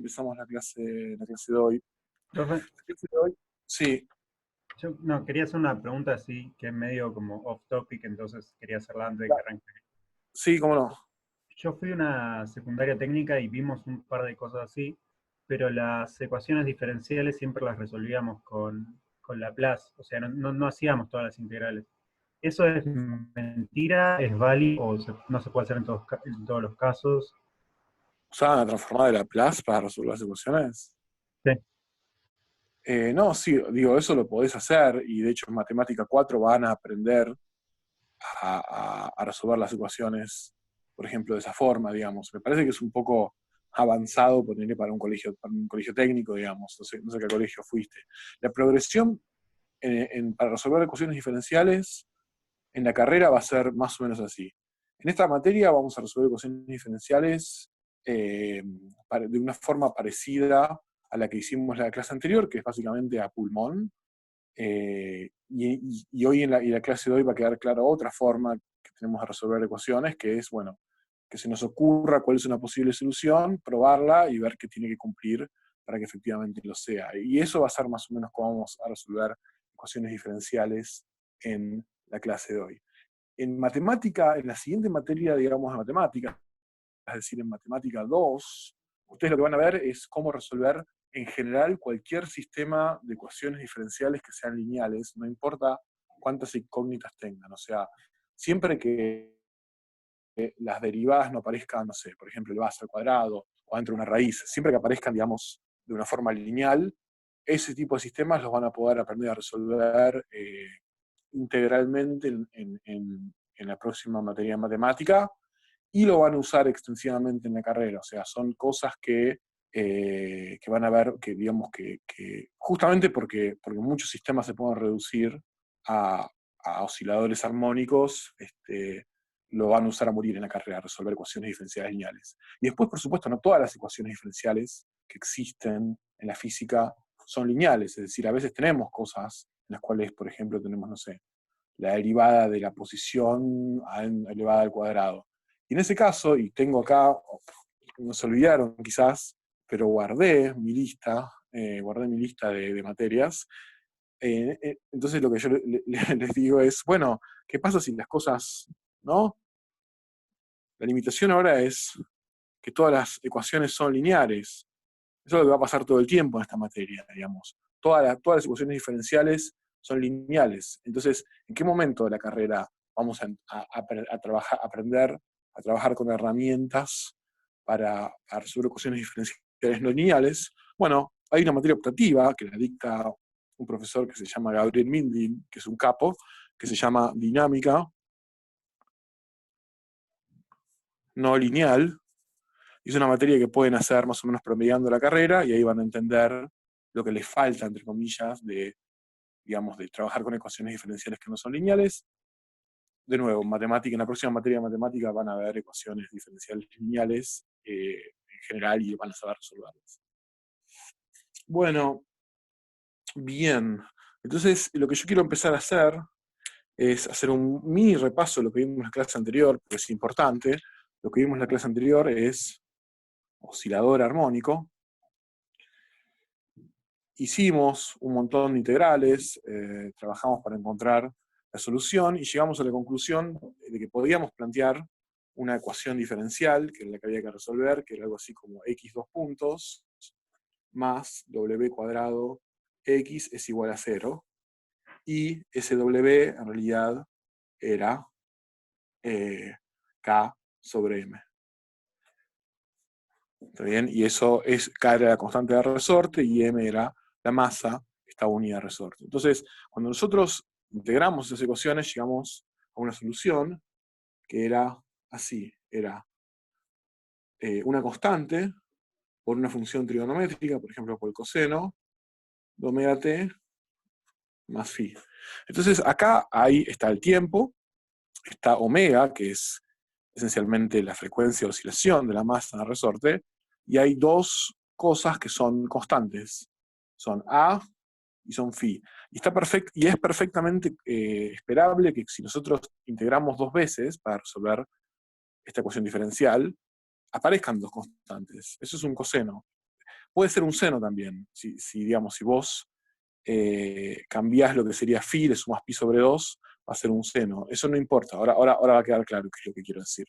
empezamos la clase de hoy. Profe, La clase de hoy, sí, yo no, quería hacer una pregunta así, que es medio como off topic, entonces quería hacerla antes de que la- arranque. sí, cómo no. Yo fui a una secundaria técnica y vimos un par de cosas así, pero las ecuaciones diferenciales siempre las resolvíamos con Laplace, o sea, no hacíamos todas las integrales. ¿Eso es mentira? ¿Es válido? ¿O no se puede hacer en todos los casos? ¿Usaban la transformada de Laplace para resolver las ecuaciones? Sí. No, sí, digo, eso lo podés hacer, y de hecho en Matemática 4 van a aprender a resolver las ecuaciones, por ejemplo, de esa forma, digamos. Me parece que es un poco avanzado ponerle para un colegio técnico, digamos, no sé qué colegio fuiste. La progresión para resolver ecuaciones diferenciales en la carrera va a ser más o menos así. En esta materia vamos a resolver ecuaciones diferenciales de una forma parecida a la que hicimos la clase anterior, que es básicamente a pulmón. Y hoy en la clase de hoy va a quedar clara otra forma que tenemos de resolver ecuaciones, que es, bueno, que se nos ocurra cuál es una posible solución, probarla y ver qué tiene que cumplir para que efectivamente lo sea. Y eso va a ser más o menos cómo vamos a resolver ecuaciones diferenciales en la clase de hoy. En matemática, en la siguiente materia, digamos, de matemática, es decir, en matemática 2, ustedes lo que van a ver es cómo resolver en general cualquier sistema de ecuaciones diferenciales que sean lineales, no importa cuántas incógnitas tengan. O sea, siempre que las derivadas no aparezcan, no sé, por ejemplo, el base al cuadrado o dentro de una raíz, siempre que aparezcan, digamos, de una forma lineal, ese tipo de sistemas los van a poder aprender a resolver integralmente en la próxima materia de matemática, y lo van a usar extensivamente en la carrera. O sea, son cosas que van a ver, que digamos que justamente porque muchos sistemas se pueden reducir a, a osciladores armónicos, lo van a usar a morir en la carrera, a resolver ecuaciones diferenciales lineales. Y después, por supuesto, no todas las ecuaciones diferenciales que existen en la física son lineales, es decir, a veces tenemos cosas en las cuales, por ejemplo, tenemos, no sé, la derivada de la posición elevada al cuadrado. Y en ese caso, y tengo acá, no se olvidaron quizás, pero guardé mi lista de materias. Entonces lo que yo les digo es, bueno, ¿qué pasa si las cosas, no? La limitación ahora es que todas las ecuaciones son lineares. Eso es lo que va a pasar todo el tiempo en esta materia, digamos. Todas las ecuaciones diferenciales son lineales. Entonces, ¿en qué momento de la carrera vamos aprender a trabajar con herramientas para resolver ecuaciones diferenciales no lineales? Bueno, hay una materia optativa que la dicta un profesor que se llama Gabriel Mindlin, que es un capo, que se llama Dinámica no lineal. Y es una materia que pueden hacer más o menos promediando la carrera, y ahí van a entender lo que les falta, entre comillas, digamos, de trabajar con ecuaciones diferenciales que no son lineales. De nuevo, en la próxima materia de matemática van a ver ecuaciones diferenciales lineales en general, y van a saber resolverlas. Bueno, bien. Entonces, lo que yo quiero empezar a hacer es hacer un mini repaso de lo que vimos en la clase anterior, porque es importante. Lo que vimos en la clase anterior es oscilador armónico. Hicimos un montón de integrales, trabajamos para encontrar la solución y llegamos a la conclusión de que podíamos plantear una ecuación diferencial, que era la que había que resolver, que era algo así como x dos puntos más w cuadrado x es igual a 0, y ese w en realidad era k sobre m. ¿Está bien? Y eso es, k era la constante de resorte y m era la masa que estaba unida al resorte. Entonces, cuando nosotros integramos esas ecuaciones, llegamos a una solución que era así, era una constante por una función trigonométrica, por ejemplo, por el coseno de omega t más phi. Entonces, acá ahí está el tiempo, está omega, que es esencialmente la frecuencia de oscilación de la masa en el resorte, y hay dos cosas que son constantes, son A y son phi. Y es perfectamente esperable que si nosotros integramos dos veces para resolver esta ecuación diferencial, aparezcan dos constantes. Eso es un coseno. puede ser un seno también. Digamos, si vos cambiás lo que sería phi, le sumas pi sobre 2, va a ser un seno. Eso no importa, ahora va a quedar claro qué es lo que quiero decir.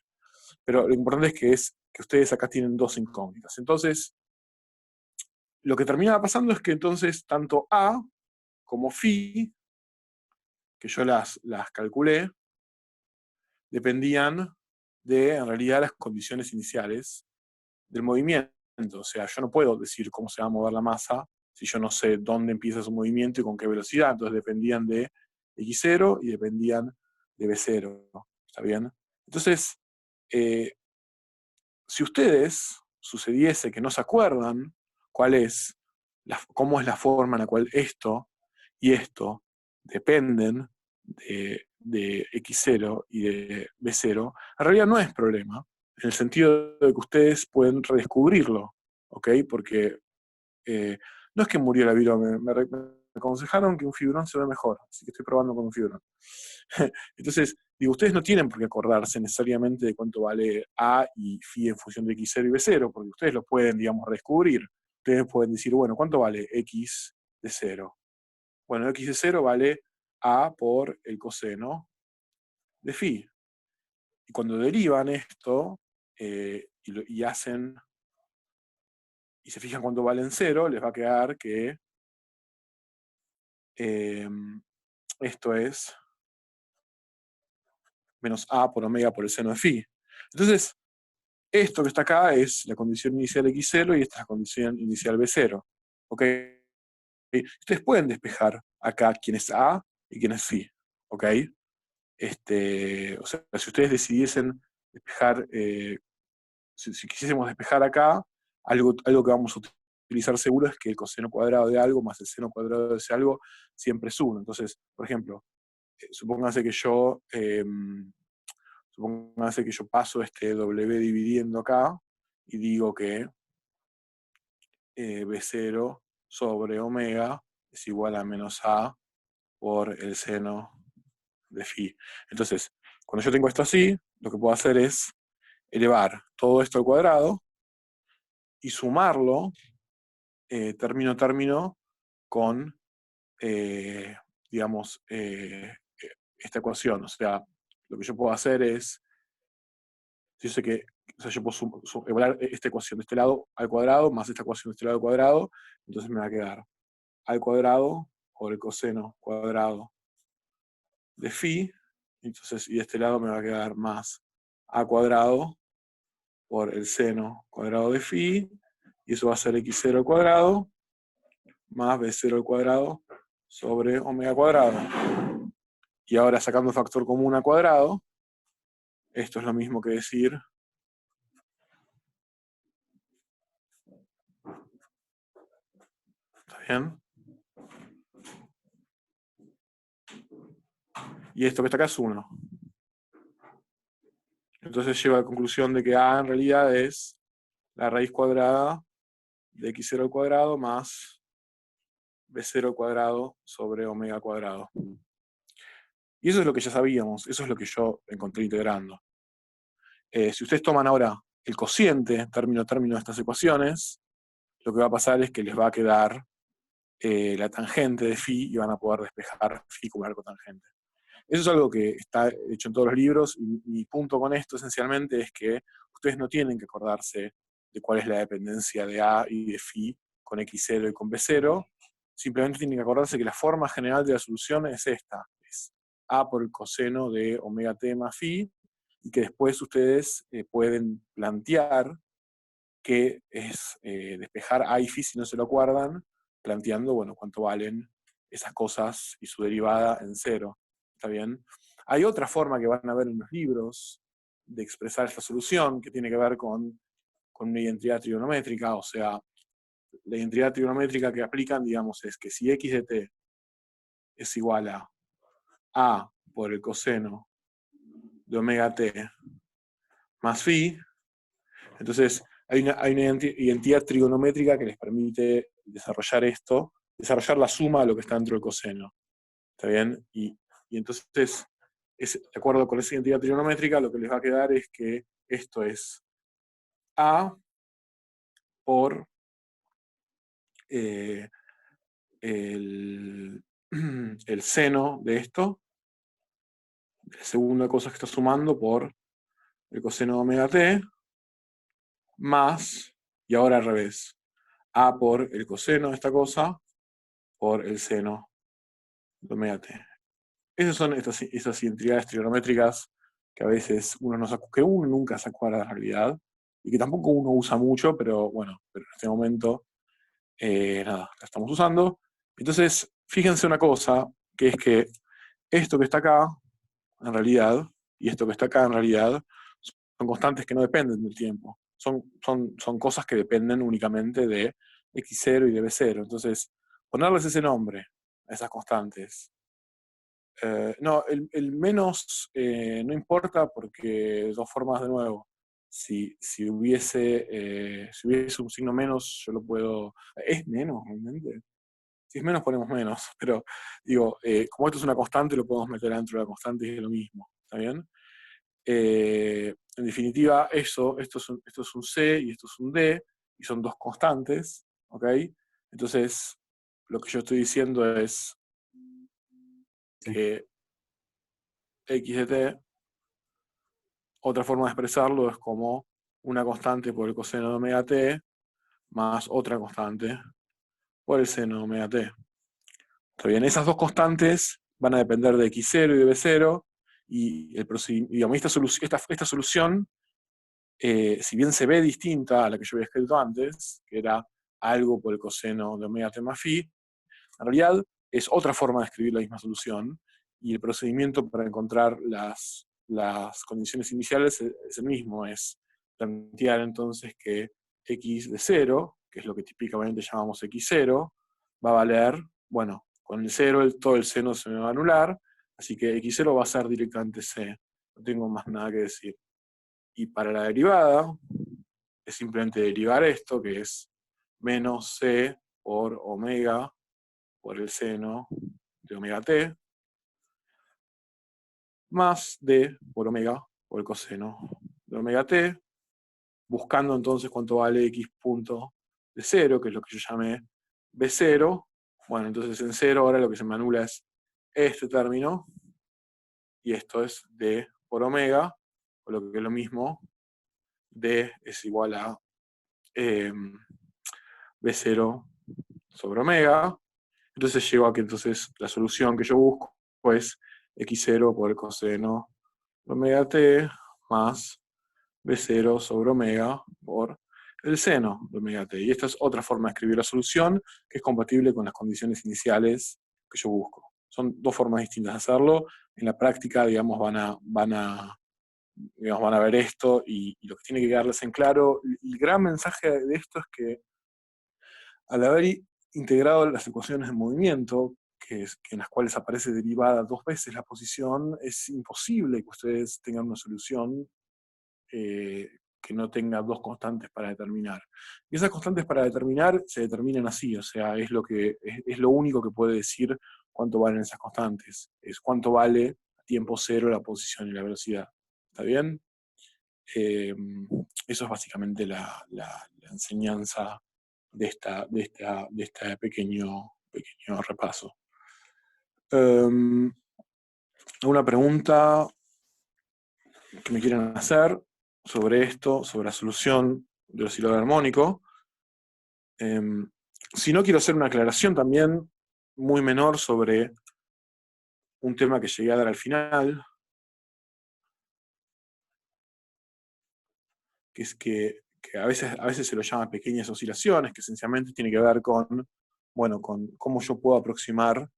Pero lo importante es que ustedes acá tienen dos incógnitas. Entonces, lo que termina pasando es que entonces tanto A como phi, que yo las calculé, dependían de, en realidad, las condiciones iniciales del movimiento. O sea, yo no puedo decir cómo se va a mover la masa si yo no sé dónde empieza su movimiento y con qué velocidad. Entonces dependían de x0 y dependían de b0. ¿Está bien? Entonces, si ustedes sucediese que no se acuerdan cómo es la forma en la cual esto y esto dependen de x0 y de b0, en realidad no es problema, en el sentido de que ustedes pueden redescubrirlo, ¿ok? Porque no es que murió la virome, me aconsejaron que un fibrón se ve mejor, así que estoy probando con un fibrón. Entonces, digo, ustedes no tienen por qué acordarse necesariamente de cuánto vale A y phi en función de x0 y b0, porque ustedes lo pueden, digamos, redescubrir. Ustedes pueden decir, bueno, ¿cuánto vale x de 0? Bueno, x de 0 vale A por el coseno de phi. Y cuando derivan esto y se fijan cuánto vale en 0, les va a quedar que esto es menos A por omega por el seno de phi. Entonces, esto que está acá es la condición inicial x0 y esta es la condición inicial b0. ¿Ok? Ustedes pueden despejar acá quién es A y quién es phi. ¿Ok? O sea, si ustedes decidiesen despejar, si quisiésemos despejar acá, algo que vamos a utilizar seguro es que el coseno cuadrado de algo más el seno cuadrado de ese algo siempre es 1. Entonces, por ejemplo, supónganse que yo paso este W dividiendo acá y digo que B0 sobre omega es igual a menos A por el seno de phi. Entonces, cuando yo tengo esto así, lo que puedo hacer es elevar todo esto al cuadrado y sumarlo término a término con, digamos, esta ecuación. O sea, lo que yo puedo hacer es, yo sé que, o sea, yo puedo evaluar esta ecuación de este lado al cuadrado más esta ecuación de este lado al cuadrado, entonces me va a quedar al cuadrado por el coseno cuadrado de phi, entonces, y de este lado me va a quedar más a cuadrado por el seno cuadrado de phi, y eso va a ser x0 al cuadrado más b0 al cuadrado sobre omega cuadrado. Y ahora sacando factor común al cuadrado, esto es lo mismo que decir ¿está bien? Y esto que está acá es 1. Entonces llego a la conclusión de que A en realidad es la raíz cuadrada de x0 al cuadrado más b0 al cuadrado sobre omega cuadrado. Y eso es lo que ya sabíamos, eso es lo que yo encontré integrando. Si ustedes toman ahora el cociente, término a término de estas ecuaciones, lo que va a pasar es que les va a quedar la tangente de phi y van a poder despejar phi como arco tangente. Eso es algo que está hecho en todos los libros y mi punto con esto esencialmente es que ustedes no tienen que acordarse de cuál es la dependencia de A y de phi con x0 y con b0, simplemente tienen que acordarse que la forma general de la solución es esta, es A por el coseno de omega t más phi, y que después ustedes pueden plantear que es despejar A y phi si no se lo acuerdan, planteando, bueno, cuánto valen esas cosas y su derivada en 0. ¿Está bien? Hay otra forma que van a ver en los libros de expresar esta solución, que tiene que ver con una identidad trigonométrica, o sea, la identidad trigonométrica que aplican, digamos, es que si x de t es igual a por el coseno de omega t más phi, entonces hay una identidad trigonométrica que les permite desarrollar esto, desarrollar la suma de lo que está dentro del coseno. ¿Está bien? Y entonces, de acuerdo con esa identidad trigonométrica, lo que les va a quedar es que esto es A por eh, el, el seno de esto, la segunda cosa que está sumando por el coseno de omega t, más, y ahora al revés, a por el coseno de esta cosa, por el seno de omega t. Esas son esas identidades trigonométricas que a veces que uno nunca se acuerda de la realidad, y que tampoco uno usa mucho, pero bueno, pero en este momento, nada, la estamos usando. Entonces, fíjense una cosa, que es que esto que está acá, en realidad, y esto que está acá, en realidad, son constantes que no dependen del tiempo. Son cosas que dependen únicamente de x0 y de b0. Entonces, ponerles ese nombre a esas constantes. No, el menos no importa porque de todas formas, de nuevo, si hubiese un signo menos, yo lo puedo... ¿Es menos realmente? Si es menos, ponemos menos. Pero digo, como esto es una constante, lo podemos meter dentro de la constante y es lo mismo. ¿Está bien? En definitiva, esto es un C y esto es un D, y son dos constantes. ¿Ok? Entonces, lo que yo estoy diciendo es Sí. que x de t, otra forma de expresarlo es como una constante por el coseno de omega t más otra constante por el seno de omega t. ¿Está bien? Esas dos constantes van a depender de x0 y de b0, y digamos, esta solución, si bien se ve distinta a la que yo había escrito antes, que era algo por el coseno de omega t más phi, en realidad es otra forma de escribir la misma solución, y el procedimiento para encontrar las condiciones iniciales es el mismo, es plantear entonces que x de 0, que es lo que típicamente llamamos x0, va a valer, bueno, con el 0 todo el seno se me va a anular, así que x0 va a ser directamente c, no tengo más nada que decir. Y para la derivada, es simplemente derivar esto, que es menos c por omega por el seno de omega t, más d por omega por el coseno de omega t, buscando entonces cuánto vale x punto de 0, que es lo que yo llamé b0. Bueno, entonces en 0 ahora lo que se me anula es este término, y esto es d por omega, o lo que es lo mismo, d es igual a b0 sobre omega. Entonces llego a que entonces la solución que yo busco es x0 por el coseno de omega t más b0 sobre omega por el seno de omega t. Y esta es otra forma de escribir la solución que es compatible con las condiciones iniciales que yo busco. Son dos formas distintas de hacerlo. En la práctica, digamos, van a ver esto, y lo que tiene que quedarles en claro, el gran mensaje de esto es que al haber integrado las ecuaciones de movimiento, en las cuales aparece derivada dos veces la posición, es imposible que ustedes tengan una solución que no tenga dos constantes para determinar. Y esas constantes para determinar se determinan así, o sea, es lo único que puede decir cuánto valen esas constantes. Es cuánto vale a tiempo cero la posición y la velocidad. ¿Está bien? Eh, Eso es básicamente la enseñanza de este pequeño repaso. ¿Alguna pregunta que me quieran hacer sobre esto, sobre la solución del oscilador armónico? Si no, quiero hacer una aclaración también muy menor sobre un tema que llegué a dar al final, que es que a veces se lo llama pequeñas oscilaciones, que esencialmente tiene que ver con cómo yo puedo aproximar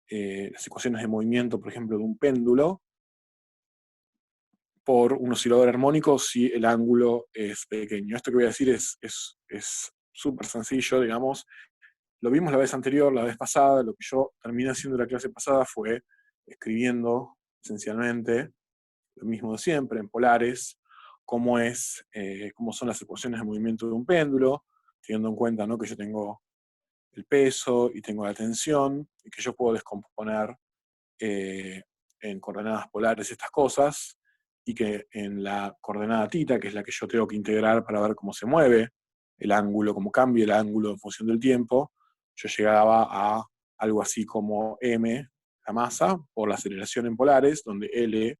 las ecuaciones de movimiento, por ejemplo, de un péndulo, por un oscilador armónico si el ángulo es pequeño. Esto que voy a decir es súper sencillo, digamos. Lo vimos la vez anterior, la vez pasada. Lo que yo terminé haciendo la clase pasada fue escribiendo esencialmente lo mismo de siempre, en polares, cómo son las ecuaciones de movimiento de un péndulo, teniendo en cuenta, ¿no?, que yo tengo el peso y tengo la tensión, y que yo puedo descomponer en coordenadas polares estas cosas, y que en la coordenada θ, que es la que yo tengo que integrar para ver cómo se mueve el ángulo, como cambia el ángulo en función del tiempo, yo llegaba a algo así como m, la masa, por la aceleración en polares, donde L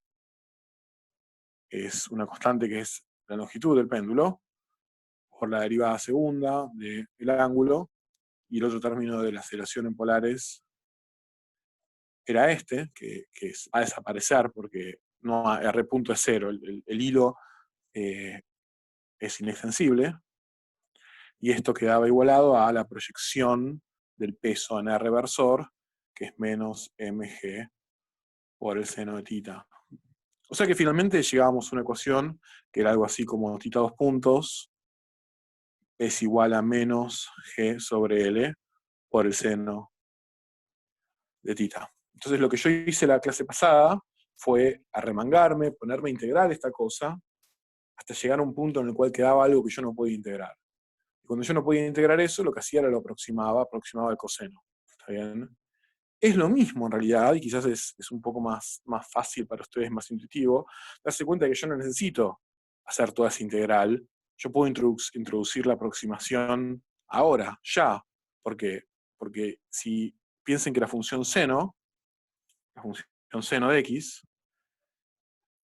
es una constante que es la longitud del péndulo, por la derivada segunda del ángulo, y el otro término de la aceleración en polares era este, que va a desaparecer porque no, R punto es cero, el hilo es inextensible, y esto quedaba igualado a la proyección del peso en R versor, que es menos mg por el seno de tita. O sea que finalmente llegábamos a una ecuación que era algo así como tita 2 puntos es igual a menos g sobre L por el seno de tita. Entonces lo que yo hice la clase pasada fue arremangarme, ponerme a integrar esta cosa, hasta llegar a un punto en el cual quedaba algo que yo no podía integrar. Y cuando yo no podía integrar eso, lo que hacía era lo aproximaba el coseno. ¿Está bien? Es lo mismo en realidad, y quizás es un poco más fácil para ustedes, más intuitivo, darse cuenta de que yo no necesito hacer toda esa integral. Yo puedo introducir la aproximación ahora, ya. ¿Por qué? Porque si piensen que la función seno de x,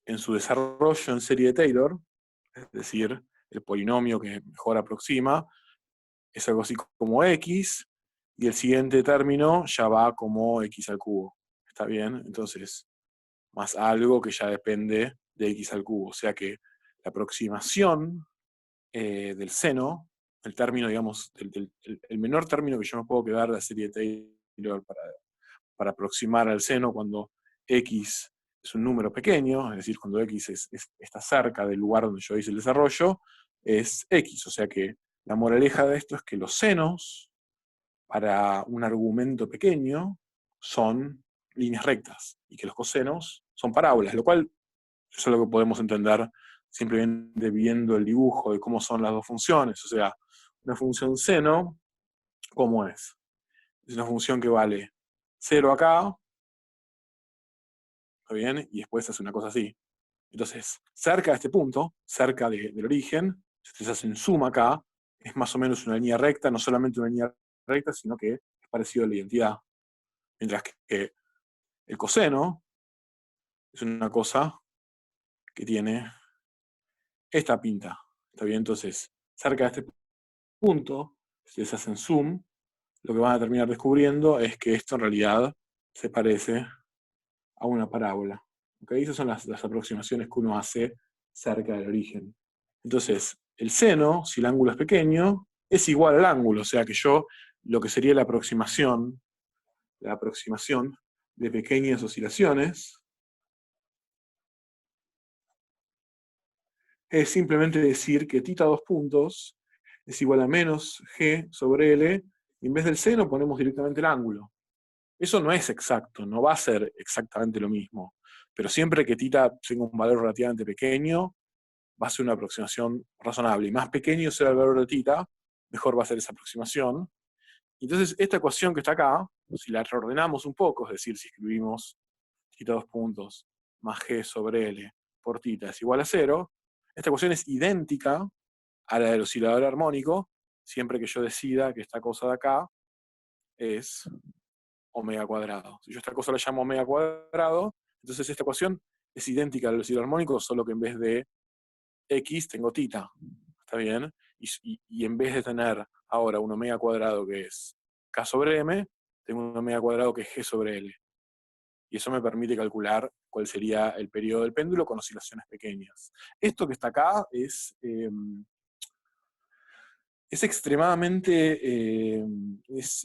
en su desarrollo en serie de Taylor, es decir, el polinomio que mejor aproxima, es algo así como x, y el siguiente término ya va como x al cubo. ¿Está bien? Entonces, más algo que ya depende de x al cubo. O sea que la aproximación del seno, el término, digamos, el menor término que yo me puedo quedar de la serie de Taylor para aproximar al seno cuando x es un número pequeño, es decir, cuando x está cerca del lugar donde yo hice el desarrollo, es x. O sea que la moraleja de esto es que los senos, para un argumento pequeño, son líneas rectas, y que los cosenos son parábolas, lo cual eso es lo que podemos entender simplemente viendo el dibujo de cómo son las dos funciones. O sea, una función seno, ¿cómo es? Es una función que vale 0 acá, ¿está bien? Y después hace una cosa así. Entonces, cerca de este punto, cerca del origen, si ustedes hacen suma acá, es más o menos una línea recta, no solamente una línea recta, sino que es parecido a la identidad. Mientras que el coseno es una cosa que tiene esta pinta. ¿Está bien? Entonces, cerca de este punto, si ustedes hacen zoom, lo que van a terminar descubriendo es que esto en realidad se parece a una parábola. ¿Okay? Esas son las aproximaciones que uno hace cerca del origen. Entonces, el seno, si el ángulo es pequeño, es igual al ángulo, o sea que yo, lo que sería la aproximación de pequeñas oscilaciones, es simplemente decir que tita 2 puntos es igual a menos g sobre L, y en vez del seno ponemos directamente el ángulo. Eso no es exacto, no va a ser exactamente lo mismo, pero siempre que tita tenga un valor relativamente pequeño, va a ser una aproximación razonable. Y más pequeño será el valor de tita, mejor va a ser esa aproximación. Entonces, esta ecuación que está acá, si la reordenamos un poco, es decir, si escribimos tita 2 puntos más g sobre L por tita es igual a 0, esta ecuación es idéntica a la del oscilador armónico, siempre que yo decida que esta cosa de acá es omega cuadrado. Si yo esta cosa la llamo omega cuadrado, entonces esta ecuación es idéntica al oscilador armónico, solo que en vez de x tengo tita. ¿Está bien? Y en vez de tener ahora un omega cuadrado que es k sobre m, tengo un omega cuadrado que es g sobre l. Y eso me permite calcular cuál sería el periodo del péndulo con oscilaciones pequeñas. Esto que está acá es extremadamente,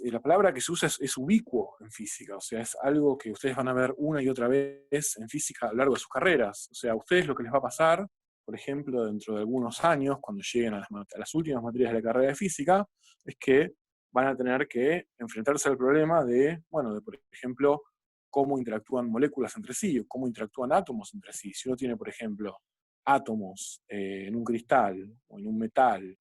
la palabra que se usa es ubicuo en física, o sea, es algo que ustedes van a ver una y otra vez en física a lo largo de sus carreras. O sea, a ustedes lo que les va a pasar, por ejemplo, dentro de algunos años, cuando lleguen a las últimas materias de la carrera de física, es que van a tener que enfrentarse al problema de, bueno, de por ejemplo, cómo interactúan moléculas entre sí, o cómo interactúan átomos entre sí. Si uno tiene, por ejemplo, átomos en un cristal o en un metal,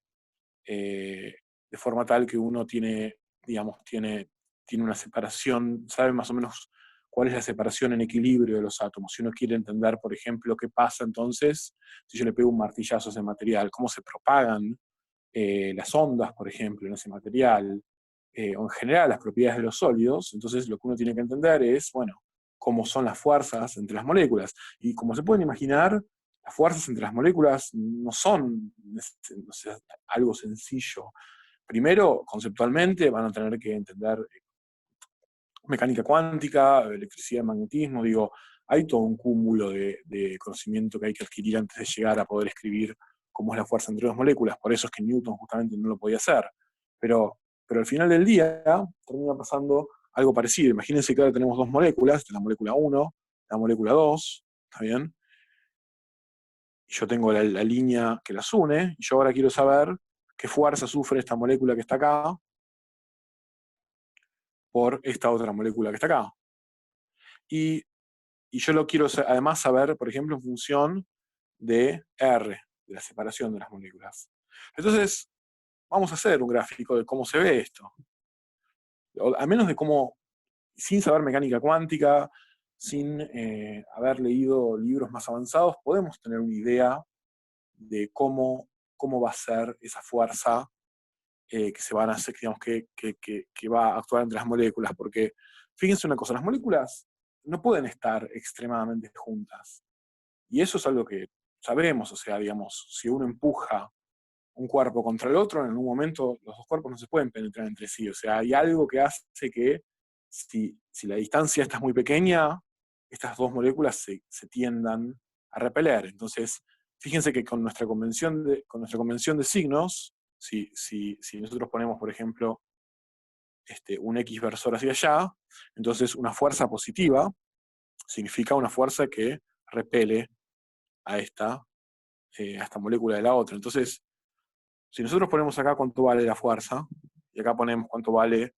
de forma tal que uno tiene, digamos, tiene una separación, sabe más o menos cuál es la separación en equilibrio de los átomos. Si uno quiere entender, por ejemplo, qué pasa entonces si yo le pego un martillazo a ese material, cómo se propagan las ondas, por ejemplo, en ese material, o en general las propiedades de los sólidos, entonces lo que uno tiene que entender es, bueno, cómo son las fuerzas entre las moléculas. Y como se pueden imaginar, las fuerzas entre las moléculas no son, no sé, algo sencillo. Primero, conceptualmente, van a tener que entender mecánica cuántica, electricidad, magnetismo, digo, hay todo un cúmulo de conocimiento que hay que adquirir antes de llegar a poder escribir cómo es la fuerza entre dos moléculas, por eso es que Newton justamente no lo podía hacer. Pero al final del día termina pasando algo parecido. Imagínense que ahora tenemos dos moléculas, la molécula 1, la molécula 2, ¿está bien? Y yo tengo la línea que las une, y yo ahora quiero saber qué fuerza sufre esta molécula que está acá por esta otra molécula que está acá. Y yo lo quiero además saber, por ejemplo, en función de R, de la separación de las moléculas. Entonces, vamos a hacer un gráfico de cómo se ve esto. A menos de cómo, sin saber mecánica cuántica, sin haber leído libros más avanzados, podemos tener una idea de cómo va a ser esa fuerza que se van a hacer, digamos, que va a actuar entre las moléculas. Porque, fíjense una cosa, las moléculas no pueden estar extremadamente juntas. Y eso es algo que sabemos, o sea, digamos, si uno empuja un cuerpo contra el otro, en algún momento los dos cuerpos no se pueden penetrar entre sí. O sea, hay algo que hace que si la distancia esta es muy pequeña, estas dos moléculas se tiendan a repeler. Entonces, fíjense que con nuestra convención de signos, si nosotros ponemos, por ejemplo, un X versor hacia allá, entonces una fuerza positiva significa una fuerza que repele a esta molécula de la otra. Entonces, si nosotros ponemos acá cuánto vale la fuerza, y acá ponemos cuánto vale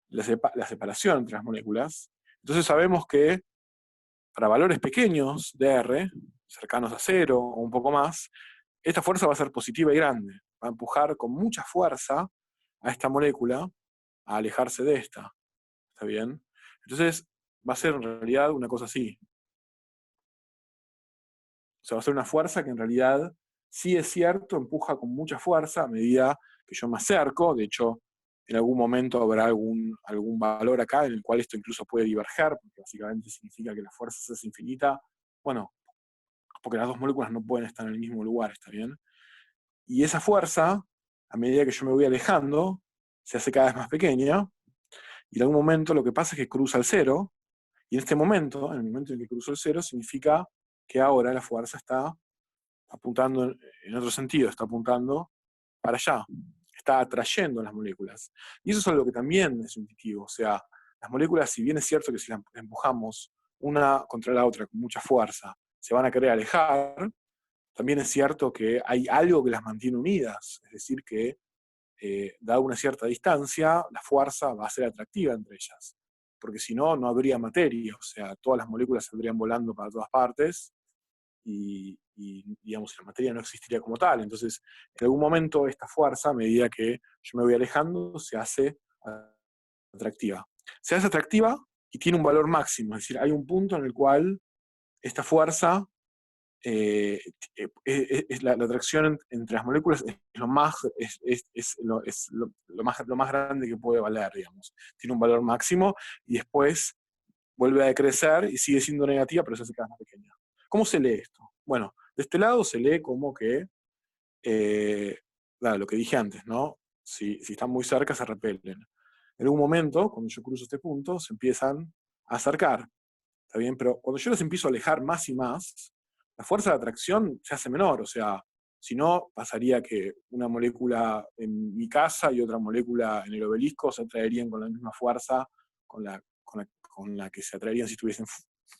la separación entre las moléculas, entonces sabemos que para valores pequeños de R, cercanos a cero o un poco más, esta fuerza va a ser positiva y grande. Va a empujar con mucha fuerza a esta molécula a alejarse de esta. ¿Está bien? Entonces, va a ser en realidad una cosa así. O sea, va a ser una fuerza que en realidad, sí es cierto, empuja con mucha fuerza a medida que yo me acerco. De hecho, en algún momento habrá algún valor acá en el cual esto incluso puede diverger, porque básicamente significa que la fuerza es infinita. Bueno, porque las dos moléculas no pueden estar en el mismo lugar, ¿está bien? Y esa fuerza, a medida que yo me voy alejando, se hace cada vez más pequeña, y en algún momento lo que pasa es que cruza el cero, y en este momento, en el momento en que cruzó el cero, significa que ahora la fuerza está apuntando en otro sentido, está apuntando para allá, está atrayendo las moléculas. Y eso es algo que también es intuitivo, o sea, las moléculas, si bien es cierto que si las empujamos una contra la otra con mucha fuerza, se van a querer alejar, también es cierto que hay algo que las mantiene unidas, es decir, que dada una cierta distancia, la fuerza va a ser atractiva entre ellas, porque si no, no habría materia, o sea, todas las moléculas saldrían volando para todas partes, y digamos, la materia no existiría como tal. Entonces, en algún momento esta fuerza, a medida que yo me voy alejando, se hace atractiva. Se hace atractiva y tiene un valor máximo, es decir, hay un punto en el cual esta fuerza, la atracción entre las moléculas es lo más, lo más grande que puede valer, digamos. Tiene un valor máximo y después vuelve a decrecer y sigue siendo negativa, pero se hace cada vez más pequeña. ¿Cómo se lee esto? Bueno, de este lado se lee como que, lo que dije antes, ¿no? Si están muy cerca, se repelen. En algún momento, cuando yo cruzo este punto, se empiezan a acercar. ¿Está bien? Pero cuando yo los empiezo a alejar más y más, la fuerza de atracción se hace menor. O sea, si no, pasaría que una molécula en mi casa y otra molécula en el obelisco se atraerían con la misma fuerza con la que se atraerían si estuviesen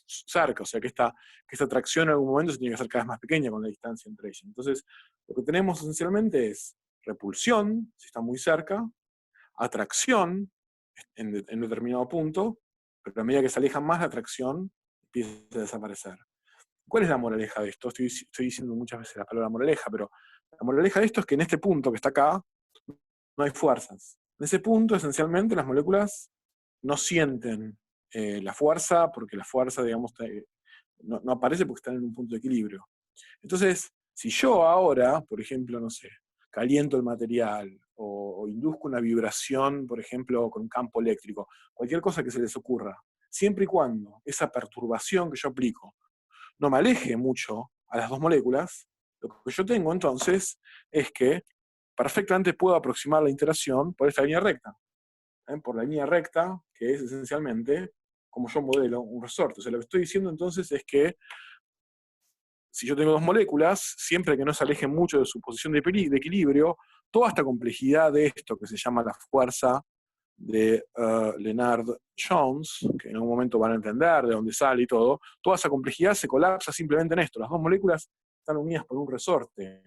cerca. O sea, que esta atracción en algún momento se tiene que hacer cada vez más pequeña con la distancia entre ellas. Entonces, lo que tenemos esencialmente es repulsión, si está muy cerca, atracción en determinado punto, pero a medida que se alejan más, la atracción empieza a desaparecer. ¿Cuál es la moraleja de esto? Estoy diciendo muchas veces la palabra moraleja, pero la moraleja de esto es que en este punto que está acá, no hay fuerzas. En ese punto, esencialmente, las moléculas no sienten la fuerza, porque la fuerza, digamos, no aparece porque están en un punto de equilibrio. Entonces, si yo ahora, por ejemplo, no sé, caliento el material, o induzco una vibración, por ejemplo, con un campo eléctrico, cualquier cosa que se les ocurra, siempre y cuando esa perturbación que yo aplico no me aleje mucho a las dos moléculas, lo que yo tengo entonces es que perfectamente puedo aproximar la interacción por esta línea recta, por la línea recta, que es esencialmente como yo modelo un resorte. O sea, lo que estoy diciendo entonces es que si yo tengo dos moléculas, siempre que no se alejen mucho de su posición de equilibrio, toda esta complejidad de esto que se llama la fuerza de Lennard-Jones, que en algún momento van a entender de dónde sale y todo, toda esa complejidad se colapsa simplemente en esto. Las dos moléculas están unidas por un resorte.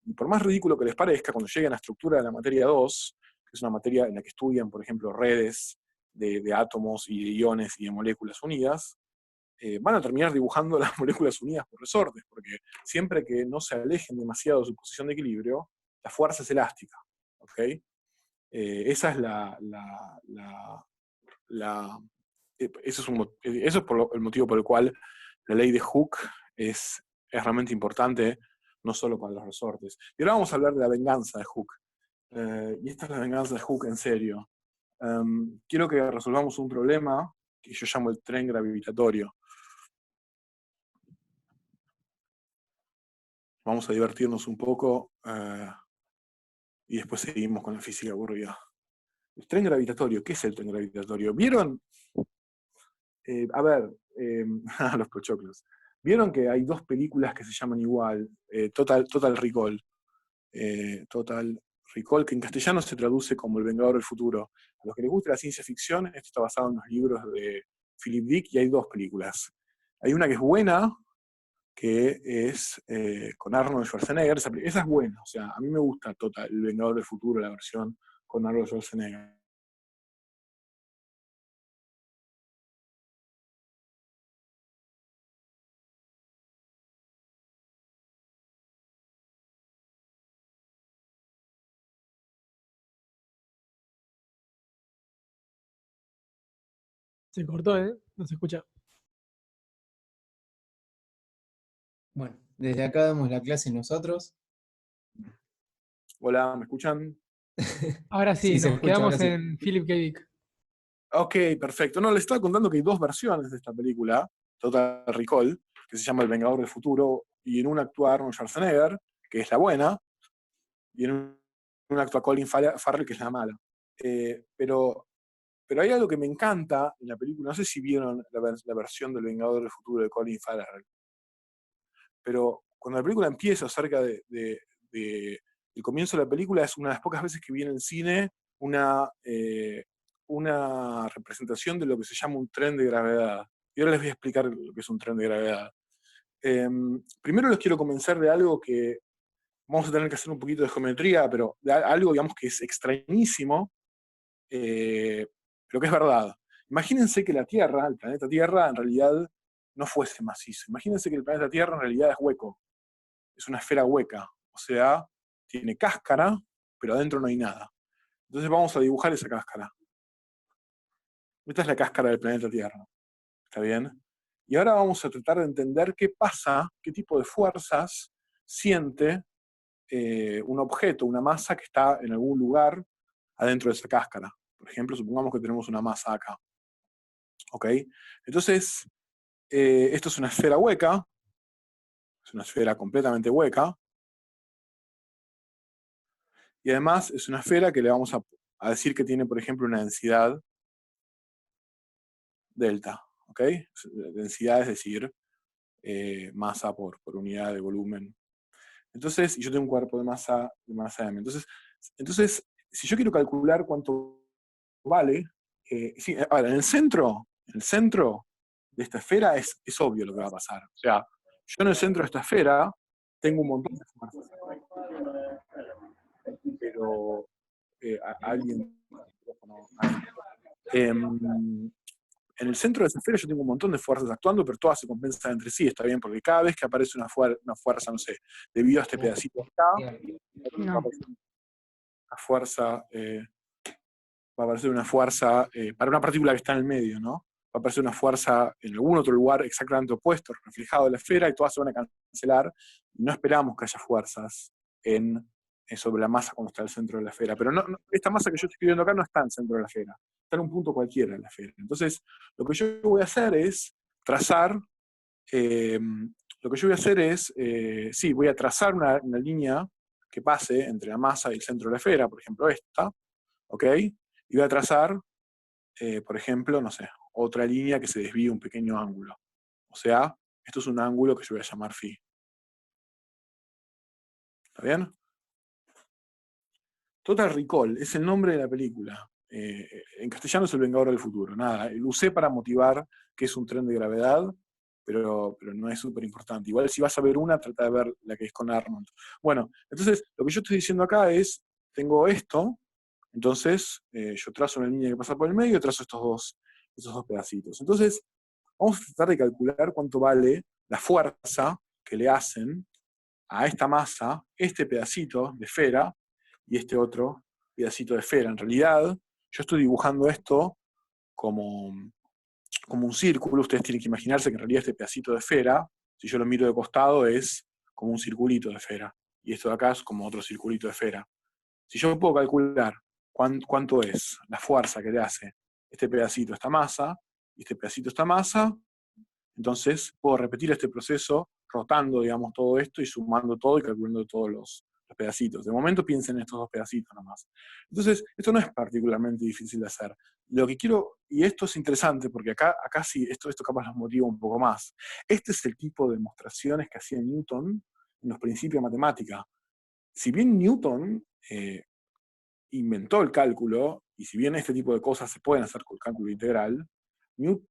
Y por más ridículo que les parezca, cuando lleguen a la estructura de la materia 2, que es una materia en la que estudian, por ejemplo, redes de átomos y de iones y de moléculas unidas, van a terminar dibujando las moléculas unidas por resortes, porque siempre que no se alejen demasiado de su posición de equilibrio, la fuerza es elástica. ¿Okay? Esa es eso es el motivo por el cual la ley de Hooke es realmente importante, no solo para los resortes. Y ahora vamos a hablar de la venganza de Hooke. Y esta es la venganza de Hooke en serio. Quiero que resolvamos un problema que yo llamo el tren gravitatorio. Vamos a divertirnos un poco y después seguimos con la física aburrida. El tren gravitatorio, ¿qué es el tren gravitatorio? ¿Vieron? A ver, los pochoclos. ¿Vieron que hay dos películas que se llaman igual? Total Recall. Total Recall, que en castellano se traduce como El Vengador del Futuro. A los que les gusta la ciencia ficción, esto está basado en los libros de Philip Dick y hay dos películas. Hay una que es buena, que es con Arnold Schwarzenegger. Esa es buena, o sea, a mí me gusta Total, El Vengador del Futuro, la versión con Arnold Schwarzenegger. Se cortó, ¿eh? No se escucha. Bueno, desde acá damos la clase nosotros. Hola, ¿me escuchan? Ahora sí, Sí, se nos escucha, quedamos ahora sí. en Philip K. Dick. Ok, perfecto. No, les estaba contando que hay dos versiones de esta película, Total Recall, que se llama El Vengador del Futuro, y en una actúa Arnold Schwarzenegger, que es la buena, y en una actúa Colin Farrell, que es la mala. Pero hay algo que me encanta en la película, no sé si vieron la versión del Vengador del Futuro de Colin Farrell, pero cuando la película empieza cerca del comienzo de la película, es una de las pocas veces que viene en cine una representación de lo que se llama un tren de gravedad. Y ahora les voy a explicar lo que es un tren de gravedad. Primero les quiero convencer de algo que vamos a tener que hacer un poquito de geometría, pero de algo, digamos, que es extrañísimo, pero que es verdad. Imagínense que la Tierra, el planeta Tierra, en realidad no fuese macizo. Imagínense que el planeta Tierra en realidad es hueco. Es una esfera hueca. O sea, tiene cáscara, pero adentro no hay nada. Entonces vamos a dibujar esa cáscara. Esta es la cáscara del planeta Tierra. ¿Está bien? Y ahora vamos a tratar de entender qué pasa, qué tipo de fuerzas siente un objeto, una masa que está en algún lugar adentro de esa cáscara. Por ejemplo, supongamos que tenemos una masa acá. ¿Ok? Entonces, esto es una esfera hueca, es una esfera completamente hueca, y además es una esfera que le vamos a decir que tiene, por ejemplo, una densidad delta. ¿Ok? Densidad es decir, masa por unidad de volumen. Entonces, yo tengo un cuerpo de masa M. Entonces, si yo quiero calcular cuánto vale, sí, a ver, en el centro de esta esfera es obvio lo que va a pasar. O sea, yo en el centro de esta esfera tengo un montón de fuerzas. Pero alguien... en el centro de esa esfera yo tengo un montón de fuerzas actuando, pero todas se compensan entre sí, está bien, porque cada vez que aparece una fuerza, no sé, debido a este pedacito acá, va a aparecer una fuerza, para una partícula que está en el medio, ¿no? Va a aparecer una fuerza en algún otro lugar exactamente opuesto, reflejado en la esfera, y todas se van a cancelar. Y no esperamos que haya fuerzas en sobre la masa cuando está al centro de la esfera. Pero esta masa que yo estoy escribiendo acá no está en el centro de la esfera, está en un punto cualquiera de la esfera. Entonces, lo que yo voy a hacer es trazar, sí, voy a trazar una línea que pase entre la masa y el centro de la esfera, por ejemplo esta, ¿ok? Y voy a trazar, por ejemplo, no sé, otra línea que se desvíe un pequeño ángulo. O sea, esto es un ángulo que yo voy a llamar phi. ¿Está bien? Total Recall es el nombre de la película. En castellano es El Vengador del Futuro. Nada, lo usé para motivar que es un tren de gravedad, pero no es súper importante. Igual si vas a ver una, trata de ver la que es con Arnold. Bueno, entonces lo que yo estoy diciendo acá es, tengo esto, entonces yo trazo una línea que pasa por el medio y trazo estos dos pedacitos. Entonces, vamos a tratar de calcular cuánto vale la fuerza que le hacen a esta masa, este pedacito de esfera, y este otro pedacito de esfera. En realidad, yo estoy dibujando esto como un círculo. Ustedes tienen que imaginarse que en realidad este pedacito de esfera, si yo lo miro de costado, es como un circulito de esfera. Y esto de acá es como otro circulito de esfera. Si yo puedo calcular cuánto es la fuerza que le hace este pedacito a esta masa, y este pedacito a esta masa, entonces puedo repetir este proceso rotando, digamos, todo esto y sumando todo y calculando todos los pedacitos. De momento piensen en estos dos pedacitos nomás. Entonces, esto no es particularmente difícil de hacer. Lo que quiero, y esto es interesante porque acá sí, esto capaz los motiva un poco más. Este es el tipo de demostraciones que hacía Newton en los principios de matemática. Si bien Newton inventó el cálculo, y si bien este tipo de cosas se pueden hacer con el cálculo integral,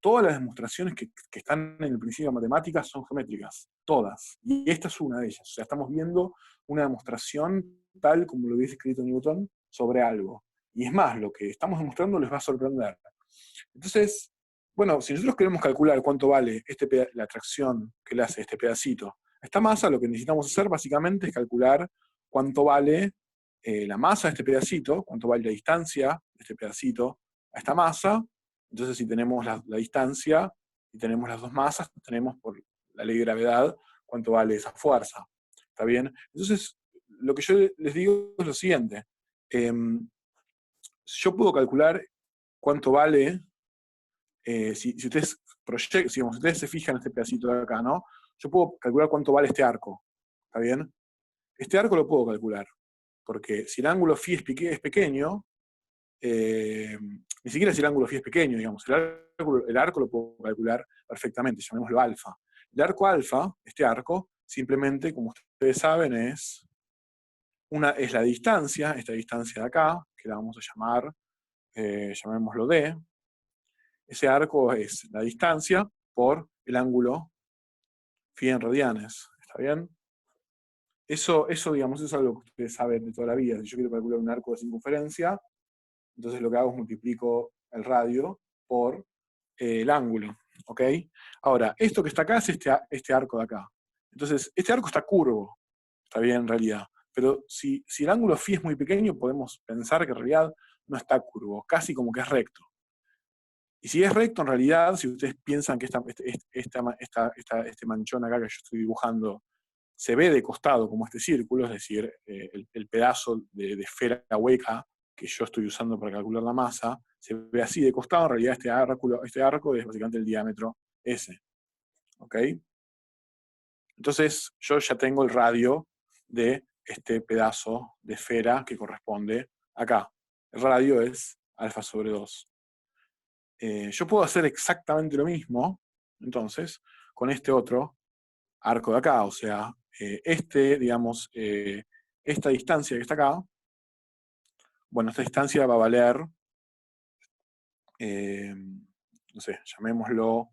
todas las demostraciones que están en el principio de matemáticas son geométricas, todas. Y esta es una de ellas. O sea, estamos viendo una demostración tal como lo hubiese escrito Newton sobre algo. Y es más, lo que estamos demostrando les va a sorprender. Entonces, bueno, si nosotros queremos calcular cuánto vale la atracción que le hace este pedacito a esta masa, lo que necesitamos hacer básicamente es calcular cuánto vale la masa de este pedacito, cuánto vale la distancia de este pedacito a esta masa. Entonces, si tenemos la distancia y tenemos las dos masas, tenemos por la ley de gravedad cuánto vale esa fuerza. ¿Está bien? Entonces, lo que yo les digo es lo siguiente. Yo puedo calcular cuánto vale, si ustedes si ustedes se fijan en este pedacito de acá, ¿no? Yo puedo calcular cuánto vale este arco. ¿Está bien? Este arco lo puedo calcular. Porque si el ángulo phi es pequeño, ni siquiera si el ángulo phi es pequeño, digamos, el arco lo puedo calcular perfectamente, llamémoslo alfa. El arco alfa, este arco, simplemente, como ustedes saben, es la distancia, esta distancia de acá, que la vamos a llamar, llamémoslo D. Ese arco es la distancia por el ángulo phi en radianes. ¿Está bien? Eso, digamos, es algo que ustedes saben de toda la vida. Si yo quiero calcular un arco de circunferencia, entonces lo que hago es multiplico el radio por el ángulo. ¿Ok? Ahora, esto que está acá es este arco de acá. Entonces, este arco está curvo. Está bien en realidad. Pero si el ángulo phi es muy pequeño, podemos pensar que en realidad no está curvo, casi como que es recto. Y si es recto, en realidad, si ustedes piensan que este manchón acá que yo estoy dibujando se ve de costado como este círculo, es decir, el pedazo de esfera hueca que yo estoy usando para calcular la masa, se ve así de costado, en realidad este arco es básicamente el diámetro S. ¿Ok? Entonces yo ya tengo el radio de este pedazo de esfera que corresponde acá. El radio es alfa sobre 2. Yo puedo hacer exactamente lo mismo, entonces, con este otro arco de acá, o sea, digamos, esta distancia que está acá, bueno, esta distancia va a valer, no sé, llamémoslo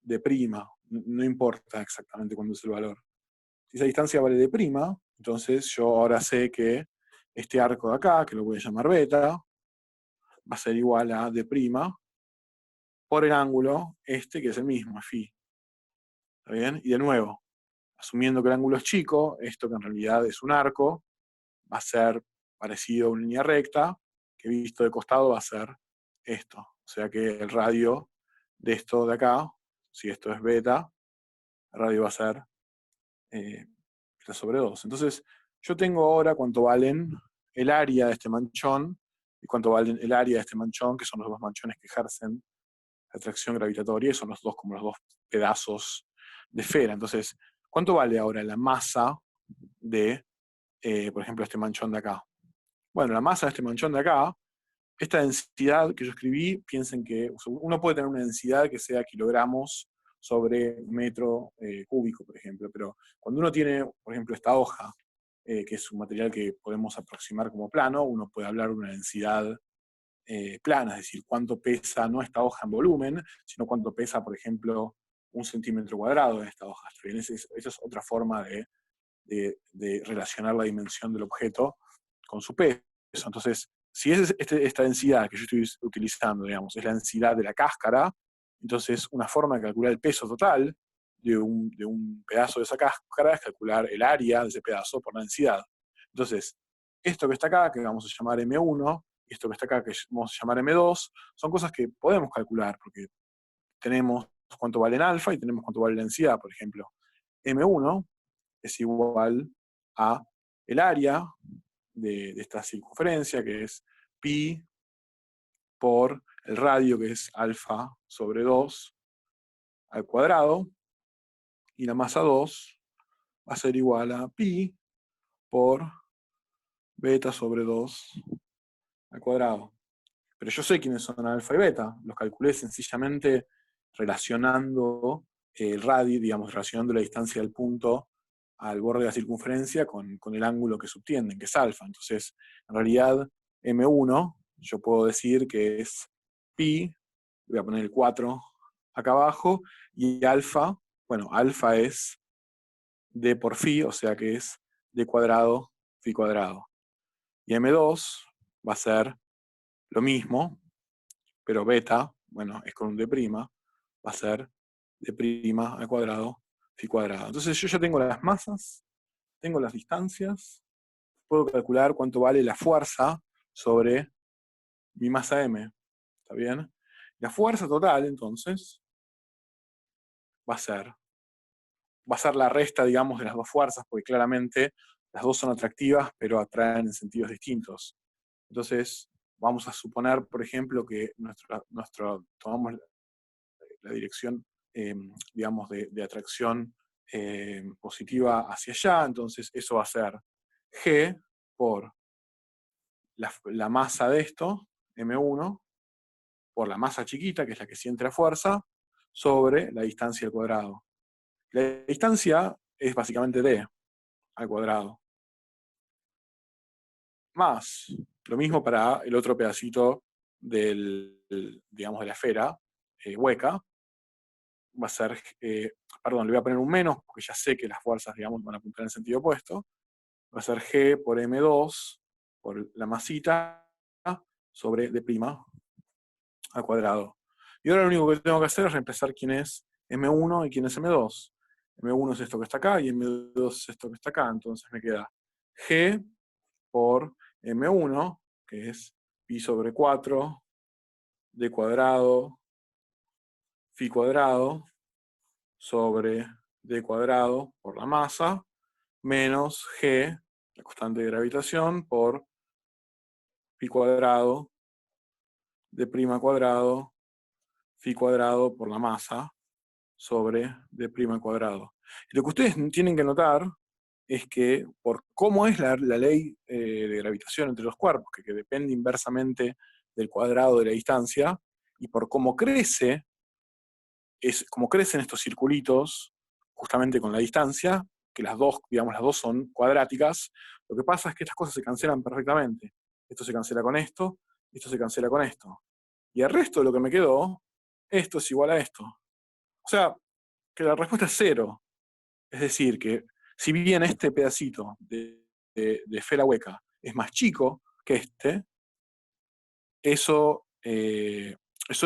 de prima, no importa exactamente cuándo es el valor. Si esa distancia vale de prima, entonces yo ahora sé que este arco de acá, que lo voy a llamar beta, va a ser igual a d' por el ángulo este, que es el mismo, phi. ¿Está bien? Y de nuevo, asumiendo que el ángulo es chico, esto que en realidad es un arco, va a ser parecido a una línea recta, que visto de costado va a ser esto. O sea que el radio de esto de acá, si esto es beta, el radio va a ser beta sobre 2. Entonces, yo tengo ahora cuánto valen el área de este manchón y cuánto valen el área de este manchón, que son los dos manchones que ejercen la atracción gravitatoria, y son los dos como los dos pedazos de esfera. Entonces, ¿cuánto vale ahora la masa de, por ejemplo, este manchón de acá? Bueno, la masa de este manchón de acá, esta densidad que yo escribí, piensen que uno puede tener una densidad que sea kilogramos sobre metro cúbico, por ejemplo, pero cuando uno tiene, por ejemplo, esta hoja, que es un material que podemos aproximar como plano, uno puede hablar de una densidad plana, es decir, cuánto pesa no esta hoja en volumen, sino cuánto pesa, por ejemplo, 1 centímetro cuadrado de esta hoja. Esa es otra forma de relacionar la dimensión del objeto con su peso. Entonces, si esta densidad que yo estoy utilizando, digamos, es la densidad de la cáscara, entonces una forma de calcular el peso total de un pedazo de esa cáscara es calcular el área de ese pedazo por la densidad. Entonces, esto que está acá, que vamos a llamar M1, y esto que está acá, que vamos a llamar M2, son cosas que podemos calcular, porque tenemos cuánto vale en alfa y tenemos cuánto vale la densidad. Por ejemplo, M1 es igual a el área de esta circunferencia, que es pi por el radio, que es alfa sobre 2 al cuadrado, y la masa 2 va a ser igual a pi por beta sobre 2 al cuadrado. Pero yo sé quiénes son alfa y beta, los calculé sencillamente relacionando el radio, digamos, relacionando la distancia del punto al borde de la circunferencia con el ángulo que subtienden, que es alfa. Entonces, en realidad, M1, yo puedo decir que es pi, voy a poner el 4 acá abajo, y alfa, bueno, alfa es d por phi, o sea que es d cuadrado, phi cuadrado. Y M2 va a ser lo mismo, pero beta, bueno, es con un d', va a ser d' al cuadrado, phi cuadrado. Entonces yo ya tengo las masas, tengo las distancias, puedo calcular cuánto vale la fuerza sobre mi masa m, ¿está bien? La fuerza total, entonces, va a ser la resta, digamos, de las dos fuerzas, porque claramente las dos son atractivas, pero atraen en sentidos distintos. Entonces, vamos a suponer, por ejemplo, que tomamos la dirección, digamos, de atracción positiva hacia allá, entonces eso va a ser G por la masa de esto, M1, por la masa chiquita, que es la que siente la fuerza, sobre la distancia al cuadrado. La distancia es básicamente d al cuadrado. Más, lo mismo para el otro pedacito digamos, de la esfera hueca, va a ser, perdón, le voy a poner un menos, porque ya sé que las fuerzas, digamos, van a apuntar en el sentido opuesto, va a ser G por M2, por la masita, sobre D' al cuadrado. Y ahora lo único que tengo que hacer es reemplazar quién es M1 y quién es M2. M1 es esto que está acá y M2 es esto que está acá, entonces me queda G por M1, que es pi sobre 4, D cuadrado, phi cuadrado, sobre D cuadrado por la masa, menos G, la constante de gravitación, por pi cuadrado, D' cuadrado, phi cuadrado por la masa, sobre D' cuadrado. Y lo que ustedes tienen que notar es que por cómo es la ley de gravitación entre los cuerpos, que depende inversamente del cuadrado de la distancia, y por cómo crece, como crecen estos circulitos, justamente con la distancia, que las dos, digamos, las dos son cuadráticas, lo que pasa es que estas cosas se cancelan perfectamente. Esto se cancela con esto se cancela con esto. Y el resto de lo que me quedó, esto es igual a esto. O sea, que la respuesta es 0. Es decir, que si bien este pedacito de esfera hueca es más chico que eso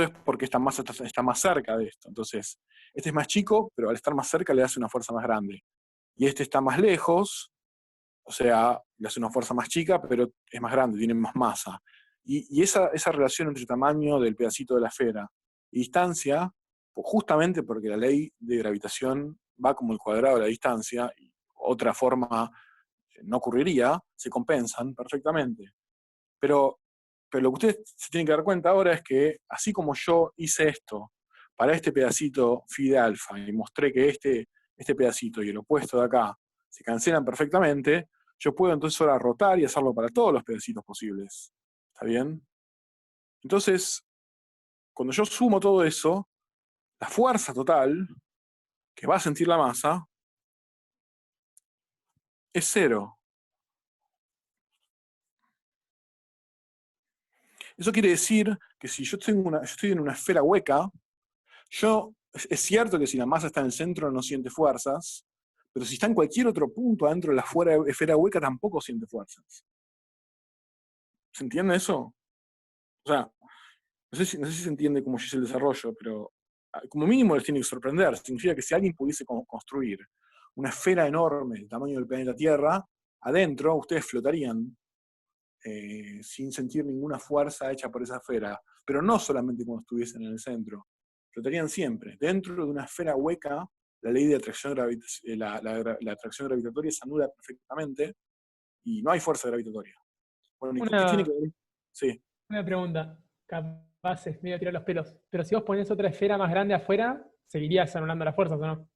es porque esta masa está más cerca de esto. Entonces, este es más chico, pero al estar más cerca le hace una fuerza más grande. Y este está más lejos, o sea, le hace una fuerza más chica, pero es más grande, tiene más masa. Y esa relación entre tamaño del pedacito de la esfera y distancia, pues justamente porque la ley de gravitación va como el cuadrado de la distancia, y otra forma no ocurriría, se compensan perfectamente. Pero lo que ustedes se tienen que dar cuenta ahora es que, así como yo hice esto para este pedacito phi de alfa y mostré que este pedacito y el opuesto de acá se cancelan perfectamente, yo puedo entonces ahora rotar y hacerlo para todos los pedacitos posibles. ¿Está bien? Entonces, cuando yo sumo todo eso, la fuerza total que va a sentir la masa es 0. Eso quiere decir que si yo estoy en una esfera hueca, es cierto que si la masa está en el centro no siente fuerzas, pero si está en cualquier otro punto adentro de la esfera hueca tampoco siente fuerzas. ¿Se entiende eso? O sea, no sé si se entiende cómo yo hice el desarrollo, pero como mínimo les tiene que sorprender. Significa que si alguien pudiese construir una esfera enorme del tamaño del planeta Tierra, adentro ustedes flotarían sin sentir ninguna fuerza hecha por esa esfera, pero no solamente cuando estuviesen en el centro, flotarían siempre. Dentro de una esfera hueca, la ley de atracción la atracción gravitatoria se anula perfectamente y no hay fuerza gravitatoria. Bueno, ¿y con qué tiene que Una, ver? Sí. una pregunta, capaz es medio tirar los pelos, pero si vos ponés otra esfera más grande afuera, seguirías anulando las fuerzas, ¿o no?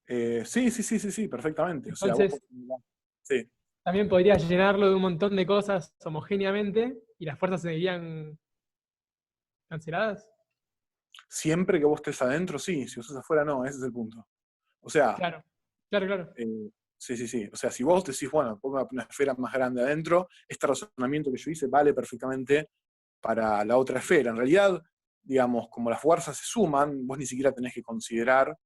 Sí, perfectamente. O sea, vos Entonces, sí. también podrías llenarlo de un montón de cosas homogéneamente y las fuerzas seguirían canceladas. Siempre que vos estés adentro, sí. Si vos estás afuera, no. Ese es el punto. O sea, Claro, claro. sí. O sea, si vos decís, bueno, pongo una esfera más grande adentro, este razonamiento que yo hice vale perfectamente para la otra esfera. En realidad, digamos, como las fuerzas se suman, vos ni siquiera tenés que considerar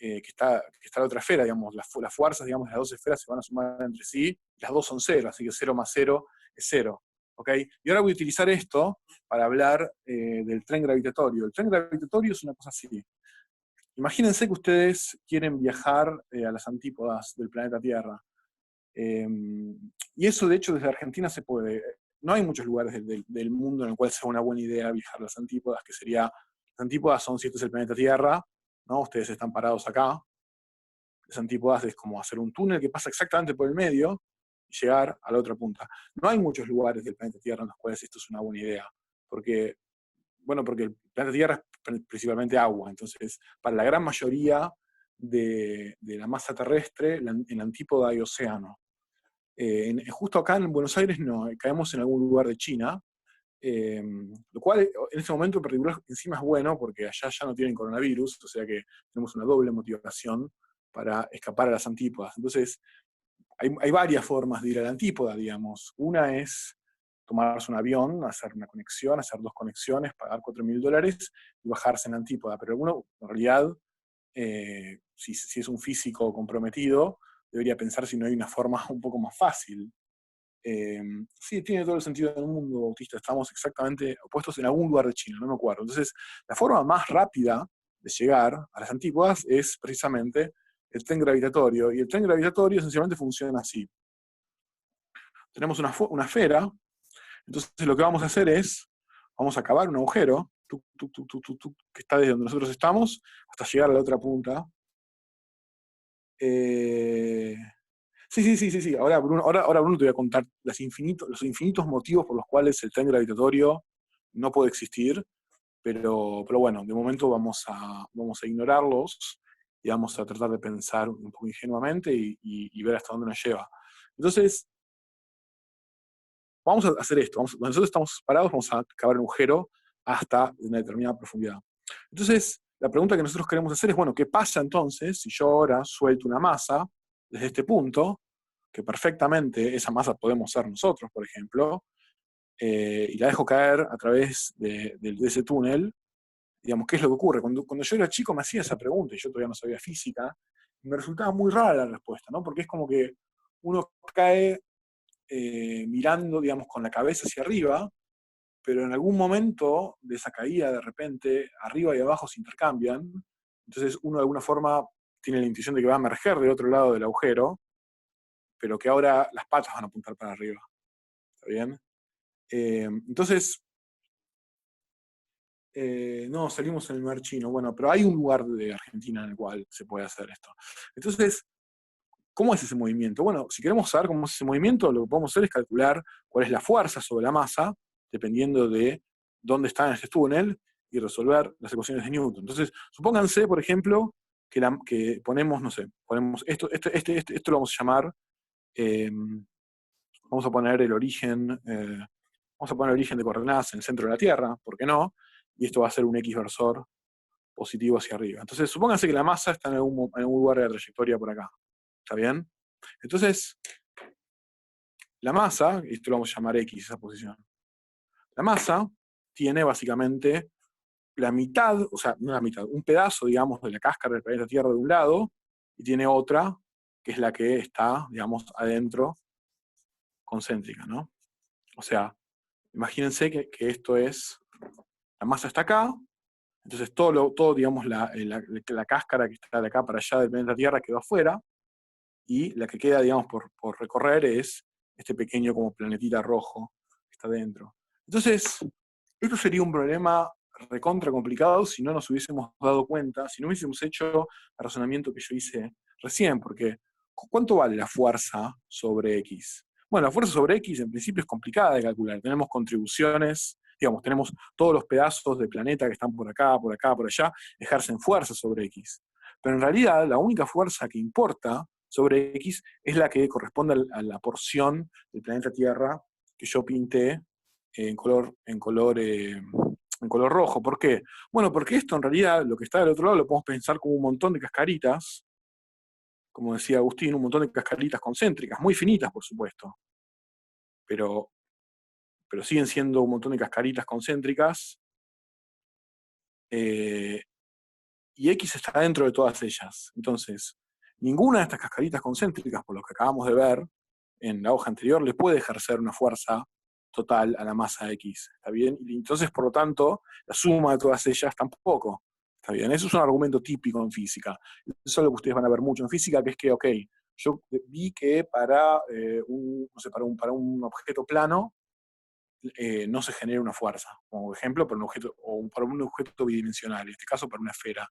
que está la otra esfera, digamos, las fuerzas, digamos, de las dos esferas se van a sumar entre sí, las dos son 0, así que 0 más 0 es 0. ¿Ok? Y ahora voy a utilizar esto para hablar del tren gravitatorio. El tren gravitatorio es una cosa así. Imagínense que ustedes quieren viajar a las antípodas del planeta Tierra. Y eso, de hecho, desde Argentina se puede. No hay muchos lugares del mundo en el cual sea una buena idea viajar a las antípodas, que sería, las antípodas son si este es el planeta Tierra, ¿no? Ustedes están parados acá. Las antípodas es como hacer un túnel que pasa exactamente por el medio y llegar a la otra punta. No hay muchos lugares del planeta Tierra en los cuales esto es una buena idea, porque el planeta Tierra es principalmente agua, entonces para la gran mayoría de la masa terrestre, en la antípoda hay océano. Justo acá en Buenos Aires no, caemos en algún lugar de China, lo cual en este momento en particular encima es bueno porque allá ya no tienen coronavirus, o sea que tenemos una doble motivación para escapar a las antípodas. Entonces, hay varias formas de ir a la antípoda, digamos. Una es tomarse un avión, hacer una conexión, hacer 2 conexiones, pagar $4.000 y bajarse en la antípoda. Pero uno, en realidad, si es un físico comprometido, debería pensar si no hay una forma un poco más fácil. Sí, tiene todo el sentido del mundo, Bautista. Estamos exactamente opuestos en algún lugar de China, no me acuerdo. Entonces, la forma más rápida de llegar a las antípodas es precisamente el tren gravitatorio. Y el tren gravitatorio esencialmente funciona así. Tenemos una esfera, entonces lo que vamos a hacer es, vamos a cavar un agujero, que está desde donde nosotros estamos, hasta llegar a la otra punta. Sí. Ahora, Bruno, te voy a contar los infinitos motivos por los cuales el tren gravitatorio no puede existir, pero bueno, de momento vamos a ignorarlos y vamos a tratar de pensar un poco ingenuamente y ver hasta dónde nos lleva. Entonces, vamos a hacer esto. Nosotros estamos parados, vamos a cavar un agujero hasta una determinada profundidad. Entonces, la pregunta que nosotros queremos hacer es, bueno, ¿qué pasa entonces si yo ahora suelto una masa desde este punto, que perfectamente esa masa podemos ser nosotros, por ejemplo, y la dejo caer a través de ese túnel? Digamos, ¿qué es lo que ocurre? Cuando yo era chico me hacía esa pregunta y yo todavía no sabía física, y me resultaba muy rara la respuesta, ¿no? Porque es como que uno cae mirando, digamos, con la cabeza hacia arriba, pero en algún momento de esa caída, de repente, arriba y abajo se intercambian, entonces uno de alguna forma tiene la intuición de que va a emerger del otro lado del agujero, pero que ahora las patas van a apuntar para arriba. ¿Está bien? Entonces, no, salimos en el mar chino, bueno, pero hay un lugar de Argentina en el cual se puede hacer esto. Entonces, ¿cómo es ese movimiento? Bueno, si queremos saber cómo es ese movimiento, lo que podemos hacer es calcular cuál es la fuerza sobre la masa, dependiendo de dónde está en este túnel, y resolver las ecuaciones de Newton. Entonces, supónganse, por ejemplo, que ponemos, no sé, ponemos esto lo vamos a llamar, eh, vamos a poner el origen, vamos a poner el origen de coordenadas en el centro de la Tierra, ¿por qué no? Y esto va a ser un X versor positivo hacia arriba. Entonces, supónganse que la masa está en algún lugar de la trayectoria por acá. ¿Está bien? Entonces, la masa, esto lo vamos a llamar X, esa posición. La masa tiene básicamente la mitad, o sea, no la mitad, un pedazo, digamos, de la cáscara del planeta Tierra de un lado, y tiene otra, que es la que está, digamos, adentro, concéntrica, ¿no? O sea, imagínense que esto es, la masa está acá, entonces todo digamos, la cáscara que está de acá para allá del planeta Tierra quedó afuera, y la que queda, digamos, por recorrer es este pequeño como planetita rojo que está dentro. Entonces, esto sería un problema recontra complicado si no nos hubiésemos dado cuenta, si no hubiésemos hecho el razonamiento que yo hice recién, porque ¿cuánto vale la fuerza sobre X? Bueno, la fuerza sobre X en principio es complicada de calcular. Tenemos contribuciones, digamos, tenemos todos los pedazos del planeta que están por acá, por acá, por allá, ejercen fuerza sobre X. Pero en realidad la única fuerza que importa sobre X es la que corresponde a la porción del planeta Tierra que yo pinté en color rojo. ¿Por qué? Bueno, porque esto en realidad, lo que está del otro lado, lo podemos pensar como un montón de cascaritas, como decía Agustín, un montón de cascaritas concéntricas, muy finitas, por supuesto, pero siguen siendo un montón de cascaritas concéntricas, y X está dentro de todas ellas. Entonces, ninguna de estas cascaritas concéntricas, por lo que acabamos de ver en la hoja anterior, le puede ejercer una fuerza total a la masa X, ¿está bien? Y entonces, por lo tanto, la suma de todas ellas tampoco, ¿está bien? Eso es un argumento típico en física. Eso es lo que ustedes van a ver mucho en física, que es que, ok, yo vi que para un objeto plano no se genera una fuerza, como ejemplo, para un objeto bidimensional, en este caso para una esfera.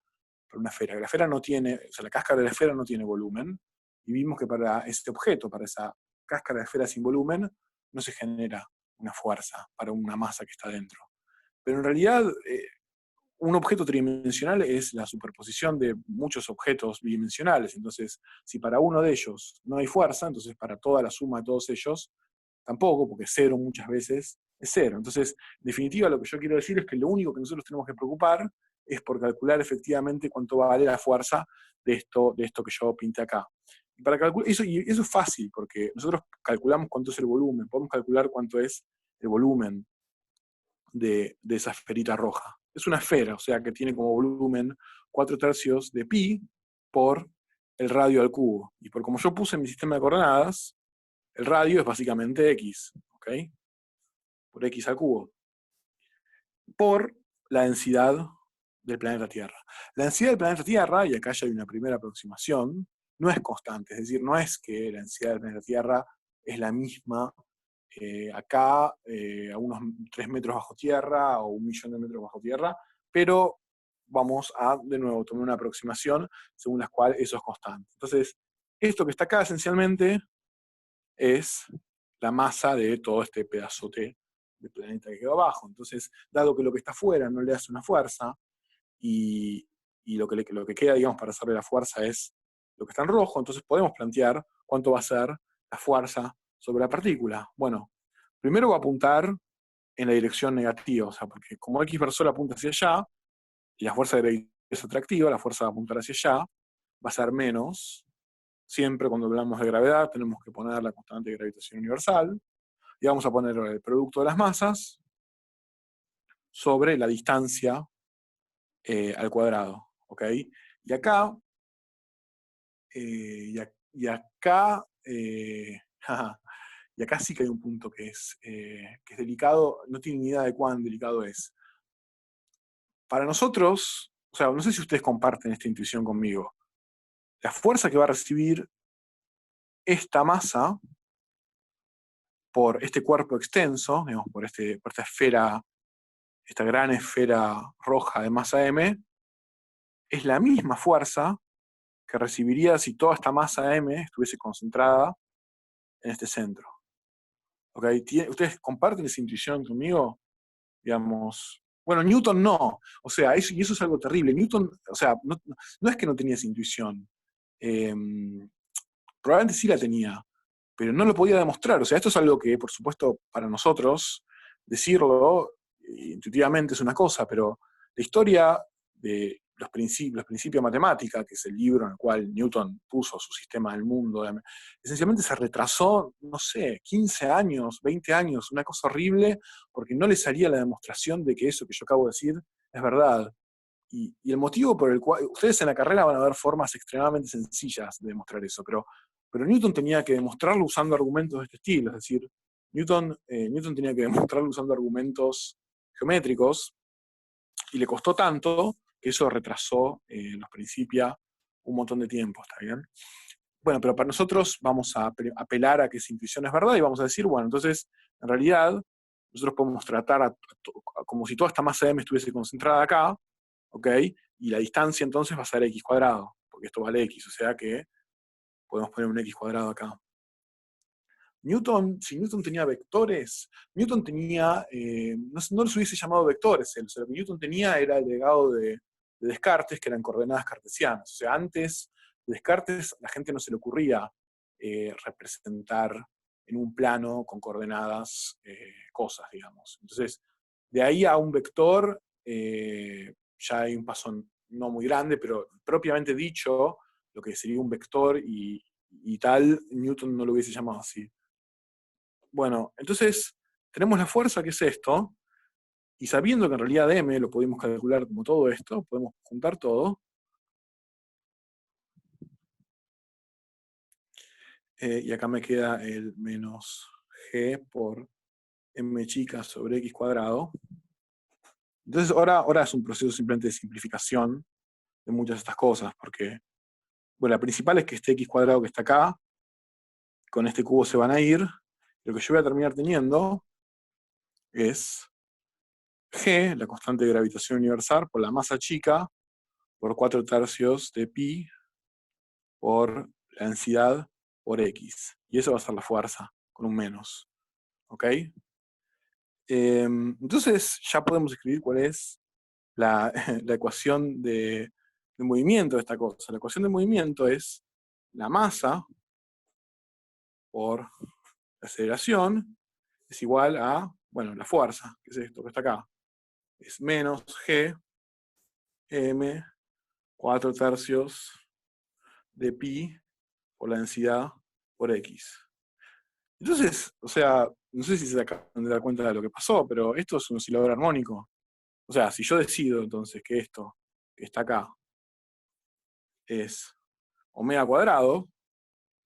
La esfera no tiene, o sea, la cáscara de la esfera no tiene volumen, y vimos que para este objeto, para esa cáscara de esfera sin volumen, no se genera una fuerza para una masa que está dentro. Pero en realidad, un objeto tridimensional es la superposición de muchos objetos bidimensionales. Entonces, si para uno de ellos no hay fuerza, entonces para toda la suma de todos ellos tampoco, porque cero muchas veces es cero. Entonces, en definitiva, lo que yo quiero decir es que lo único que nosotros tenemos que preocupar es por calcular efectivamente cuánto vale la fuerza de esto que yo pinté acá. Y para calcular eso es fácil, porque nosotros calculamos cuánto es el volumen, podemos calcular cuánto es el volumen de esa esferita roja. Es una esfera, o sea que tiene como volumen 4/3 de pi por el radio al cubo. Y por como yo puse en mi sistema de coordenadas, el radio es básicamente x, ¿ok? Por x al cubo. Por la densidad del planeta Tierra. La densidad del planeta Tierra, y acá ya hay una primera aproximación, no es constante, es decir, no es que la densidad del planeta Tierra es la misma acá, a unos 3 metros bajo tierra o 1.000.000 de metros bajo tierra, pero vamos a, de nuevo, tomar una aproximación según la cual eso es constante. Entonces, esto que está acá esencialmente es la masa de todo este pedazote de planeta que quedó abajo. Entonces, dado que lo que está afuera no le hace una fuerza, y lo que queda, digamos, para hacerle la fuerza es lo que está en rojo, entonces podemos plantear cuánto va a ser la fuerza sobre la partícula. Bueno, primero va a apuntar en la dirección negativa, o sea, porque como X versor apunta hacia allá, y la fuerza de gravitación es atractiva, la fuerza va a apuntar hacia allá, va a ser menos. Siempre cuando hablamos de gravedad tenemos que poner la constante de gravitación universal, y vamos a poner el producto de las masas sobre la distancia al cuadrado, ¿ok? Y acá, y acá, y acá sí que hay un punto que es delicado, no tienen ni idea de cuán delicado es. Para nosotros, o sea, no sé si ustedes comparten esta intuición conmigo, la fuerza que va a recibir esta masa por este cuerpo extenso, digamos, por esta esfera, esta gran esfera roja de masa m, es la misma fuerza que recibiría si toda esta masa M estuviese concentrada en este centro. ¿Okay? ¿Ustedes comparten esa intuición conmigo? Digamos, bueno, Newton no, o sea, y eso es algo terrible. Newton, o sea, no es que no tenía esa intuición, probablemente sí la tenía, pero no lo podía demostrar. O sea, esto es algo que, por supuesto, para nosotros, decirlo intuitivamente es una cosa, pero la historia de los principios de matemática, que es el libro en el cual Newton puso su sistema del mundo, esencialmente se retrasó, no sé, 15 años, 20 años, una cosa horrible, porque no le salía la demostración de que eso que yo acabo de decir es verdad. Y el motivo por el cual, ustedes en la carrera van a ver formas extremadamente sencillas de demostrar eso, pero Newton tenía que demostrarlo usando argumentos de este estilo, es decir, Newton tenía que demostrarlo usando argumentos geométricos, y le costó tanto que eso retrasó los Principia un montón de tiempo, ¿está bien? Bueno, pero para nosotros vamos a apelar a que esa intuición es verdad y vamos a decir, bueno, entonces, en realidad, nosotros podemos tratar como si toda esta masa M estuviese concentrada acá, ¿ok? Y la distancia entonces va a ser x cuadrado, porque esto vale x, o sea que podemos poner un x cuadrado acá. Si Newton tenía vectores, Newton tenía, no los hubiese llamado vectores, o sea, lo que Newton tenía era el legado de Descartes, que eran coordenadas cartesianas. O sea, antes de Descartes, a la gente no se le ocurría representar en un plano con coordenadas cosas, digamos. Entonces, de ahí a un vector, ya hay un paso no muy grande, pero propiamente dicho, lo que sería un vector y tal, Newton no lo hubiese llamado así. Bueno, entonces tenemos la fuerza, que es esto, y sabiendo que en realidad M lo podemos calcular como todo esto, podemos juntar todo. Y acá me queda el menos G por M chica sobre X cuadrado. Entonces ahora es un proceso simplemente de simplificación de muchas de estas cosas, porque, bueno, la principal es que este X cuadrado que está acá, con este cubo se van a ir. Lo que yo voy a terminar teniendo es G, la constante de gravitación universal, por la masa chica, por 4/3 de pi, por la densidad, por x. Y eso va a ser la fuerza, con un menos. ¿Ok? Entonces ya podemos escribir cuál es la, la ecuación de movimiento de esta cosa. La ecuación de movimiento es la masa por la aceleración es igual a, bueno, la fuerza, que es esto que está acá. Es menos g m 4/3 de pi por la densidad por x. Entonces, o sea, no sé si se acaban de dar cuenta de lo que pasó, pero esto es un oscilador armónico. O sea, si yo decido entonces que esto que está acá es omega cuadrado,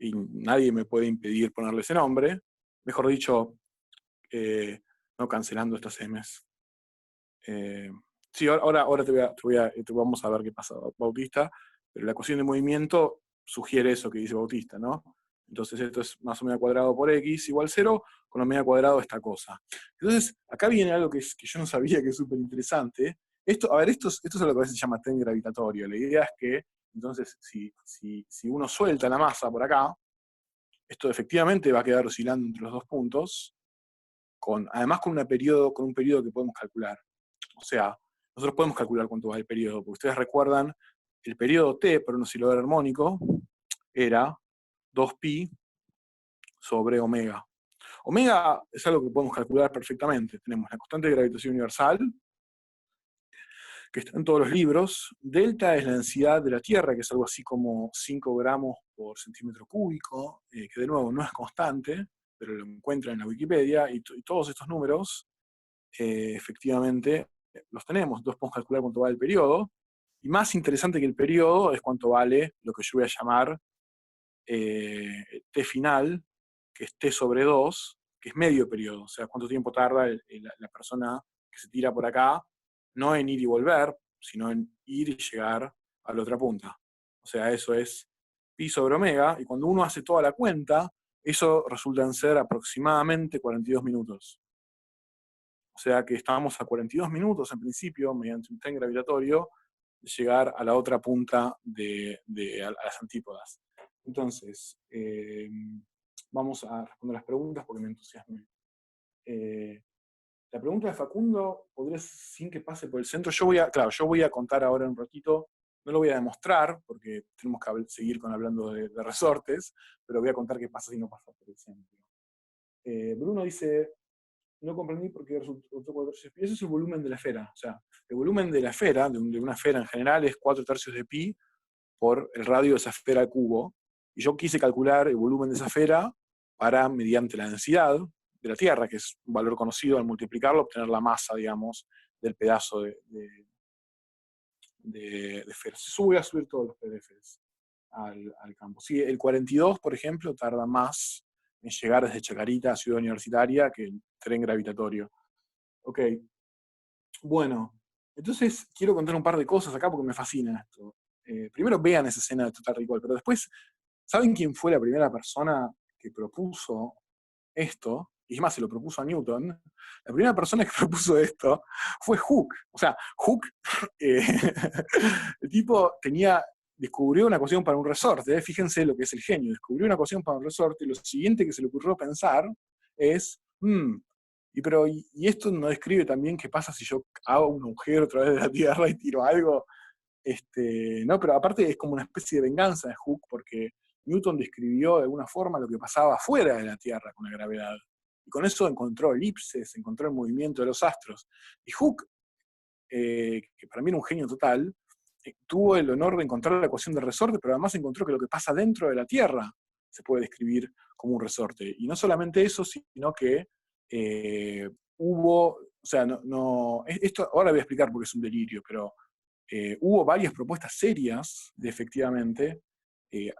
y nadie me puede impedir ponerle ese nombre, mejor dicho, no cancelando estas M's. Sí, ahora vamos a ver qué pasa, Bautista, pero la ecuación de movimiento sugiere eso que dice Bautista, ¿no? Entonces esto es más omega cuadrado por x igual 0, con omega cuadrado esta cosa. Entonces, acá viene algo que yo no sabía, que es súper interesante. Esto es lo que a veces se llama tren gravitatorio. La idea es que, entonces, si uno suelta la masa por acá, esto efectivamente va a quedar oscilando entre los dos puntos, además con un periodo que podemos calcular. O sea, nosotros podemos calcular cuánto va el periodo, porque ustedes recuerdan, el periodo t para un oscilador armónico era 2pi sobre omega. Omega es algo que podemos calcular perfectamente. Tenemos la constante de gravitación universal, que está en todos los libros. Delta es la densidad de la Tierra, que es algo así como 5 gramos por centímetro cúbico, que de nuevo no es constante, pero lo encuentran en la Wikipedia, y todos estos números, efectivamente, los tenemos. Entonces podemos calcular cuánto vale el periodo. Y más interesante que el periodo es cuánto vale lo que yo voy a llamar T final, que es T sobre 2, que es medio periodo. O sea, cuánto tiempo tarda la persona que se tira por acá, no en ir y volver, sino en ir y llegar a la otra punta. O sea, eso es pi sobre omega, y cuando uno hace toda la cuenta, eso resulta en ser aproximadamente 42 minutos. O sea que estábamos a 42 minutos en principio, mediante un tren gravitatorio, llegar a la otra punta a las antípodas. Entonces, vamos a responder las preguntas porque me entusiasmé. La pregunta de Facundo, ¿podría sin que pase por el centro? Yo voy a contar ahora un ratito, no lo voy a demostrar porque tenemos que seguir hablando de resortes, pero voy a contar qué pasa si no pasa por el centro. Bruno dice, no comprendí por qué resultó 4/3 de pi. Eso es el volumen de la esfera. O sea, el volumen de la esfera, de una esfera en general, es 4/3 de pi por el radio de esa esfera al cubo. Y yo quise calcular el volumen de esa esfera mediante la densidad de la Tierra, que es un valor conocido, al multiplicarlo, obtener la masa, digamos, del pedazo de esfera. Voy a subir todos los PDFs al campo. Sí, el 42, por ejemplo, tarda más en llegar desde Chacarita a Ciudad Universitaria que el tren gravitatorio. Ok. Bueno, entonces quiero contar un par de cosas acá porque me fascina esto. Primero vean esa escena de Total Recall, pero después, ¿saben quién fue la primera persona que propuso esto? Y más, se lo propuso a Newton. La primera persona que propuso esto fue Hooke. O sea, Hooke, el tipo descubrió una ecuación para un resorte. Fíjense lo que es el genio. Descubrió una ecuación para un resorte y lo siguiente que se le ocurrió pensar es, y esto no describe también qué pasa si yo hago un agujero a través de la Tierra y tiro algo. No, pero aparte es como una especie de venganza de Hooke, porque Newton describió de alguna forma lo que pasaba fuera de la Tierra con la gravedad. Y con eso encontró elipses, encontró el movimiento de los astros. Y Hooke, que para mí era un genio total, tuvo el honor de encontrar la ecuación del resorte, pero además encontró que lo que pasa dentro de la Tierra se puede describir como un resorte. Y no solamente eso, sino que hubo, o sea, esto ahora voy a explicar porque es un delirio, pero hubo varias propuestas serias de efectivamente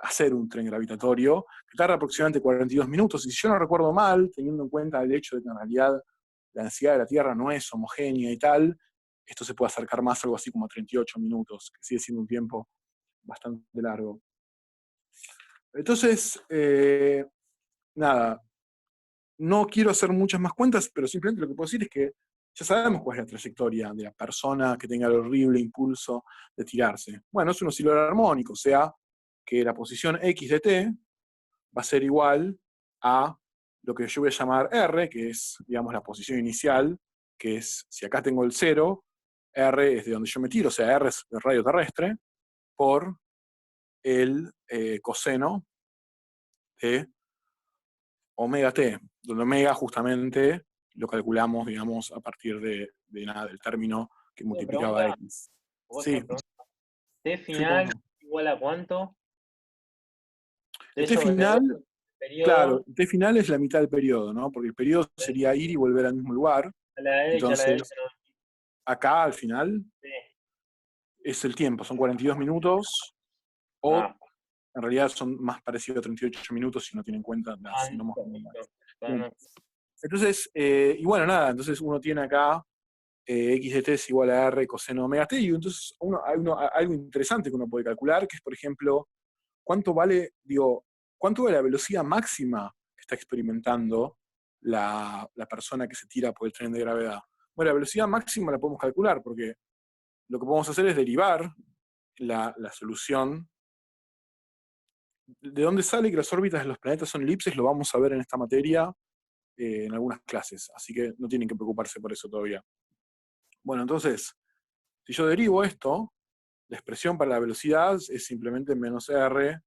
hacer un tren gravitatorio que tarda aproximadamente 42 minutos, y si yo no recuerdo mal, teniendo en cuenta el hecho de que en realidad la densidad de la Tierra no es homogénea y tal, esto se puede acercar más a algo así como a 38 minutos, que sigue siendo un tiempo bastante largo. Entonces, nada, no quiero hacer muchas más cuentas, pero simplemente lo que puedo decir es que ya sabemos cuál es la trayectoria de la persona que tenga el horrible impulso de tirarse. Bueno, es un oscilador armónico, o sea, que la posición x de t va a ser igual a lo que yo voy a llamar r, que es, digamos, la posición inicial, que es, si acá tengo el 0, r es de donde yo me tiro, o sea, r es el radio terrestre, por el coseno de omega t, donde omega justamente lo calculamos, digamos, a partir del término que multiplicaba x. Sí. ¿T final igual a cuánto? El T final, claro, el T final es la mitad del periodo, ¿no? Porque el periodo sería ir y volver al mismo lugar. A la derecha, entonces, a la derecha. Acá, al final, Sí. es el tiempo, son 42 minutos, o en realidad son más parecidos a 38 minutos si no tienen en cuenta las sinónimos. Entonces, y bueno, nada, entonces uno tiene acá x de t es igual a r coseno omega t, y entonces hay algo interesante que uno puede calcular, que es, por ejemplo, cuánto vale la velocidad máxima que está experimentando la persona que se tira por el tren de gravedad. Bueno, la velocidad máxima la podemos calcular, porque lo que podemos hacer es derivar la solución. ¿De dónde sale que las órbitas de los planetas son elipses? Lo vamos a ver en esta materia en algunas clases, así que no tienen que preocuparse por eso todavía. Bueno, entonces, si yo derivo esto, la expresión para la velocidad es simplemente menos r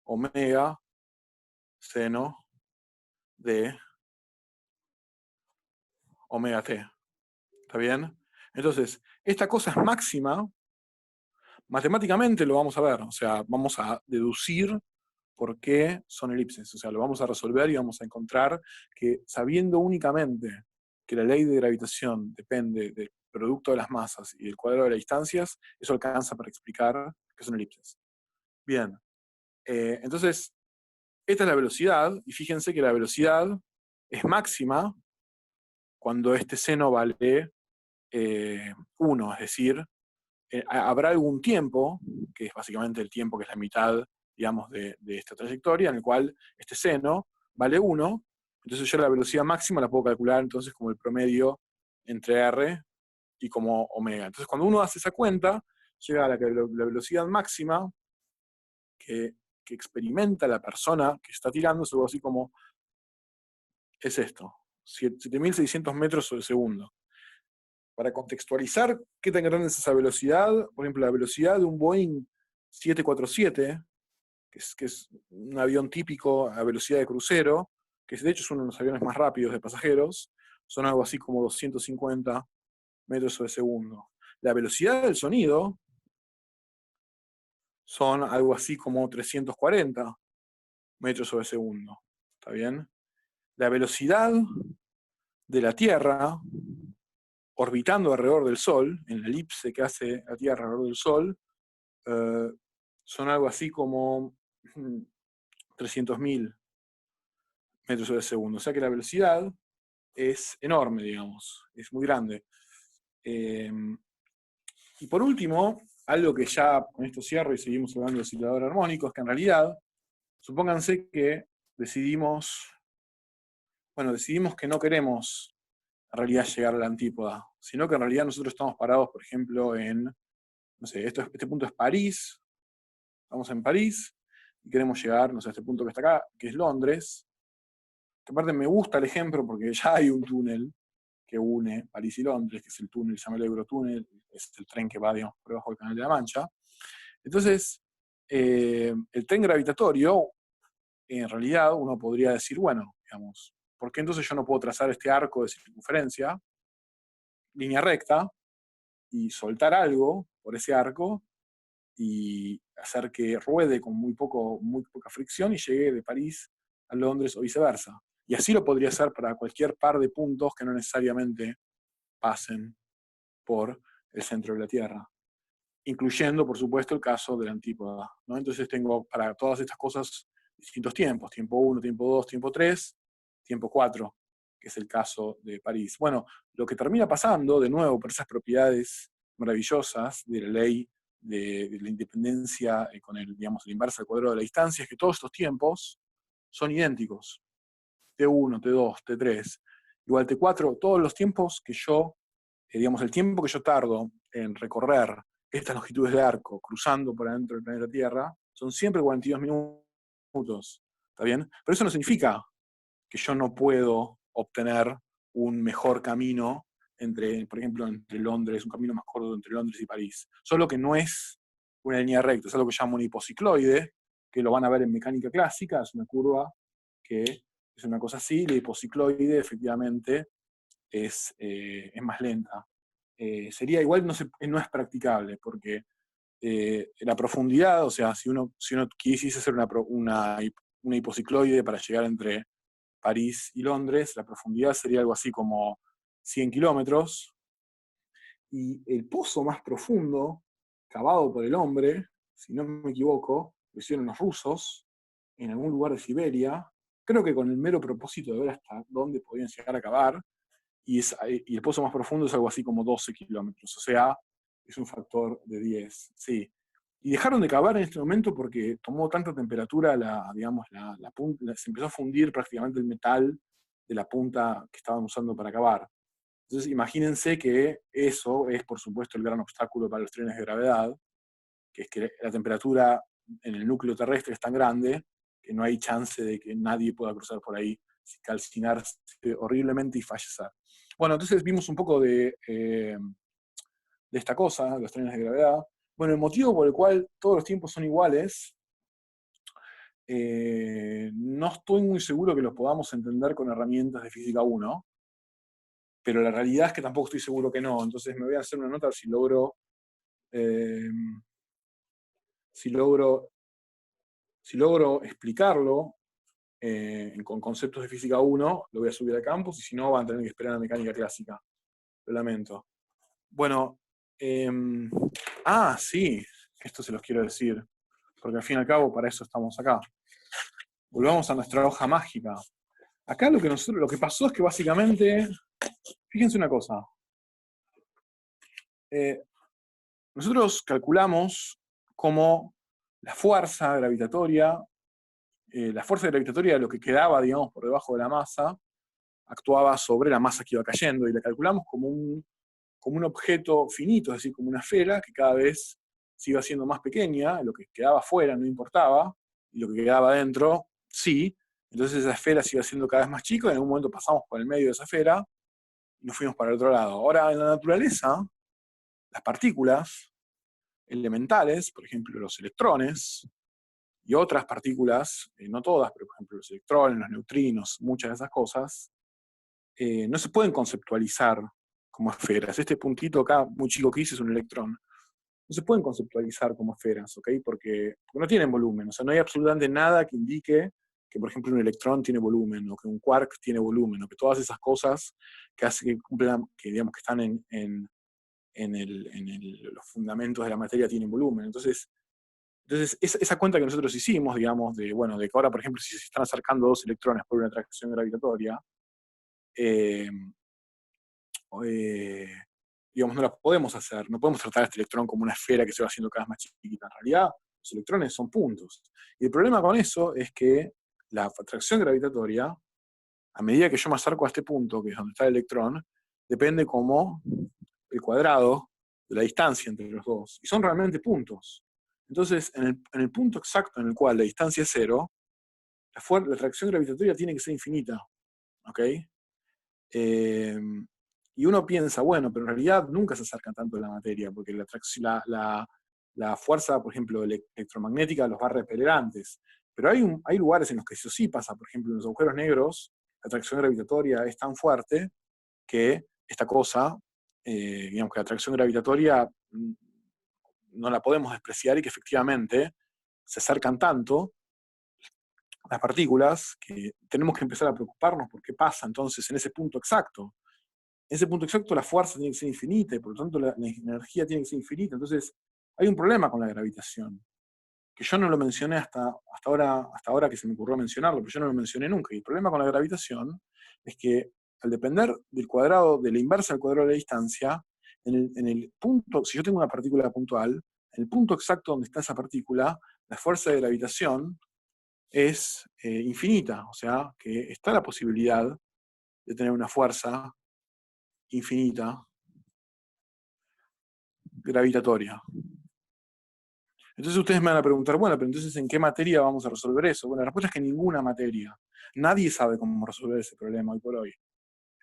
omega seno de omega t. ¿Está bien? Entonces, esta cosa es máxima. Matemáticamente lo vamos a ver, o sea, vamos a deducir por qué son elipses. O sea, lo vamos a resolver y vamos a encontrar que, sabiendo únicamente que la ley de gravitación depende del producto de las masas y del cuadrado de las distancias, eso alcanza para explicar que son elipses. Bien. Entonces, esta es la velocidad, y fíjense que la velocidad es máxima cuando este seno vale 1, es decir, habrá algún tiempo, que es básicamente el tiempo que es la mitad, digamos, de esta trayectoria, en el cual este seno vale 1, entonces yo la velocidad máxima la puedo calcular entonces como el promedio entre r y como omega. Entonces cuando uno hace esa cuenta, llega a la velocidad máxima que experimenta la persona que está tirando, es algo así como, es esto, 7.600 metros sobre segundo. Para contextualizar qué tan grande es esa velocidad, por ejemplo, la velocidad de un Boeing 747, que es un avión típico a velocidad de crucero, que de hecho es uno de los aviones más rápidos de pasajeros, son algo así como 250 metros sobre segundo. La velocidad del sonido son algo así como 340 metros sobre segundo. ¿Está bien? La velocidad de la Tierra orbitando alrededor del Sol, en la elipse que hace la Tierra alrededor del Sol, son algo así como 300.000 metros sobre segundo. O sea que la velocidad es enorme, digamos, es muy grande. Y por último, algo que ya con esto cierro y seguimos hablando de oscilador armónico, es que en realidad, supónganse que decidimos que no queremos en realidad llegar a la antípoda, sino que en realidad nosotros estamos parados, por ejemplo, en, no sé, este punto es París, estamos en París, y queremos llegar, no sé, a este punto que está acá, que es Londres, que aparte me gusta el ejemplo porque ya hay un túnel que une París y Londres, que es el túnel, se llama el Eurotúnel, es el tren que va, digamos, por debajo del Canal de la Mancha. Entonces, el tren gravitatorio, en realidad uno podría decir, bueno, digamos, ¿por qué entonces yo no puedo trazar este arco de circunferencia, línea recta, y soltar algo por ese arco y hacer que ruede con muy poca fricción y llegue de París a Londres o viceversa? Y así lo podría hacer para cualquier par de puntos que no necesariamente pasen por el centro de la Tierra, incluyendo, por supuesto, el caso de la antípoda, ¿no? Entonces tengo para todas estas cosas distintos tiempos, tiempo 1, tiempo 2, tiempo 3, tiempo 4, que es el caso de París. Bueno, lo que termina pasando, de nuevo, por esas propiedades maravillosas de la ley de la independencia con el inverso al cuadrado de la distancia, es que todos estos tiempos son idénticos. T1, T2, T3, igual T4, todos los tiempos que yo, el tiempo que yo tardo en recorrer estas longitudes de arco, cruzando por adentro del planeta Tierra, son siempre 42 minutos. ¿Está bien? Pero eso no significa que yo no puedo obtener un mejor camino por ejemplo, entre Londres, un camino más corto entre Londres y París. Solo que no es una línea recta, es algo que llamo un hipocicloide, que lo van a ver en mecánica clásica, es una curva que es una cosa así, la hipocicloide efectivamente es más lenta. Sería igual, no es practicable, porque la profundidad, o sea, si uno quisiese hacer una hipocicloide para llegar entre París y Londres, la profundidad sería algo así como 100 kilómetros, y el pozo más profundo, cavado por el hombre, si no me equivoco, lo hicieron los rusos, en algún lugar de Siberia, creo que con el mero propósito de ver hasta dónde podían llegar a cavar, y el pozo más profundo es algo así como 12 kilómetros, o sea, es un factor de 10, sí. Y dejaron de cavar en este momento porque tomó tanta temperatura la punta, se empezó a fundir prácticamente el metal de la punta que estaban usando para cavar. Entonces imagínense que eso es, por supuesto, el gran obstáculo para los trenes de gravedad, que es que la temperatura en el núcleo terrestre es tan grande que no hay chance de que nadie pueda cruzar por ahí, calcinarse horriblemente y fallecer. Bueno, entonces vimos un poco de esta cosa, los trenes de gravedad. Bueno, el motivo por el cual todos los tiempos son iguales, no estoy muy seguro que los podamos entender con herramientas de física 1, pero la realidad es que tampoco estoy seguro que no. Entonces me voy a hacer una nota a ver si logro explicarlo con conceptos de física 1, lo voy a subir a campus, y si no van a tener que esperar a mecánica clásica. Lo lamento. Bueno, sí, esto se los quiero decir, porque al fin y al cabo para eso estamos acá. Volvamos a nuestra hoja mágica. Acá lo que pasó es que básicamente, fíjense una cosa, nosotros calculamos cómo la fuerza gravitatoria de lo que quedaba, digamos, por debajo de la masa, actuaba sobre la masa que iba cayendo, y la calculamos como un objeto finito, es decir, como una esfera que cada vez se iba haciendo más pequeña, lo que quedaba afuera no importaba, y lo que quedaba adentro, sí. Entonces esa esfera se iba haciendo cada vez más chica, y en algún momento pasamos por el medio de esa esfera, y nos fuimos para el otro lado. Ahora, en la naturaleza, las partículas elementales, por ejemplo los electrones, y otras partículas, no todas, pero por ejemplo los electrones, los neutrinos, muchas de esas cosas, no se pueden conceptualizar como esferas. Este puntito acá, muy chico que hice, es un electrón. No se pueden conceptualizar como esferas, ¿ok? Porque no tienen volumen. O sea, no hay absolutamente nada que indique que, por ejemplo, un electrón tiene volumen, o que un quark tiene volumen, o que todas esas cosas que hacen que cumplan, que digamos que están los fundamentos de la materia tienen volumen. Entonces esa cuenta que nosotros hicimos, digamos, de que ahora, por ejemplo, si se están acercando dos electrones por una atracción gravitatoria, eh, digamos, no la podemos hacer. No podemos tratar a este electrón como una esfera que se va haciendo cada vez más chiquita. En realidad, los electrones son puntos. Y el problema con eso es que la atracción gravitatoria, a medida que yo me acerco a este punto, que es donde está el electrón, depende como el cuadrado de la distancia entre los dos. Y son realmente puntos. Entonces, en el punto exacto en el cual la distancia es cero, la atracción gravitatoria tiene que ser infinita. ¿Ok? Y uno piensa, bueno, pero en realidad nunca se acercan tanto a la materia, porque la fuerza, por ejemplo, electromagnética los va a repeler antes. Pero hay lugares en los que eso sí pasa. Por ejemplo, en los agujeros negros, la atracción gravitatoria es tan fuerte que esta cosa, digamos que la atracción gravitatoria no la podemos despreciar, y que efectivamente se acercan tanto las partículas que tenemos que empezar a preocuparnos por qué pasa entonces en ese punto exacto. En ese punto exacto la fuerza tiene que ser infinita, y por lo tanto la energía tiene que ser infinita. Entonces hay un problema con la gravitación, que yo no lo mencioné hasta ahora que se me ocurrió mencionarlo, pero yo no lo mencioné nunca. Y el problema con la gravitación es que al depender del cuadrado, de la inversa del cuadrado de la distancia, en el punto, si yo tengo una partícula puntual, en el punto exacto donde está esa partícula, la fuerza de gravitación es infinita. O sea, que está la posibilidad de tener una fuerza infinita gravitatoria. Entonces ustedes me van a preguntar, bueno, pero entonces ¿en qué materia vamos a resolver eso? Bueno, la respuesta es que en ninguna materia. Nadie sabe cómo resolver ese problema hoy por hoy.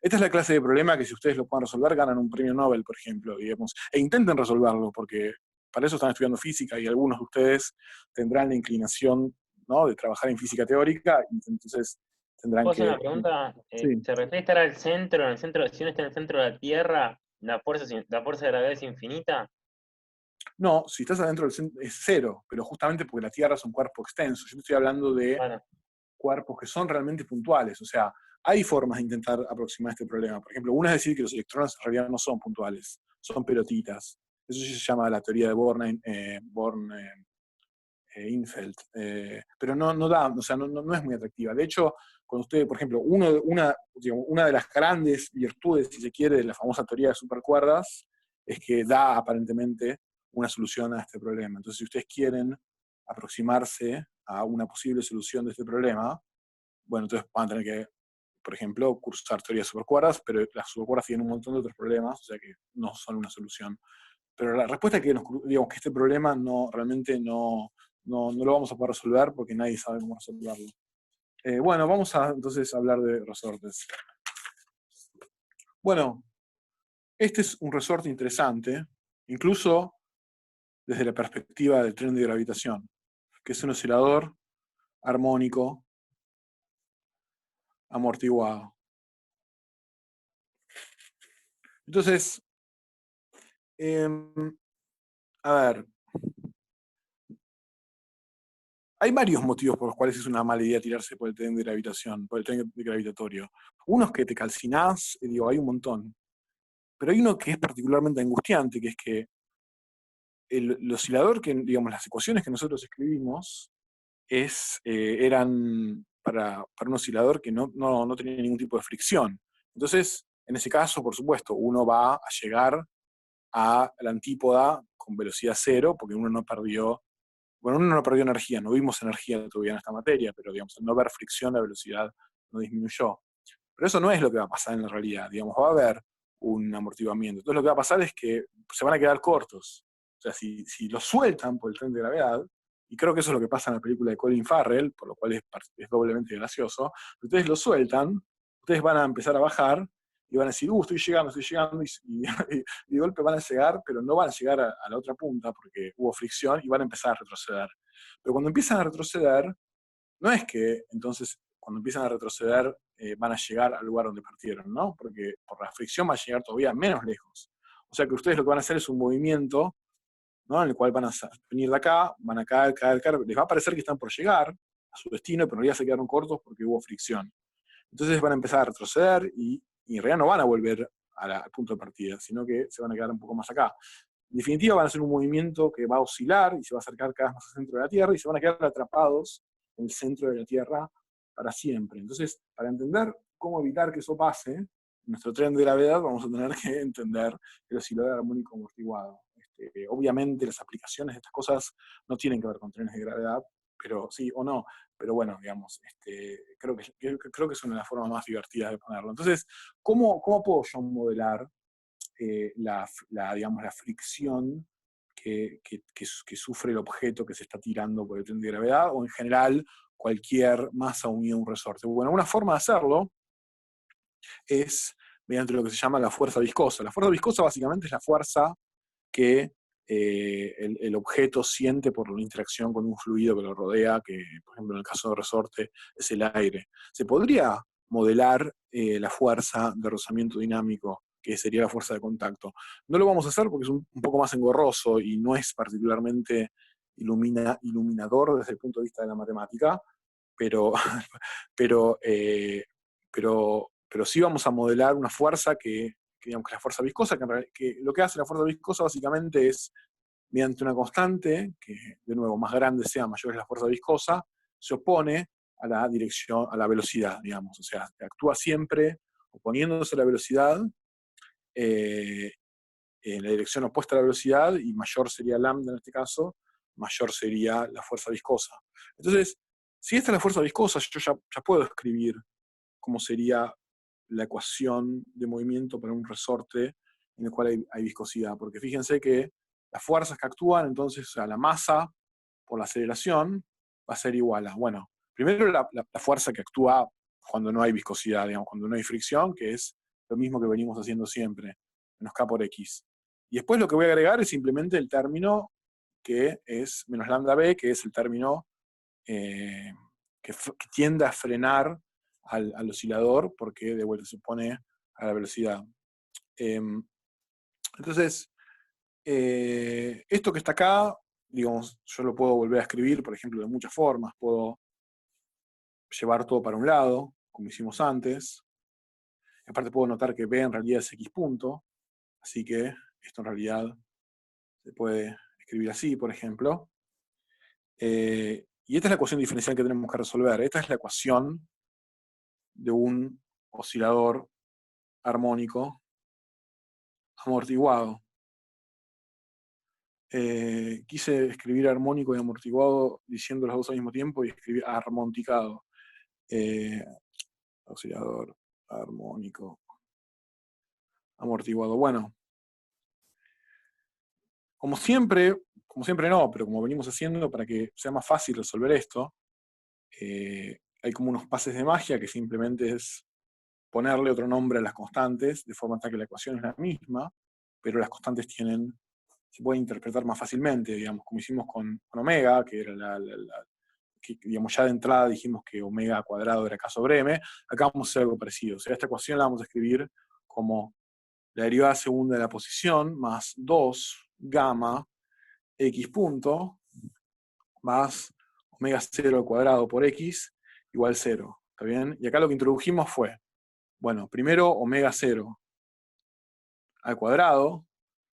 Esta es la clase de problema que si ustedes lo pueden resolver, ganan un premio Nobel, por ejemplo, digamos, e intenten resolverlo, porque para eso están estudiando física, y algunos de ustedes tendrán la inclinación, ¿no?, de trabajar en física teórica, y entonces tendrán ¿Puedo hacer que... una pregunta? Sí. ¿Se refiere a estar al centro, en el centro, si uno está en el centro de la Tierra, la fuerza de gravedad es infinita? No, si estás adentro del centro es cero, pero justamente porque la Tierra es un cuerpo extenso. Yo te estoy hablando de Bueno, cuerpos que son realmente puntuales. O sea, hay formas de intentar aproximar este problema. Por ejemplo, una es decir que los electrones en realidad no son puntuales, son pelotitas. Eso sí se llama la teoría de Born-Infeld. Pero no da, o sea, no es muy atractiva. De hecho, cuando usted, por ejemplo, una de las grandes virtudes, si se quiere, de la famosa teoría de supercuerdas, es que da aparentemente una solución a este problema. Entonces, si ustedes quieren aproximarse a una posible solución de este problema, bueno, entonces van a tener que, por ejemplo, cursar teoría de supercuerdas, pero las supercuerdas tienen un montón de otros problemas, o sea que no son una solución. Pero la respuesta es que, digamos, que este problema realmente no lo vamos a poder resolver, porque nadie sabe cómo resolverlo. Bueno, vamos a entonces hablar de resortes. Bueno, este es un resorte interesante, incluso desde la perspectiva del tren de gravitación, que es un oscilador armónico amortiguado. Entonces, a ver, hay varios motivos por los cuales es una mala idea tirarse por el tren de gravitación, por el tren gravitatorio. Uno es que te calcinás, hay un montón. Pero hay uno que es particularmente angustiante, que es que el oscilador, que, digamos, las ecuaciones que nosotros escribimos eran para un oscilador que no tenía ningún tipo de fricción. Entonces, en ese caso, por supuesto, uno va a llegar a la antípoda con velocidad cero, porque uno no perdió energía, no vimos energía todavía en esta materia, pero digamos, al no haber fricción, la velocidad no disminuyó. Pero eso no es lo que va a pasar en la realidad, digamos, va a haber un amortiguamiento. Entonces lo que va a pasar es que se van a quedar cortos. O sea, si lo sueltan por el tren de gravedad, y creo que eso es lo que pasa en la película de Colin Farrell, por lo cual es doblemente gracioso, ustedes lo sueltan, ustedes van a empezar a bajar, y van a decir, estoy llegando, y de golpe van a llegar, pero no van a llegar a la otra punta, porque hubo fricción, y van a empezar a retroceder. Pero cuando empiezan a retroceder, no es que entonces cuando empiezan a retroceder van a llegar al lugar donde partieron, ¿no? Porque por la fricción van a llegar todavía menos lejos. O sea que ustedes lo que van a hacer es un movimiento, ¿no? En el cual van a venir de acá, van a caer, les va a parecer que están por llegar a su destino, pero en realidad se quedaron cortos porque hubo fricción. Entonces van a empezar a retroceder y en realidad no van a volver al punto de partida, sino que se van a quedar un poco más acá. En definitiva, van a hacer un movimiento que va a oscilar y se va a acercar cada vez más al centro de la Tierra y se van a quedar atrapados en el centro de la Tierra para siempre. Entonces, para entender cómo evitar que eso pase, en nuestro tren de gravedad vamos a tener que entender el oscilador armónico amortiguado. Obviamente las aplicaciones de estas cosas no tienen que ver con trenes de gravedad, pero sí o no. Pero bueno, digamos, creo que es una de las formas más divertidas de ponerlo. Entonces, ¿cómo puedo yo modelar digamos, la fricción que sufre el objeto que se está tirando por el tren de gravedad, o en general cualquier masa unida a un resorte? Bueno, una forma de hacerlo es mediante lo que se llama la fuerza viscosa. La fuerza viscosa básicamente es la fuerza que el objeto siente por la interacción con un fluido que lo rodea, que por ejemplo en el caso de resorte es el aire. Se podría modelar la fuerza de rozamiento dinámico, que sería la fuerza de contacto. No lo vamos a hacer porque es un poco más engorroso y no es particularmente iluminador desde el punto de vista de la matemática, pero, pero, pero sí vamos a modelar una fuerza digamos, que la fuerza viscosa, que lo que hace la fuerza viscosa básicamente es, mediante una constante, que de nuevo más grande sea, mayor es la fuerza viscosa, se opone a la dirección, a la velocidad, digamos. O sea, actúa siempre oponiéndose a la velocidad, en la dirección opuesta a la velocidad, y mayor sería lambda en este caso, mayor sería la fuerza viscosa. Entonces, si esta es la fuerza viscosa, yo ya puedo escribir cómo sería la ecuación de movimiento para un resorte en el cual hay viscosidad. Porque fíjense que las fuerzas que actúan, entonces, o sea, la masa por la aceleración va a ser igual a, bueno, primero la fuerza que actúa cuando no hay viscosidad, digamos, cuando no hay fricción, que es lo mismo que venimos haciendo siempre, menos k por x. Y después lo que voy a agregar es simplemente el término que es menos lambda b, que es el término que tiende a frenar al oscilador, porque de vuelta se opone a la velocidad. Entonces, esto que está acá, digamos, yo lo puedo volver a escribir, por ejemplo, de muchas formas. Puedo llevar todo para un lado, como hicimos antes. Aparte puedo notar que B en realidad es X punto, así que esto en realidad se puede escribir así, por ejemplo. Y esta es la ecuación diferencial que tenemos que resolver. Esta es la ecuación de un oscilador armónico amortiguado. Quise escribir armónico y amortiguado diciendo los dos al mismo tiempo y escribí armonticado. Oscilador armónico amortiguado. Bueno, como siempre no, pero como venimos haciendo para que sea más fácil resolver esto, hay como unos pases de magia que simplemente es ponerle otro nombre a las constantes, de forma tal que la ecuación es la misma, pero las constantes se pueden interpretar más fácilmente, digamos, como hicimos con omega, que era que, digamos, ya de entrada dijimos que omega cuadrado era k sobre m. Acá vamos a hacer algo parecido. O sea, esta ecuación la vamos a escribir como la derivada segunda de la posición más 2 gamma x punto más omega 0 al cuadrado por x igual 0. ¿Está bien? Y acá lo que introdujimos fue, bueno, primero omega 0 al cuadrado,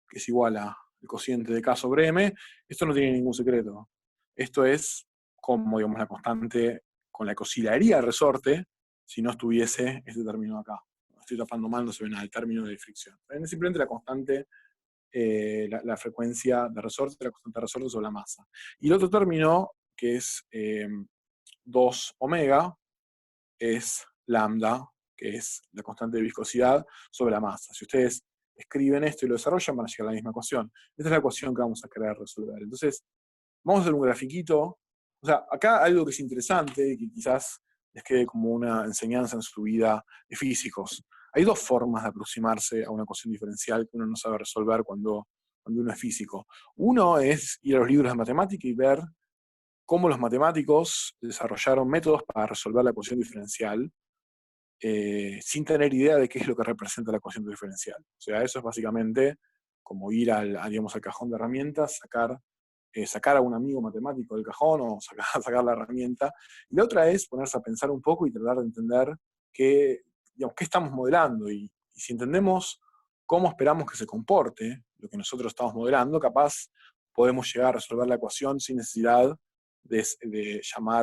que es igual a el cociente de k sobre m. Esto no tiene ningún secreto. Esto es como, digamos, la constante con la que oscilaría el resorte si no estuviese este término acá. Estoy tapando mal, no se ve nada, el término de fricción. Es simplemente la constante, la frecuencia de resorte, la constante de resorte sobre la masa. Y el otro término, que es 2 omega, es lambda, que es la constante de viscosidad sobre la masa. Si ustedes escriben esto y lo desarrollan, van a llegar a la misma ecuación. Esta es la ecuación que vamos a querer resolver. Entonces, vamos a hacer un grafiquito. O sea, acá algo que es interesante y que quizás les quede como una enseñanza en su vida de físicos. Hay dos formas de aproximarse a una ecuación diferencial que uno no sabe resolver cuando uno es físico. Uno es ir a los libros de matemática y ver cómo los matemáticos desarrollaron métodos para resolver la ecuación diferencial sin tener idea de qué es lo que representa la ecuación diferencial. O sea, eso es básicamente como ir digamos, al cajón de herramientas, sacar a un amigo matemático del cajón o sacar la herramienta. Y la otra es ponerse a pensar un poco y tratar de entender digamos, qué estamos modelando. Y si entendemos cómo esperamos que se comporte lo que nosotros estamos modelando, capaz podemos llegar a resolver la ecuación sin necesidad de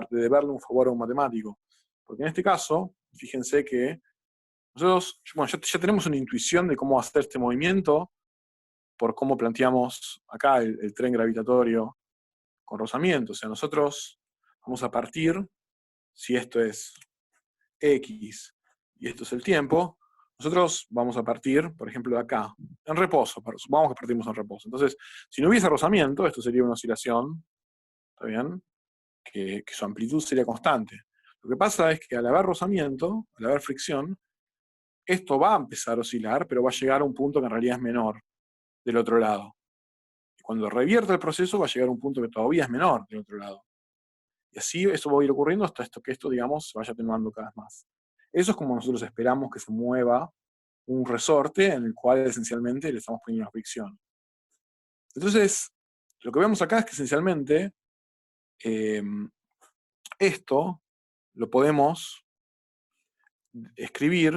deberle un favor a un matemático. Porque en este caso, fíjense que nosotros, bueno, ya tenemos una intuición de cómo hacer este movimiento por cómo planteamos acá el tren gravitatorio con rozamiento. O sea, nosotros vamos a partir, si esto es X y esto es el tiempo, nosotros vamos a partir, por ejemplo, de acá, en reposo. Supongamos que partimos en reposo. Entonces, si no hubiese rozamiento, esto sería una oscilación, ¿está bien? Que su amplitud sería constante. Lo que pasa es que al haber rozamiento, al haber fricción, esto va a empezar a oscilar, pero va a llegar a un punto que en realidad es menor del otro lado. Y cuando revierta el proceso va a llegar a un punto que todavía es menor del otro lado. Y así eso va a ir ocurriendo hasta que esto, digamos, se vaya atenuando cada vez más. Eso es como nosotros esperamos que se mueva un resorte en el cual esencialmente le estamos poniendo una fricción. Entonces, lo que vemos acá es que esencialmente esto lo podemos escribir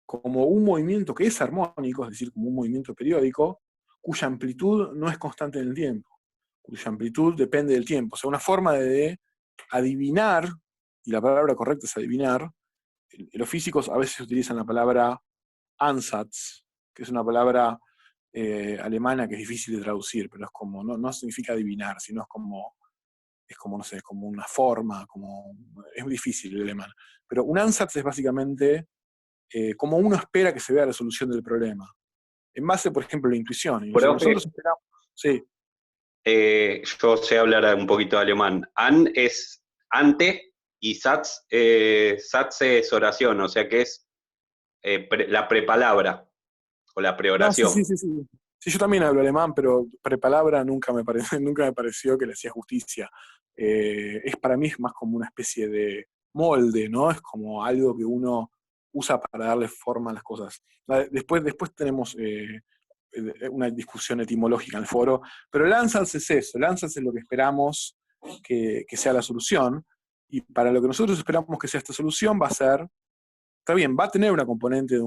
como un movimiento que es armónico, es decir, como un movimiento periódico, cuya amplitud no es constante en el tiempo, cuya amplitud depende del tiempo. O sea, una forma de adivinar, y la palabra correcta es adivinar, los físicos a veces utilizan la palabra Ansatz, que es una palabra alemana que es difícil de traducir, pero es como, no significa adivinar, sino es como, no sé, como una forma, es muy difícil el alemán. Pero un Ansatz es básicamente como uno espera que se vea la solución del problema. En base, por ejemplo, a la intuición. Y Profe, nosotros esperamos. Sí. yo sé hablar un poquito de alemán. An es ante y Satz es oración, o sea que es la prepalabra o la No, preoración. sí. Sí, yo también hablo alemán, pero prepalabra nunca me pareció que le hacía justicia. Para mí es más como una especie de molde, ¿no? Es como algo que uno usa para darle forma a las cosas. Después tenemos una discusión etimológica en el foro, pero el Ansatz es eso, el Ansatz es lo que esperamos que sea la solución, y para lo que nosotros esperamos que sea esta solución va a ser, está bien, va a tener una componente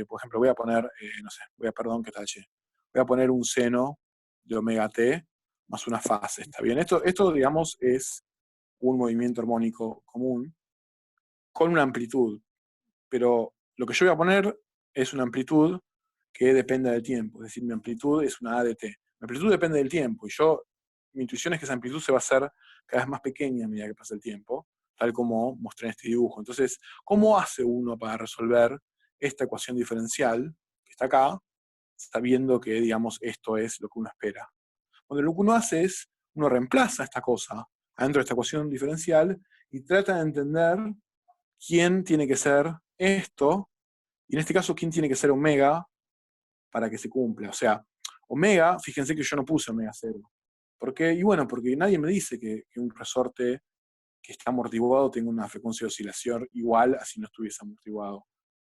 por ejemplo, voy a poner, no sé, perdón que tache, voy a poner un seno de omega t más una fase, ¿está bien? Esto digamos, es un movimiento armónico común con una amplitud, pero lo que yo voy a poner es una amplitud que dependa del tiempo, es decir, mi amplitud es una ADT. Mi amplitud depende del tiempo, y mi intuición es que esa amplitud se va a hacer cada vez más pequeña a medida que pasa el tiempo, tal como mostré en este dibujo. Entonces, ¿cómo hace uno para resolver esta ecuación diferencial que está acá, sabiendo que, digamos, esto es lo que uno espera? Bueno, lo que uno hace es, uno reemplaza esta cosa adentro de esta ecuación diferencial y trata de entender quién tiene que ser esto, y en este caso, quién tiene que ser omega para que se cumpla. O sea, omega, fíjense que yo no puse omega 0. ¿Por qué? Y bueno, porque nadie me dice que un resorte que está amortiguado tenga una frecuencia de oscilación igual a si no estuviese amortiguado.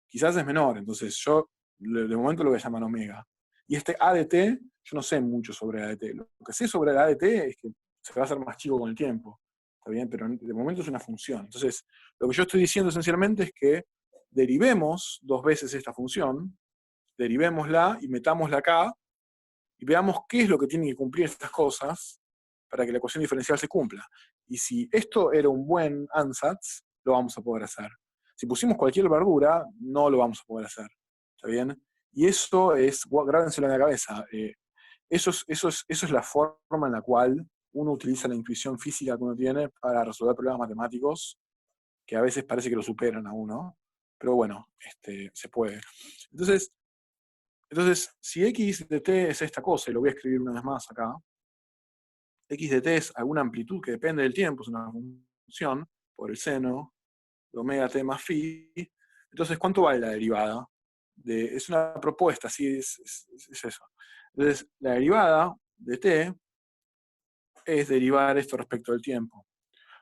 Quizás es menor, entonces yo de momento lo voy a llamar omega. Y este ADT, yo no sé mucho sobre ADT. Lo que sé sobre el ADT es que se va a hacer más chico con el tiempo. ¿Está bien? Pero de momento es una función. Entonces, lo que yo estoy diciendo esencialmente es que derivemos 2 veces esta función, derivémosla y metámosla acá, y veamos qué es lo que tienen que cumplir estas cosas para que la ecuación diferencial se cumpla. Y si esto era un buen ansatz, lo vamos a poder hacer. Si pusimos cualquier verdura, no lo vamos a poder hacer. ¿Está bien? Y eso es, grábenselo en la cabeza, eso es la forma en la cual uno utiliza la intuición física que uno tiene para resolver problemas matemáticos que a veces parece que lo superan a uno, pero bueno, se puede. Entonces, Entonces, si x de t es esta cosa, y lo voy a escribir una vez más acá, x de t es alguna amplitud que depende del tiempo, es una función por el seno de omega t más phi. Entonces, ¿cuánto vale la derivada? Es una propuesta, sí, es eso. Entonces, la derivada de t es derivar esto respecto del tiempo.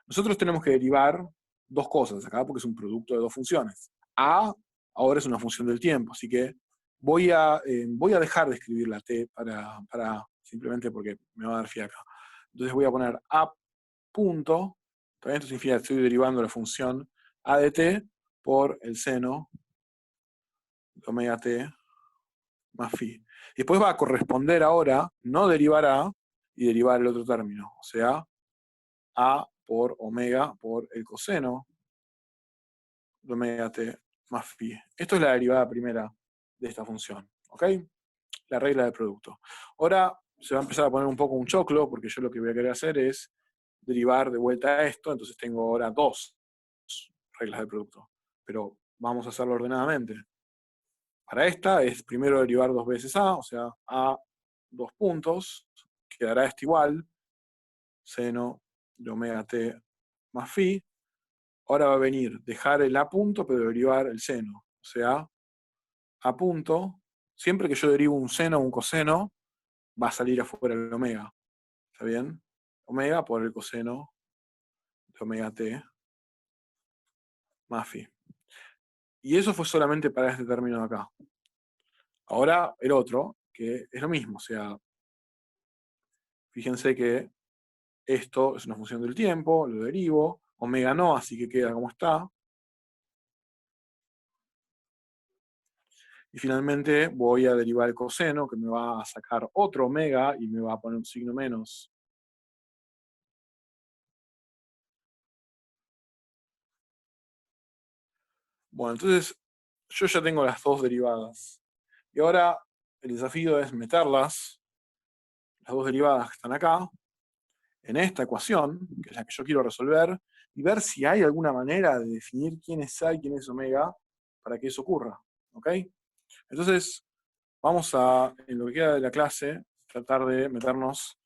Nosotros tenemos que derivar dos cosas acá, porque es un producto de dos funciones. A ahora es una función del tiempo, así que voy a dejar de escribir la t para simplemente porque me va a dar fiaca. Entonces voy a poner a punto, esto significa que estoy derivando la función a de t por el seno de omega t más phi. Y después va a corresponder ahora no derivar a y derivar el otro término, o sea, a por omega por el coseno de omega t más phi. Esto es la derivada primera de esta función, ¿ok? La regla del producto. Ahora se va a empezar a poner un poco un choclo, porque yo lo que voy a querer hacer es derivar de vuelta a esto, entonces tengo ahora dos reglas del producto. Pero vamos a hacerlo ordenadamente. Para esta es primero derivar dos veces a, o sea, a dos puntos, quedará esto igual, seno de omega t más phi. Ahora va a venir dejar el a punto, pero derivar el seno. O sea, a punto, siempre que yo derivo un seno o un coseno, va a salir afuera el omega. ¿Está bien? Omega por el coseno de omega t más phi. Y eso fue solamente para este término de acá. Ahora el otro, que es lo mismo. O sea, fíjense que esto es una función del tiempo, lo derivo. Omega no, así que queda como está. Y finalmente voy a derivar el coseno, que me va a sacar otro omega y me va a poner un signo menos. Bueno, entonces yo ya tengo las dos derivadas. Y ahora el desafío es meterlas, las dos derivadas que están acá, en esta ecuación, que es la que yo quiero resolver, y ver si hay alguna manera de definir quién es A y quién es omega para que eso ocurra. ¿Ok? Entonces, vamos a, en lo que queda de la clase, tratar de meternos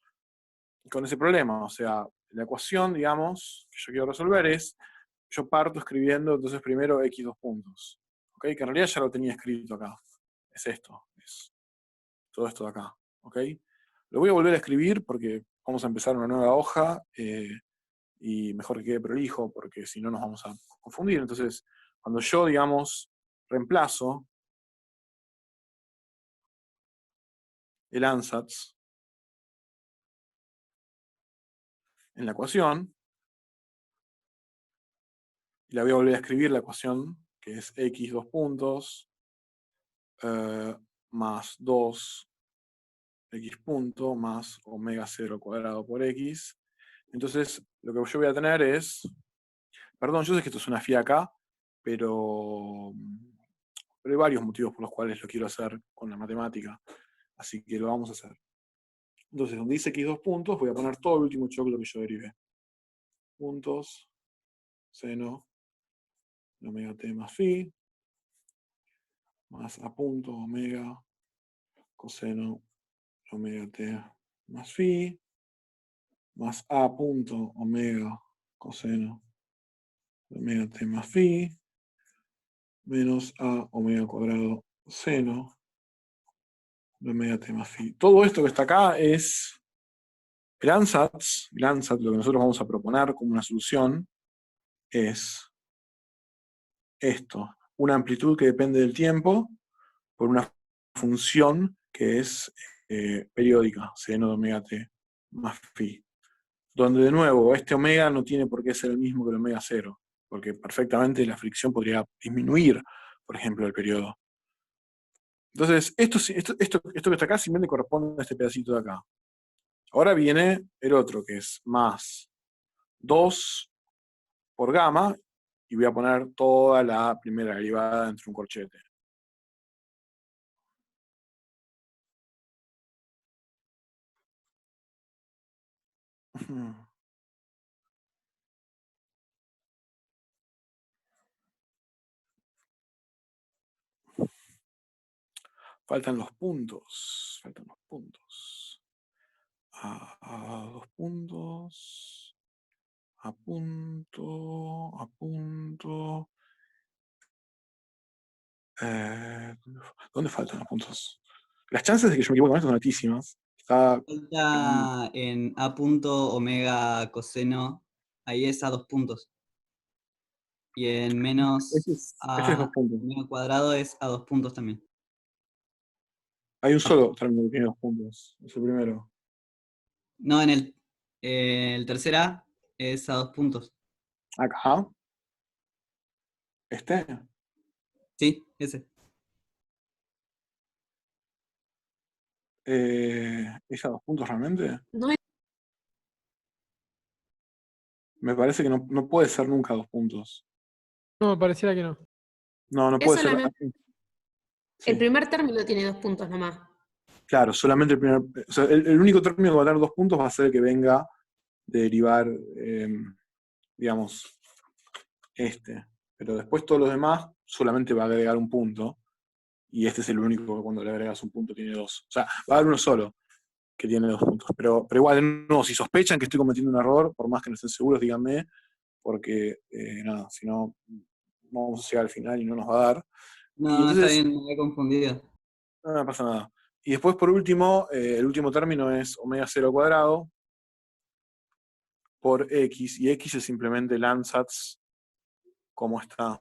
con ese problema. O sea, la ecuación, digamos, que yo quiero resolver es, yo parto escribiendo entonces primero x dos puntos. ¿Ok? Que en realidad ya lo tenía escrito acá. Es esto, es todo esto de acá. ¿Ok? Lo voy a volver a escribir porque vamos a empezar una nueva hoja y mejor que quede prolijo porque si no nos vamos a confundir. Entonces, cuando yo, digamos, reemplazo el ansatz en la ecuación, y la voy a volver a escribir la ecuación, que es x dos puntos más 2 x punto más omega 0 cuadrado por x. Entonces, lo que yo voy a tener es, perdón, yo sé que esto es una fiaca, pero hay varios motivos por los cuales lo quiero hacer con la matemática, así que lo vamos a hacer. Entonces, donde dice x dos puntos, voy a poner todo el último choclo que yo derivé. Puntos, seno, de omega t más phi, más a punto omega, coseno, de omega t más phi, más a punto omega, coseno, de omega t más phi, menos a omega cuadrado seno, de omega t más phi. Todo esto que está acá es el ansatz, lo que nosotros vamos a proponer como una solución, es esto, una amplitud que depende del tiempo por una función que es periódica, seno de omega t más phi. Donde de nuevo, este omega no tiene por qué ser el mismo que el omega cero, porque perfectamente la fricción podría disminuir, por ejemplo, el periodo. Entonces, esto que está acá simplemente corresponde a este pedacito de acá. Ahora viene el otro, que es más 2 por gamma, y voy a poner toda la primera derivada entre un corchete. Faltan los puntos. Faltan los puntos. A 2 puntos. A punto. A punto. ¿Dónde faltan los puntos? Las chances de que yo me equivoque con esto son altísimas. Está Falta en A punto omega coseno, ahí es a 2 puntos. Y en menos Este es 2 puntos. omega cuadrado es a 2 puntos también. Hay un solo término que tiene 2 puntos. Es el primero. No, en el tercer A es a 2 puntos. Acá. Este. Sí, ese. ¿Es a 2 puntos realmente? No es- Me parece que no puede ser nunca 2 puntos. No, pareciera que no. No Es puede ser. solamente- Sí. El primer término tiene 2 puntos nomás. Claro, solamente el primer. O sea, el único término que va a tener 2 puntos va a ser el que venga de derivar, digamos, este. Pero después todos los demás solamente va a agregar un punto. Y este es el único que cuando le agregas un punto tiene 2. O sea, va a haber uno solo que tiene 2 puntos. Pero igual, no, si sospechan que estoy cometiendo un error, por más que no estén seguros, díganme, porque nada, si no, no vamos a llegar al final y no nos va a dar. No, Y entonces, está bien, me he confundido. no pasa nada. Y después, por último, el último término es omega 0 cuadrado por x, y x es simplemente el ansatz como está.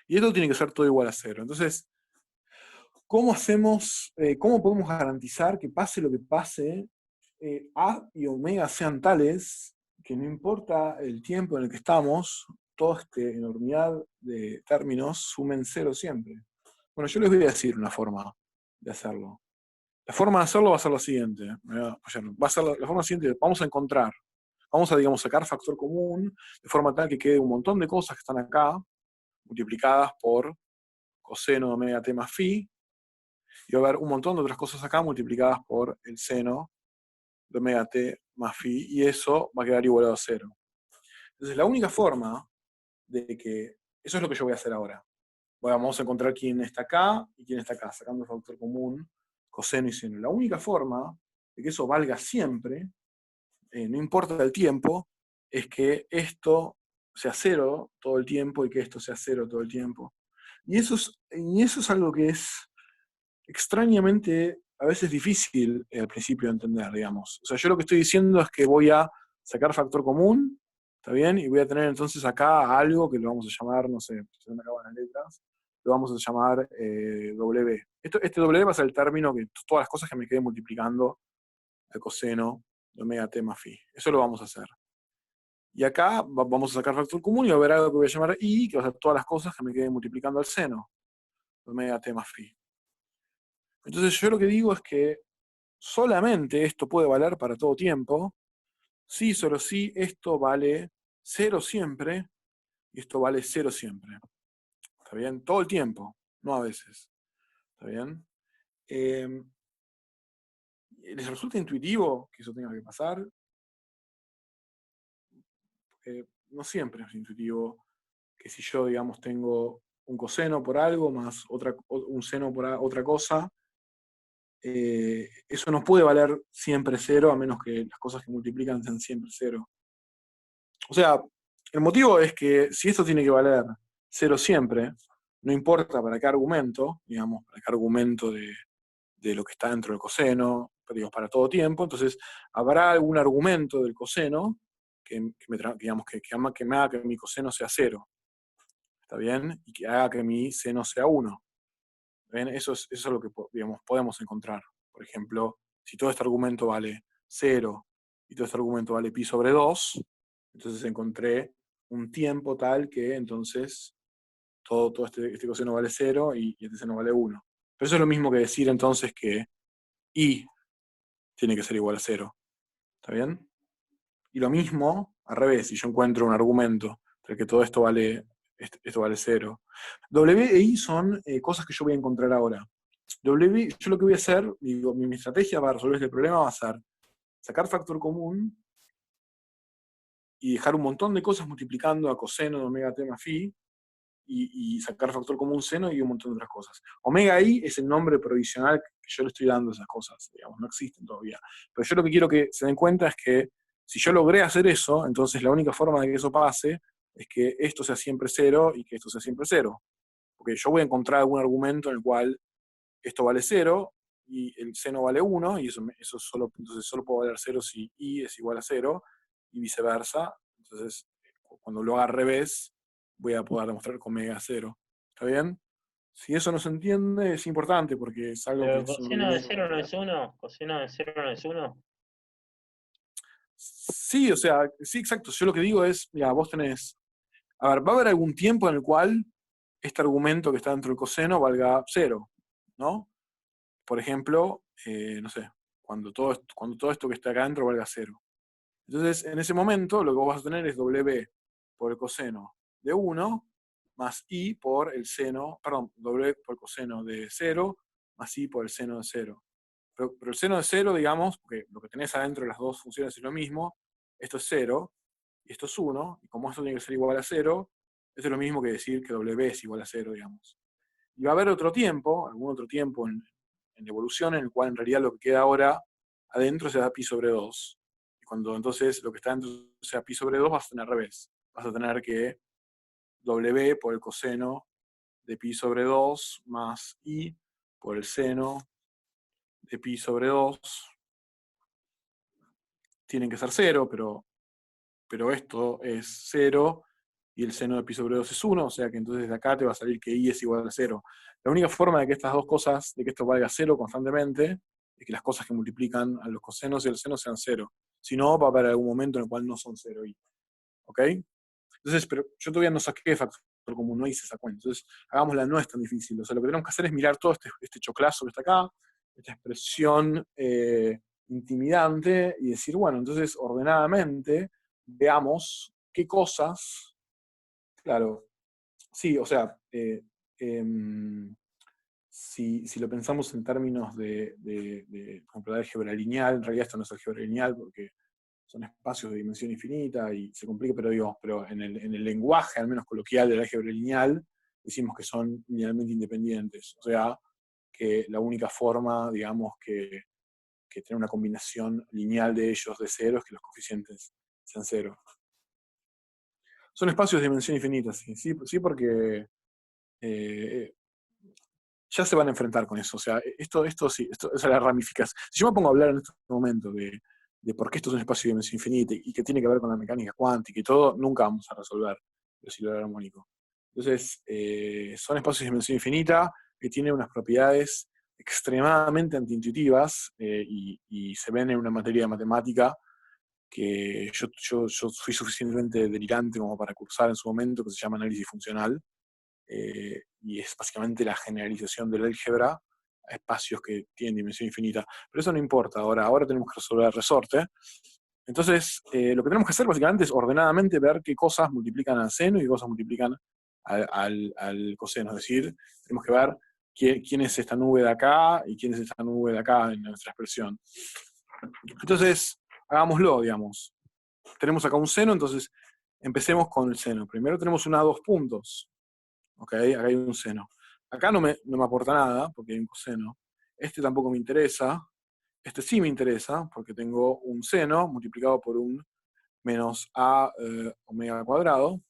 Y esto tiene que ser todo igual a 0. Entonces, ¿cómo hacemos, cómo podemos garantizar que pase lo que pase, A y omega sean tales que no importa el tiempo en el que estamos, toda esta enormidad de términos sumen 0 siempre? Bueno, yo les voy a decir una forma de hacerlo. La forma de hacerlo va a ser la siguiente. Va a ser la forma siguiente. Vamos a encontrar, vamos a, digamos, sacar factor común de forma tal que quede un montón de cosas que están acá, multiplicadas por coseno de omega t más phi, y va a haber un montón de otras cosas acá multiplicadas por el seno de omega t más phi, y eso va a quedar igualado a 0. Entonces, la única forma de que, eso es lo que yo voy a hacer ahora. Vamos a encontrar quién está acá y quién está acá, sacando el factor común, coseno y seno. La única forma de que eso valga siempre, no importa el tiempo, es que esto sea 0 todo el tiempo y que esto sea 0 todo el tiempo. Y eso es algo que es extrañamente a veces difícil al principio de entender, digamos. O sea, yo lo que estoy diciendo es que voy a sacar factor común, ¿está bien? Y voy a tener entonces acá algo que lo vamos a llamar, no sé, se me acaban las letras, lo vamos a llamar W. Este W va a ser el término que todas las cosas que me queden multiplicando el coseno de omega t más phi. Eso lo vamos a hacer. Y acá vamos a sacar factor común y va a haber algo que voy a llamar I, que va a ser todas las cosas que me queden multiplicando el seno de omega t más phi. Entonces yo lo que digo es que solamente esto puede valer para todo tiempo, si solo si esto vale 0 siempre, y esto vale 0 siempre. ¿Está bien? Todo el tiempo, no a veces. ¿Está bien? ¿Les resulta intuitivo que eso tenga que pasar? No siempre es intuitivo que si yo, digamos, tengo un coseno por algo más un seno por otra cosa, eso no puede valer siempre 0, a menos que las cosas que multiplican sean siempre 0. O sea, el motivo es que si esto tiene que valer 0 siempre, no importa para qué argumento, digamos, para qué argumento de lo que está dentro del coseno, digamos, para todo tiempo, entonces habrá algún argumento del coseno que me haga que mi coseno sea 0. ¿Está bien? Y que haga que mi seno sea 1. ¿Ven? Eso es lo que, digamos, podemos encontrar. Por ejemplo, si todo este argumento vale 0 y todo este argumento vale pi sobre 2, entonces encontré un tiempo tal que entonces todo este coseno vale 0 y este seno vale 1. Pero eso es lo mismo que decir entonces que i tiene que ser igual a 0. ¿Está bien? Y lo mismo, al revés, si yo encuentro un argumento de que todo esto vale 0. W e I son cosas que yo voy a encontrar ahora. Yo lo que voy a hacer, digo, mi estrategia para resolver este problema va a ser sacar factor común y dejar un montón de cosas multiplicando a coseno de omega t más phi, y sacar factor común seno y un montón de otras cosas. Omega i es el nombre provisional que yo le estoy dando a esas cosas, digamos, no existen todavía. Pero yo lo que quiero que se den cuenta es que si yo logré hacer eso, entonces la única forma de que eso pase es que esto sea siempre 0 y que esto sea siempre 0. Porque yo voy a encontrar algún argumento en el cual esto vale 0 y el seno vale 1, y eso solo, entonces solo puedo valer 0 si i es igual a 0, y viceversa. Entonces, cuando lo haga al revés, voy a poder demostrar que omega es 0. ¿Está bien? Si eso no se entiende, es importante porque es algo Pero que... coseno de 0 no es 1, coseno de 0 no es 1. Sí, o sea, sí, exacto. Yo lo que digo es, mira, vos tenés... A ver, va a haber algún tiempo en el cual este argumento que está dentro del coseno valga 0, ¿no? Por ejemplo, no sé, cuando todo esto que está acá adentro valga 0. Entonces, en ese momento, lo que vos vas a tener es w por el coseno de 1 más i por el seno, perdón, w por el coseno de 0 más i por el seno de 0. Pero el seno de 0, digamos, porque lo que tenés adentro de las dos funciones es lo mismo, esto es 0 y esto es 1, y como esto tiene que ser igual a 0, esto es lo mismo que decir que w es igual a 0, digamos. Y va a haber otro tiempo, algún otro tiempo en evolución, en el cual en realidad lo que queda ahora adentro será pi sobre 2. Y cuando entonces lo que está dentro sea pi sobre 2, vas a tener al revés. Vas a tener que w por el coseno de pi sobre 2 más i por el seno de pi sobre 2. Tienen que ser 0, pero esto es 0 y el seno de pi sobre 2 es 1, o sea que entonces de acá te va a salir que i es igual a 0. La única forma de que estas dos cosas, de que esto valga 0 constantemente, es que las cosas que multiplican a los cosenos y el seno sean 0. Si no, va a haber algún momento en el cual no son 0 i. ¿Ok? Entonces, pero yo todavía no saqué factor común, no hice esa cuenta. Entonces, hagámosla, no es tan difícil. O sea, lo que tenemos que hacer es mirar todo este choclazo que está acá, esta expresión intimidante, y decir, bueno, entonces, ordenadamente, veamos qué cosas, claro, sí, o sea, si lo pensamos en términos por ejemplo, de álgebra lineal, en realidad esto no es álgebra lineal porque son espacios de dimensión infinita y se complica, pero en el lenguaje, al menos coloquial, del álgebra lineal, decimos que son linealmente independientes. O sea, que la única forma, digamos, que tener una combinación lineal de ellos de 0 es que los coeficientes sean 0. Son espacios de dimensión infinita, sí, porque ya se van a enfrentar con eso. O sea, esto es la ramificación. Si yo me pongo a hablar en este momento de por qué esto es un espacio de dimensión infinita y que tiene que ver con la mecánica cuántica y todo, nunca vamos a resolver el oscilador armónico. Entonces, son espacios de dimensión infinita que tienen unas propiedades extremadamente antiintuitivas y se ven en una materia de matemática que yo fui suficientemente delirante como para cursar en su momento, que se llama análisis funcional. Y es básicamente la generalización del álgebra a espacios que tienen dimensión infinita. Pero eso no importa, ahora tenemos que resolver el resorte. Entonces, lo que tenemos que hacer básicamente es ordenadamente ver qué cosas multiplican al seno y qué cosas multiplican al coseno. Es decir, tenemos que ver quién es esta nube de acá y quién es esta nube de acá en nuestra expresión. Entonces, hagámoslo, digamos. Tenemos acá un seno, entonces empecemos con el seno. Primero tenemos una a 2 puntos. Ok, acá hay un seno. Acá no me aporta nada, porque hay un coseno. Este tampoco me interesa. Este sí me interesa, porque tengo un seno multiplicado por un menos a omega cuadrado.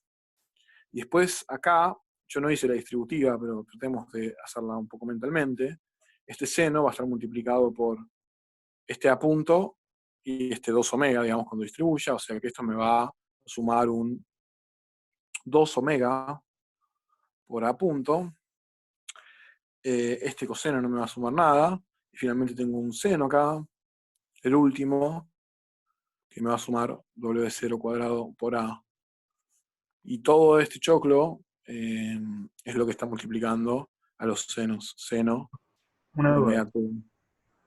Y después acá, yo no hice la distributiva, pero tratemos de hacerla un poco mentalmente. Este seno va a estar multiplicado por este a punto y este 2 omega, digamos, cuando distribuya. O sea que esto me va a sumar un 2 omega por a punto. Este coseno no me va a sumar nada. Y finalmente tengo un seno acá, el último, que me va a sumar W0 cuadrado por A. Y todo este choclo es lo que está multiplicando a los senos. Seno Una de duda. omega Q.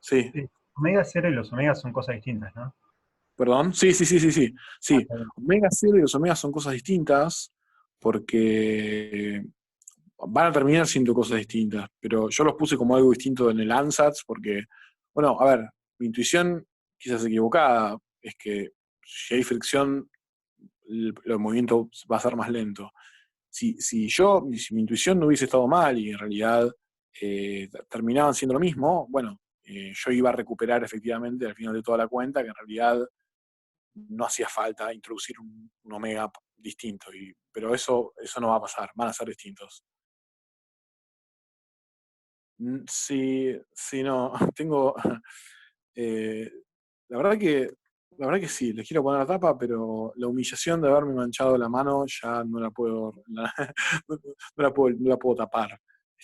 Sí, Sí, omega 0 y los omegas son cosas distintas, ¿no? perdón. Sí. Sí, Está bien. omega 0 y los omegas son cosas distintas porque van a terminar siendo cosas distintas, pero yo los puse como algo distinto en el ANSATS porque, bueno, a ver, mi intuición quizás equivocada, es que si hay fricción, el movimiento va a ser más lento. si mi intuición no hubiese estado mal y en realidad terminaban siendo lo mismo, bueno, yo iba a recuperar efectivamente al final de toda la cuenta que en realidad no hacía falta introducir un omega distinto, pero eso no va a pasar, van a ser distintos. Sí, sí, no, tengo... la verdad que sí, les quiero poner la tapa, pero la humillación de haberme manchado la mano ya no la puedo, no la puedo tapar.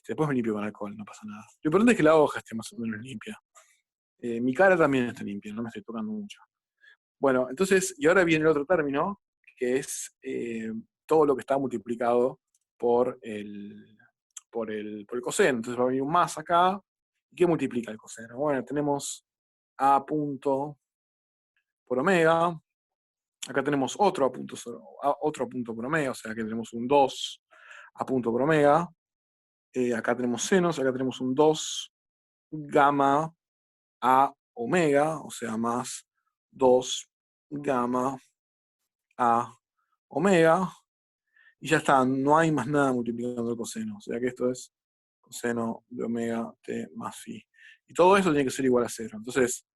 Después me limpio con alcohol, no pasa nada. Lo importante es que la hoja esté más o menos limpia. Mi cara también está limpia, no me estoy tocando mucho. Bueno, entonces, y ahora viene el otro término, que es todo lo que está multiplicado por el coseno. Entonces va a venir un más acá. ¿Y qué multiplica el coseno? Bueno, tenemos a punto por omega. Acá tenemos otro a punto por omega, o sea que tenemos un 2 a punto por omega. Acá tenemos senos, acá tenemos un 2 gamma a omega, o sea, más 2 gamma a omega. Y ya está, no hay más nada multiplicando el coseno. O sea que esto es coseno de omega t más phi. Y todo esto tiene que ser igual a 0. Entonces,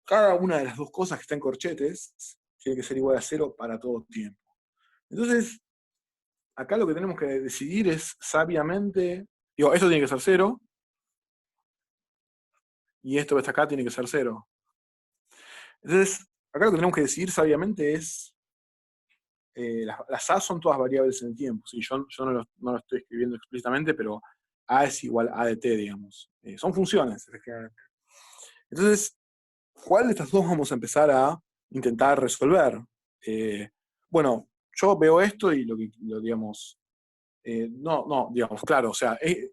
cada una de las dos cosas que está en corchetes tiene que ser igual a 0 para todo tiempo. Entonces, acá lo que tenemos que decidir es sabiamente, digo, esto tiene que ser 0, y esto que está acá tiene que ser 0. Entonces, acá lo que tenemos que decidir sabiamente es, las A son todas variables en el tiempo. ¿Sí? Yo no lo estoy escribiendo explícitamente, pero A es igual a de t, digamos. Son funciones, efectivamente. Entonces, ¿cuál de estas dos vamos a empezar a intentar resolver? Bueno, yo veo esto y digamos, digamos, claro, o sea, en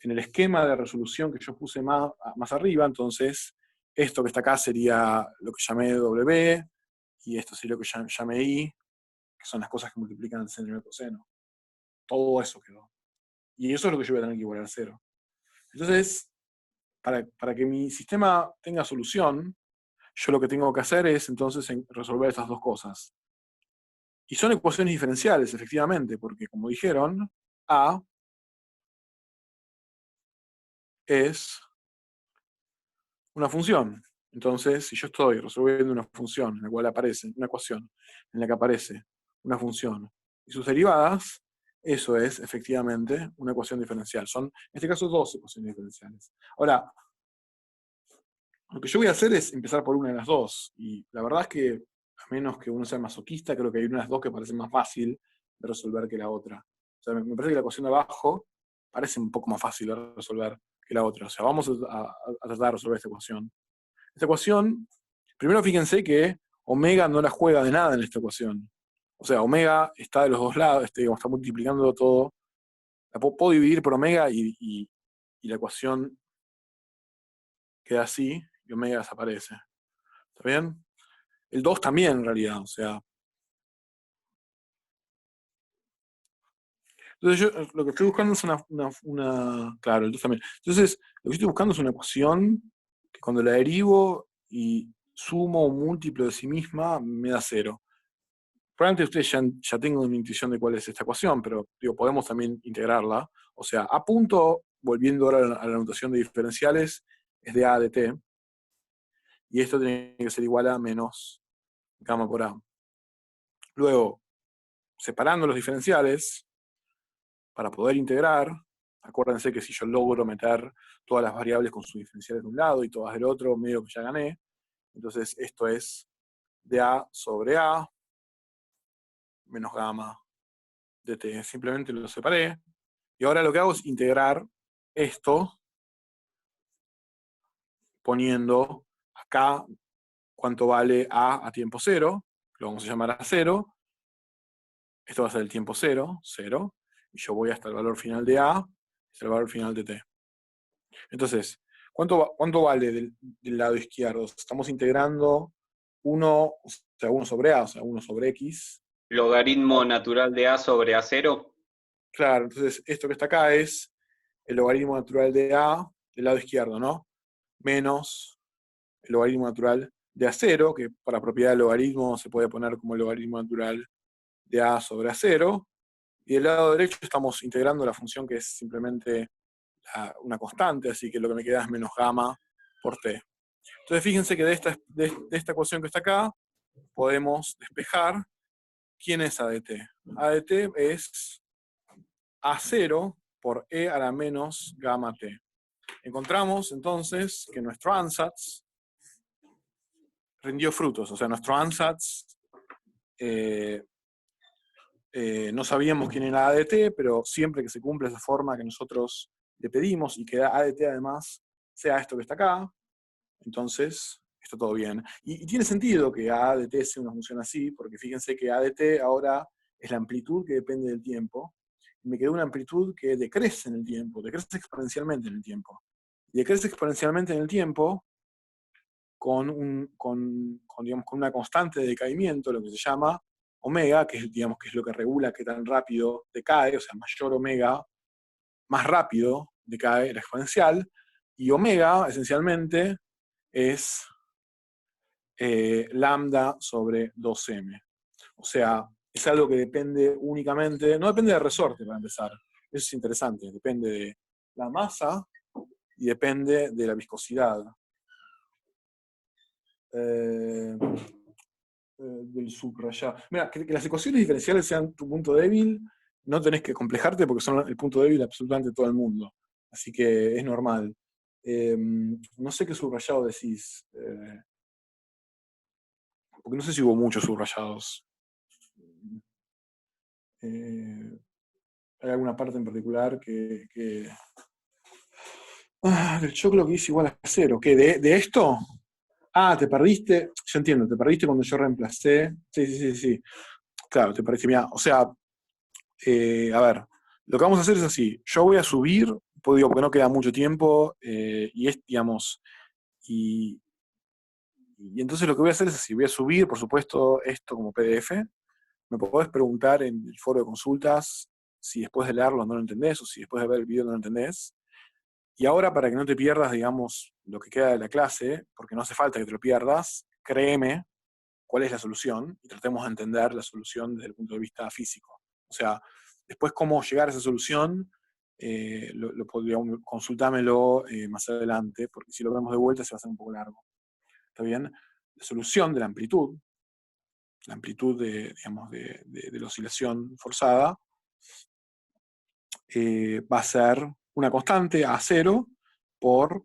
el esquema de resolución que yo puse más arriba, entonces, esto que está acá sería lo que llamé W, y esto sería lo que llamé I, que son las cosas que multiplican el seno y el coseno. Todo eso quedó. Y eso es lo que yo voy a tener que igualar a 0. Entonces, para que mi sistema tenga solución, yo lo que tengo que hacer es entonces resolver estas dos cosas. Y son ecuaciones diferenciales, efectivamente, porque como dijeron, A es una función. Entonces, si yo estoy resolviendo una función en la cual aparece una ecuación en la que aparece una función y sus derivadas, eso es efectivamente una ecuación diferencial. Son, en este caso, dos ecuaciones diferenciales. Ahora, lo que yo voy a hacer es empezar por una de las dos. Y la verdad es que, a menos que uno sea masoquista, creo que hay una de las dos que parece más fácil de resolver que la otra. O sea, me parece que la ecuación de abajo parece un poco más fácil de resolver que la otra. O sea, vamos a tratar de resolver esta ecuación. Esta ecuación, primero fíjense que omega no la juega de nada en esta ecuación. O sea, omega está de los dos lados, está multiplicando todo. La puedo dividir por omega y la ecuación queda así y omega desaparece. ¿Está bien? El 2 también, en realidad, o sea. Entonces yo lo que estoy buscando es claro, el 2 también. Entonces, lo que estoy buscando es una ecuación que cuando la derivo y sumo un múltiplo de sí misma, me da 0. Probablemente ustedes ya tengan una intuición de cuál es esta ecuación, pero digo, podemos también integrarla. O sea, a punto, volviendo ahora a la notación de diferenciales, es de A de t. Y esto tiene que ser igual a menos gamma por A. Luego, separando los diferenciales, para poder integrar, acuérdense que si yo logro meter todas las variables con sus diferenciales de un lado y todas del otro, medio que ya gané. Entonces esto es de A sobre A menos gamma de t. Simplemente lo separé. Y ahora lo que hago es integrar esto poniendo acá cuánto vale A tiempo 0. Lo vamos a llamar a 0. Esto va a ser el tiempo 0, 0. Y yo voy hasta el valor final de A, hasta el valor final de t. Entonces, ¿cuánto vale del lado izquierdo? Estamos integrando 1, o sea, 1 sobre A, o sea, 1 sobre X. Logaritmo natural de A sobre A0. Claro, entonces esto que está acá es el logaritmo natural de A del lado izquierdo, ¿no? Menos el logaritmo natural de A0, que para propiedad del logaritmo se puede poner como el logaritmo natural de A sobre A0, y del lado derecho estamos integrando la función que es simplemente una constante, así que lo que me queda es menos gamma por t. Entonces fíjense que de esta ecuación que está acá, podemos despejar quién es A de t. A de t es A0 por e a la menos gamma t. Encontramos entonces que nuestro ansatz rindió frutos, o sea, nuestro ansatz no sabíamos quién era A de t, pero siempre que se cumple esa forma que nosotros le pedimos y que A de t además sea esto que está acá, entonces está todo bien. Y tiene sentido que A de t sea una función así, porque fíjense que A de t ahora es la amplitud que depende del tiempo, y me quedó una amplitud que decrece en el tiempo, decrece exponencialmente en el tiempo. Y decrece exponencialmente en el tiempo con una constante de decaimiento, lo que se llama omega, que es, digamos, que es lo que regula qué tan rápido decae, o sea, mayor omega, más rápido decae la exponencial, y omega, esencialmente, es lambda sobre 2m. O sea, es algo que depende únicamente, no depende del resorte para empezar, eso es interesante, depende de la masa y depende de la viscosidad. Del subrayado. Mira, que las ecuaciones diferenciales sean tu punto débil, no tenés que complejarte porque son el punto débil de absolutamente todo el mundo. Así que es normal. No sé qué subrayado decís. Porque no sé si hubo muchos subrayados. ¿Hay alguna parte en particular que... del choclo que es igual a 0? ¿Qué? ¿De esto? Ah, te perdiste. Yo entiendo, te perdiste cuando yo reemplacé. Sí. Claro, te perdiste. Mira, o sea, a ver, lo que vamos a hacer es así. Yo voy a subir, pues digo, porque no queda mucho tiempo, y es, digamos, y entonces lo que voy a hacer es así. Voy a subir, por supuesto, esto como PDF. Me podés preguntar en el foro de consultas si después de leerlo no lo entendés o si después de ver el video no lo entendés. Y ahora, para que no te pierdas, digamos, lo que queda de la clase, porque no hace falta que te lo pierdas, créeme cuál es la solución y tratemos de entender la solución desde el punto de vista físico. O sea, después cómo llegar a esa solución, consultámelo más adelante, porque si lo vemos de vuelta se va a hacer un poco largo. ¿Está bien? La solución de la amplitud digamos, de la oscilación forzada, va a ser una constante A0 por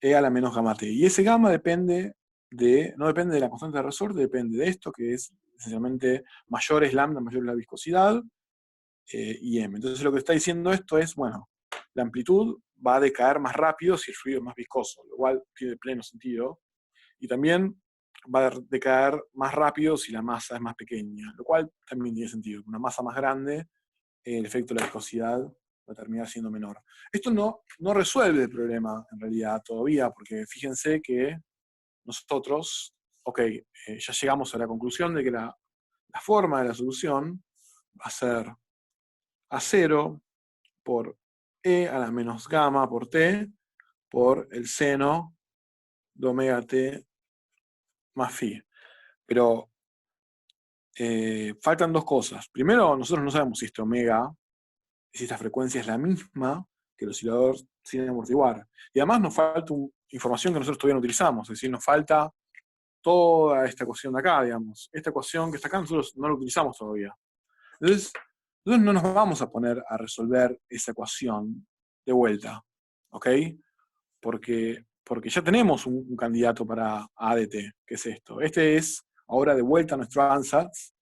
e a la menos gamma t. Y ese gamma no depende de la constante de resorte, depende de esto, que es esencialmente mayor es lambda, mayor es la viscosidad, y m. Entonces lo que está diciendo esto es, bueno, la amplitud va a decaer más rápido si el fluido es más viscoso, lo cual tiene pleno sentido, y también va a decaer más rápido si la masa es más pequeña, lo cual también tiene sentido. Una masa más grande, el efecto de la viscosidad va a terminar siendo menor. Esto no resuelve el problema, en realidad, todavía, porque fíjense que nosotros, ya llegamos a la conclusión de que la forma de la solución va a ser A0 por e a la menos gamma por t por el seno de omega t más phi. Pero faltan dos cosas. Primero, nosotros no sabemos si este omega, si esta frecuencia es la misma que el oscilador sin amortiguar. Y además nos falta información que nosotros todavía no utilizamos, es decir, nos falta toda esta ecuación de acá, digamos. Esta ecuación que está acá nosotros no la utilizamos todavía. Entonces no nos vamos a poner a resolver esa ecuación de vuelta, ¿ok? Porque ya tenemos un candidato para A de t, que es esto. Este es ahora de vuelta nuestro ansatz,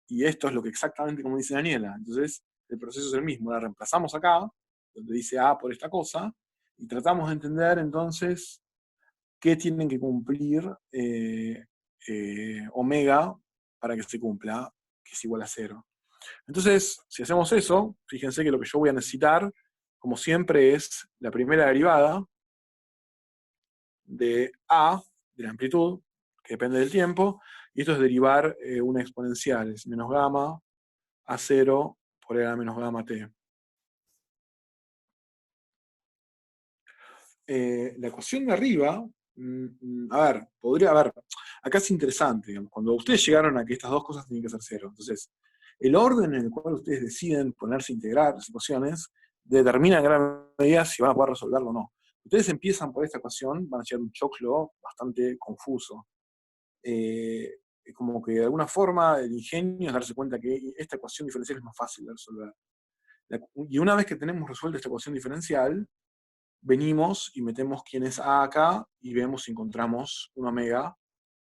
y esto es lo que exactamente como dice Daniela. Entonces, el proceso es el mismo. La reemplazamos acá, donde dice A por esta cosa, y tratamos de entender entonces qué tienen que cumplir omega para que se cumpla, que es igual a 0. Entonces, si hacemos eso, fíjense que lo que yo voy a necesitar, como siempre, es la primera derivada de A, de la amplitud, que depende del tiempo, y esto es derivar una exponencial, es menos gamma a 0 por e a la menos gamma t. La ecuación de arriba, acá es interesante, digamos, cuando ustedes llegaron a que estas dos cosas tienen que ser 0, entonces, el orden en el cual ustedes deciden ponerse a integrar las ecuaciones determina en gran medida si van a poder resolverlo o no. Ustedes empiezan por esta ecuación, van a llegar a un choclo bastante confuso. Como que de alguna forma el ingenio es darse cuenta que esta ecuación diferencial es más fácil de resolver. Y una vez que tenemos resuelta esta ecuación diferencial, venimos y metemos quién es A acá y vemos si encontramos un omega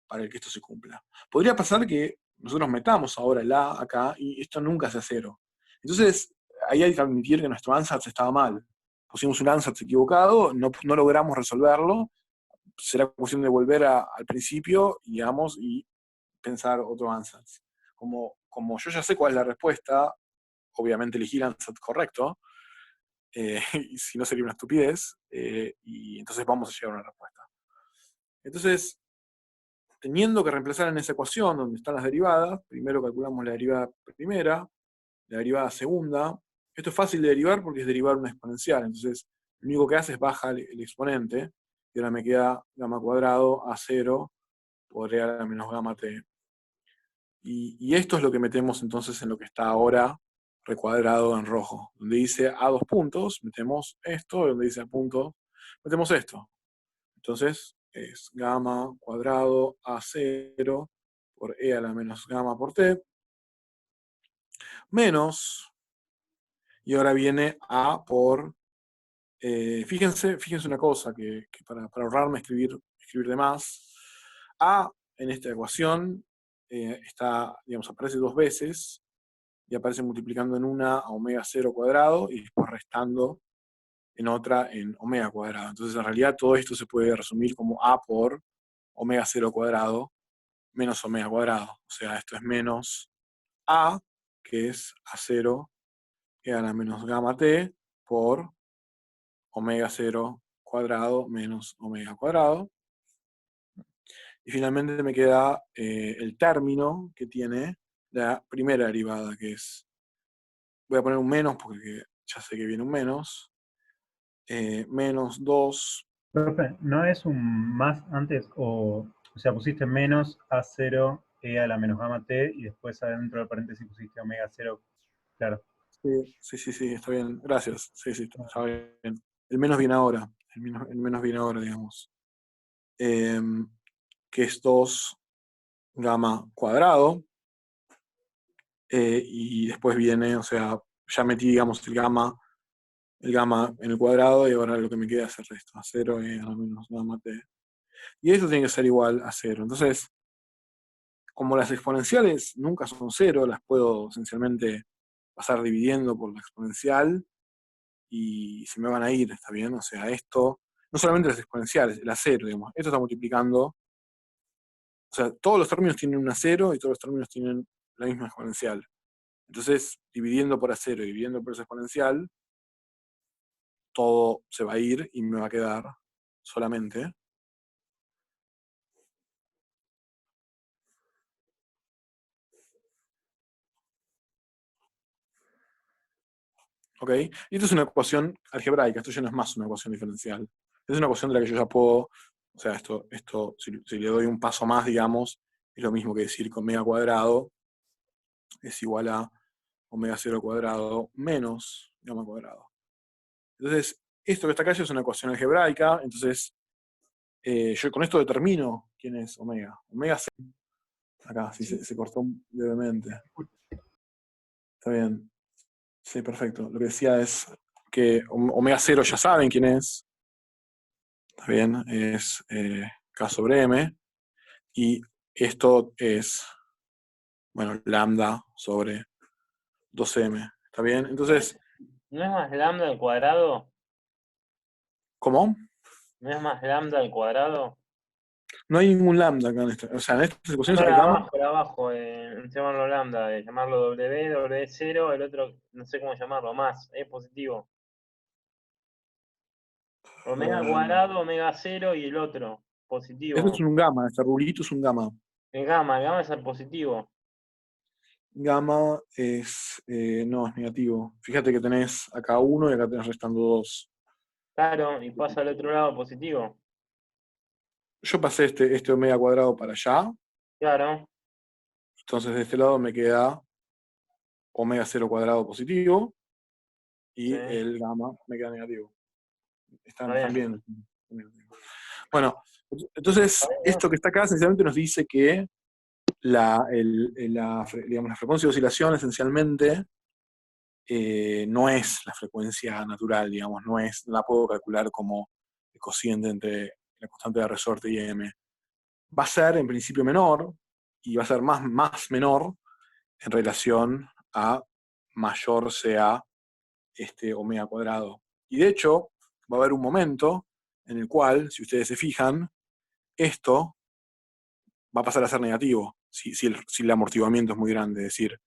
para el que esto se cumpla. Podría pasar que nosotros metamos ahora el A acá y esto nunca sea 0. Entonces, ahí hay que admitir que nuestro ansatz estaba mal. Pusimos un ansatz equivocado, no logramos resolverlo, será cuestión de volver al principio, digamos, y pensar otro ansatz. Como yo ya sé cuál es la respuesta, obviamente elegí el ansatz correcto, y si no sería una estupidez, y entonces vamos a llegar a una respuesta. Entonces, teniendo que reemplazar en esa ecuación donde están las derivadas, primero calculamos la derivada primera, la derivada segunda. Esto es fácil de derivar porque es derivar una exponencial, entonces lo único que hace es bajar el exponente, y ahora me queda gamma cuadrado a 0 por e a la menos gamma t. Y esto es lo que metemos entonces en lo que está ahora recuadrado en rojo. Donde dice a 2 puntos, metemos esto, donde dice a punto, metemos esto. Entonces es gamma cuadrado a 0 por e a la menos gamma por t, menos, y ahora viene a por, fíjense una cosa, que para ahorrarme escribir de más, a en esta ecuación está, digamos, aparece 2 veces, y aparece multiplicando en una a omega 0 cuadrado, y después restando en otra en omega cuadrado. Entonces en realidad todo esto se puede resumir como a por omega 0 cuadrado menos omega cuadrado. O sea, esto es menos a, que es a 0 e a la menos gamma t, por omega 0 cuadrado menos omega cuadrado. Y finalmente me queda el término que tiene la primera derivada, que es, voy a poner un menos porque ya sé que viene un menos, menos 2. Profe, ¿no es un más antes? O sea, pusiste menos A0 e a la menos gamma t y después adentro del paréntesis pusiste omega 0. Claro. Sí, está bien, gracias. Sí, está bien. El menos viene ahora, el menos viene ahora, digamos. Que es 2 gamma cuadrado, y después viene, o sea, ya metí, digamos, el gamma en el cuadrado, y ahora lo que me queda es el resto, a 0 y a la menos gamma t. Y esto tiene que ser igual a 0. Entonces, como las exponenciales nunca son 0, las puedo esencialmente pasar dividiendo por la exponencial, y se me van a ir, ¿está bien? O sea, esto, no solamente las exponenciales, el a 0, digamos, esto está multiplicando, o sea, todos los términos tienen un a 0 y todos los términos tienen la misma exponencial. Entonces, dividiendo por a 0 y dividiendo por esa exponencial, todo se va a ir y me va a quedar solamente ¿ok? Y esto es una ecuación algebraica, esto ya no es más una ecuación diferencial. Es una ecuación de la que yo ya puedo, o sea, esto si le doy un paso más, digamos, es lo mismo que decir que omega cuadrado es igual a omega 0 cuadrado menos gamma cuadrado. Entonces, esto que está acá ya es una ecuación algebraica, entonces yo con esto determino quién es omega. Omega 0, acá, sí, se cortó levemente. Está bien. Sí, perfecto. Lo que decía es que omega 0 ya saben quién es. Está bien, es K sobre M. Y esto es, bueno, lambda sobre 2M. ¿Está bien? Entonces, ¿No es más lambda al cuadrado? ¿cómo? ¿No es más lambda al cuadrado? No hay ningún lambda acá en esta. O sea, en estas ecuaciones hay gamma. Abajo, llamarlo lambda, de llamarlo W, W0, el otro, no sé cómo llamarlo, más, es positivo. Omega cuadrado, omega 0 y el otro, positivo. Esto es un gamma, este rulito es un gamma. El gamma es el positivo. Gamma es, no, es negativo. Fíjate que tenés acá 1 y acá tenés restando 2. Claro, y pasa al otro lado positivo. Yo pasé este omega cuadrado para allá. Claro. Entonces de este lado me queda omega 0 cuadrado positivo y Sí. el gamma me queda negativo. Están Está bien. bien. Bueno, entonces Está bien, esto que está acá esencialmente nos dice que digamos, la frecuencia de oscilación esencialmente no es la frecuencia natural, digamos, no la puedo calcular como el cociente entre la constante de resorte y m. Va a ser en principio menor y va a ser más menor en relación a mayor sea este omega cuadrado. Y de hecho, va a haber un momento en el cual, si ustedes se fijan, esto va a pasar a ser negativo si el amortiguamiento es muy grande. Es decir,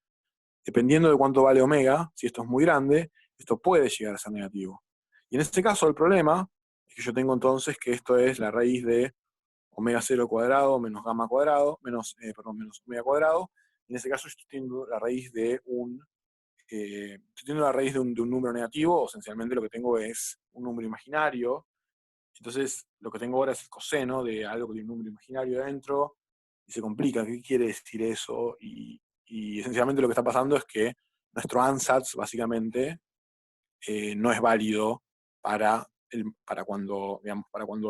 dependiendo de cuánto vale omega, si esto es muy grande, esto puede llegar a ser negativo. Y en este caso el problema es que yo tengo entonces que esto es la raíz de omega 0 cuadrado menos gamma cuadrado, menos omega cuadrado. Y en este caso estoy teniendo la raíz de un número negativo, o esencialmente lo que tengo es un número imaginario. Entonces lo que tengo ahora es el coseno de algo que tiene un número imaginario adentro, y se complica. ¿Qué quiere decir eso? Y esencialmente lo que está pasando es que nuestro ansatz básicamente no es válido para cuando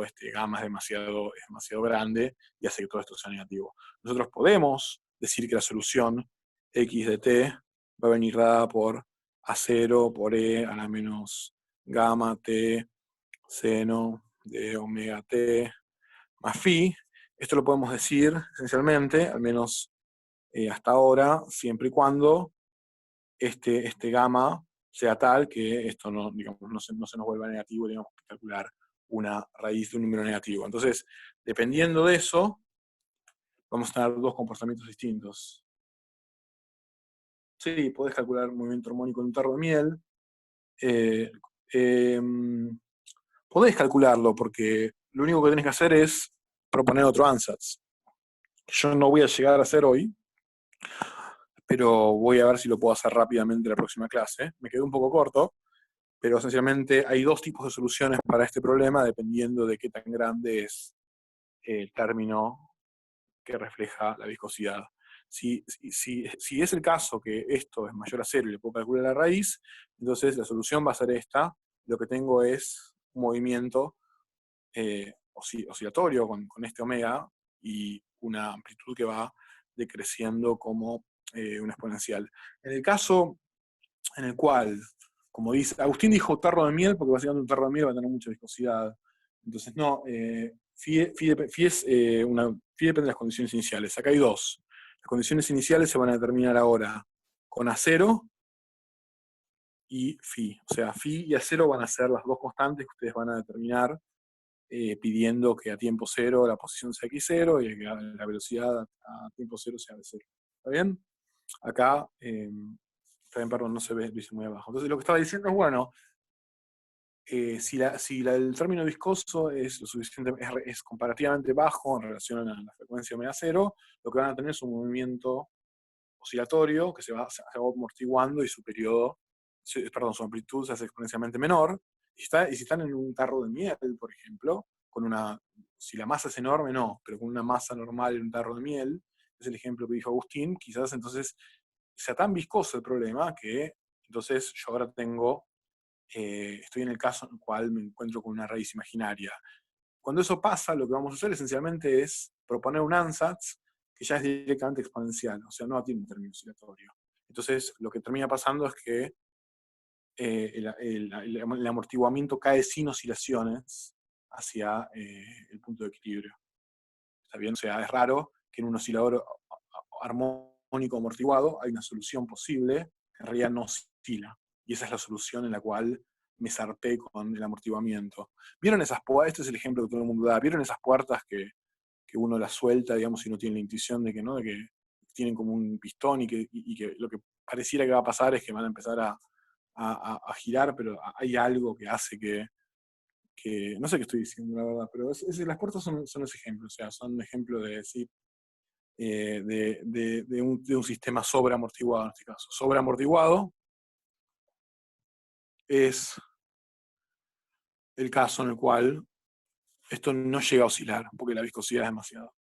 este gamma es demasiado grande y hace que todo esto sea negativo. Nosotros podemos decir que la solución x de t va a venir dada por A0 por e a la menos gamma t seno de omega t más phi. Esto lo podemos decir esencialmente, al menos hasta ahora, siempre y cuando este gamma sea tal que esto digamos, no se nos vuelva negativo, digamos, calcular una raíz de un número negativo. Entonces, dependiendo de eso, vamos a tener dos comportamientos distintos. Sí, podés calcular un movimiento armónico en un tarro de miel. Podés calcularlo, porque lo único que tenés que hacer es proponer otro ansatz. Yo no voy a llegar a hacer hoy, pero voy a ver si lo puedo hacer rápidamente en la próxima clase. Me quedé un poco corto, pero esencialmente hay dos tipos de soluciones para este problema dependiendo de qué tan grande es el término que refleja la viscosidad. Si es el caso que esto es mayor a 0 y le puedo calcular la raíz, entonces la solución va a ser esta. Lo que tengo es un movimiento oscilatorio con este omega y una amplitud que va decreciendo como una exponencial. En el caso en el cual, como dice, Agustín dijo tarro de miel, porque básicamente un tarro de miel va a tener mucha viscosidad. Entonces, no, phi depende de las condiciones iniciales. Acá hay dos. Las condiciones iniciales se van a determinar ahora con A0 y phi. O sea, phi y A0 van a ser las dos constantes que ustedes van a determinar pidiendo que a tiempo cero la posición sea x0 y que la velocidad a tiempo cero sea v0. ¿Está bien? Acá también, perdón, no se ve, lo hice muy abajo. Entonces lo que estaba diciendo es, bueno, si el término viscoso es lo suficiente, es comparativamente bajo en relación a la frecuencia omega 0, lo que van a tener es un movimiento oscilatorio que se va amortiguando y su amplitud se hace exponencialmente menor. Y si están en un tarro de miel, por ejemplo, si la masa es enorme, no, pero con una masa normal en un tarro de miel, es el ejemplo que dijo Agustín, quizás entonces sea tan viscoso el problema que entonces yo ahora estoy en el caso en el cual me encuentro con una raíz imaginaria. Cuando eso pasa, lo que vamos a hacer esencialmente es proponer un ansatz que ya es directamente exponencial, o sea, no tiene un término oscilatorio. Entonces, lo que termina pasando es que el amortiguamiento cae sin oscilaciones hacia el punto de equilibrio. ¿Está bien? O sea, es raro que en un oscilador armónico amortiguado hay una solución posible que en realidad no oscila. Y esa es la solución en la cual me zarpé con el amortiguamiento. ¿Vieron esas puertas? Este es el ejemplo que todo el mundo da. ¿Vieron esas puertas que uno las suelta, digamos, y no tiene la intuición de que, ¿no? De que tienen como un pistón y que lo que pareciera que va a pasar es que van a empezar a girar, pero hay algo que hace que no sé qué estoy diciendo, la verdad, pero las puertas son ese ejemplo, o sea, son un ejemplo de un sistema sobreamortiguado en este caso. Sobreamortiguado es el caso en el cual esto no llega a oscilar, porque la viscosidad es demasiado.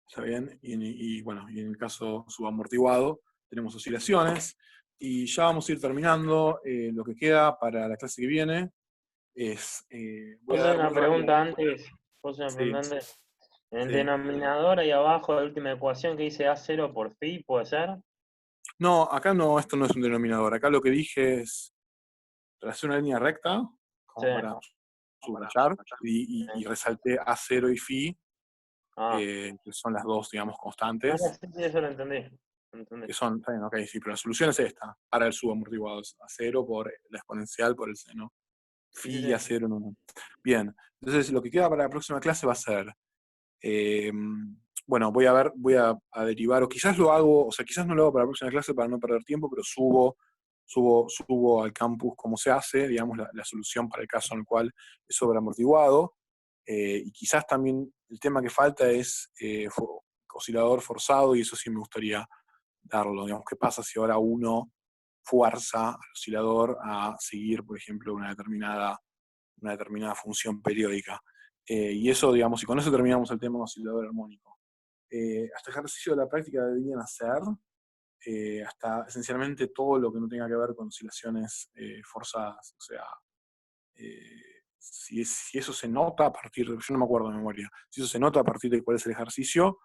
¿Está bien? Y bueno, y en el caso subamortiguado tenemos oscilaciones, Y ya vamos a ir terminando. Lo que queda para la clase que viene es... voy ¿Puedo a hacer dar una muy rápido. pregunta antes? ¿Puedo hacer una Sí, pregunta antes? En el sí. denominador ahí abajo, la última ecuación que dice A0 por phi, ¿puede ser? No, acá no, esto no es un denominador. Acá lo que dije es tracé una línea recta, Sí. como para subrayar, y resalté A0 y phi, Ah, que son las dos, digamos, no, constantes, sí, sí, eso lo entendí. Lo entendí. que son, está bien, ok, sí, pero la solución es esta, para el subamortiguado, es A0 por la exponencial por el seno, Sí, sí, phi sí. A0 en 1. Bien, entonces lo que queda para la próxima clase va a ser, bueno, voy a derivar, o quizás lo hago, o sea, quizás no lo hago para la próxima clase para no perder tiempo, pero subo al campus cómo se hace, digamos, la solución para el caso en el cual es sobreamortiguado, y quizás también el tema que falta es oscilador forzado, y eso sí me gustaría darlo, digamos, qué pasa si ahora uno fuerza al oscilador a seguir, por ejemplo, una determinada función periódica. Y eso, digamos, y con eso terminamos el tema oscilador armónico. Hasta ejercicio de la práctica deberían hacer, hasta esencialmente todo lo que no tenga que ver con oscilaciones forzadas. O sea, si eso se nota a partir de, yo no me acuerdo de memoria, si eso se nota a partir de cuál es el ejercicio,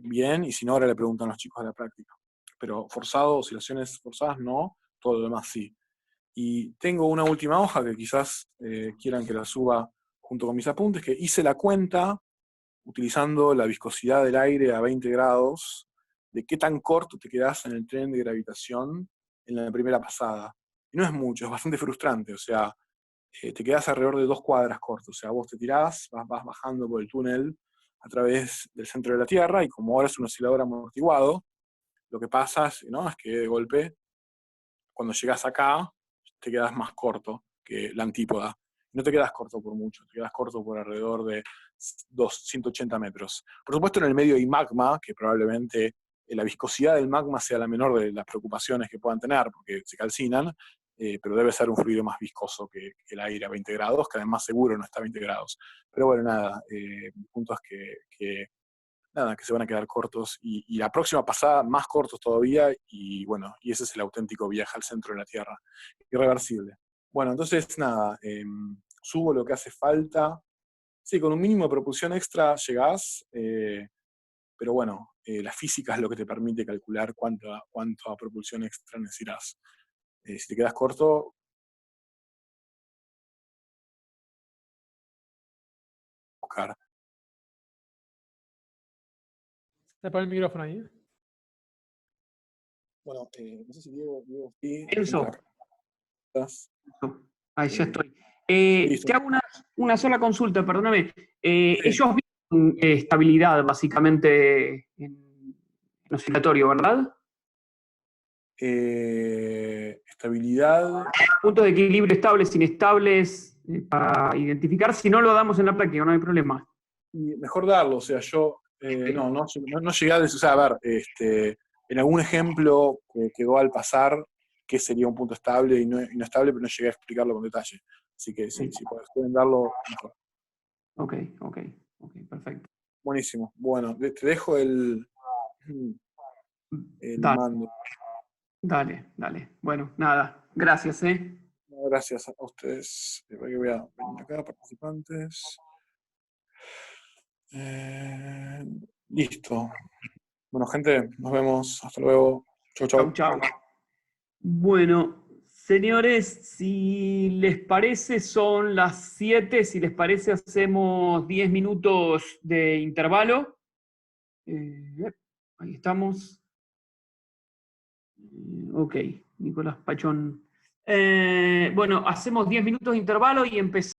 bien, y si no, ahora le preguntan a los chicos de la práctica. Pero forzado, oscilaciones forzadas no, todo lo demás sí. Y tengo una última hoja que quizás quieran que la suba junto con mis apuntes, que hice la cuenta utilizando la viscosidad del aire a 20 grados, de qué tan corto te quedás en el tren de gravitación en la primera pasada. Y no es mucho, es bastante frustrante, o sea, te quedás alrededor de 2 cuadras corto, o sea, vos te tirás, vas bajando por el túnel a través del centro de la Tierra, y como ahora es un oscilador amortiguado, lo que pasa ¿no? es que de golpe, cuando llegás acá, te quedás más corto que la antípoda. No te quedas corto por mucho, te quedas corto por alrededor de 180 metros. Por supuesto, en el medio hay magma, que probablemente la viscosidad del magma sea la menor de las preocupaciones que puedan tener, porque se calcinan, pero debe ser un fluido más viscoso que el aire a 20 grados, que además seguro no está a 20 grados. Pero bueno, nada, el punto es que se van a quedar cortos, y la próxima pasada más cortos todavía, y bueno, y ese es el auténtico viaje al centro de la Tierra, irreversible. Bueno, entonces nada, subo lo que hace falta. Sí, con un mínimo de propulsión extra llegás, pero bueno, la física es lo que te permite calcular cuánta propulsión extra necesitas. Si te quedas corto, buscar. Se apagó el micrófono ahí. Bueno, no sé si Diego sí. Enzo. Ahí ya estoy. Listo. Te hago una sola consulta, perdóname. Sí. Ellos vieron estabilidad básicamente en oscilatorio, ¿verdad? Estabilidad. Puntos de equilibrio estables, inestables, para identificar. Si no lo damos en la práctica, no hay problema. Y mejor darlo, o sea, yo no llegué a decir, o sea, a ver, en algún ejemplo que quedó al pasar, qué sería un punto estable y no estable, pero no llegué a explicarlo con detalle. Así que sí, si pueden darlo, mejor. Ok, perfecto. Buenísimo. Bueno, te dejo el Dale. mando. Dale. Bueno, nada. Gracias, Gracias a ustedes. Voy a venir acá, participantes. Listo. Bueno, gente, nos vemos. Hasta luego. Chau. Chau. Bueno, señores, si les parece, son las 7. Si les parece, hacemos 10 minutos de intervalo. Ahí estamos. Ok, Nicolás Pachón. Bueno, hacemos 10 minutos de intervalo y empezamos.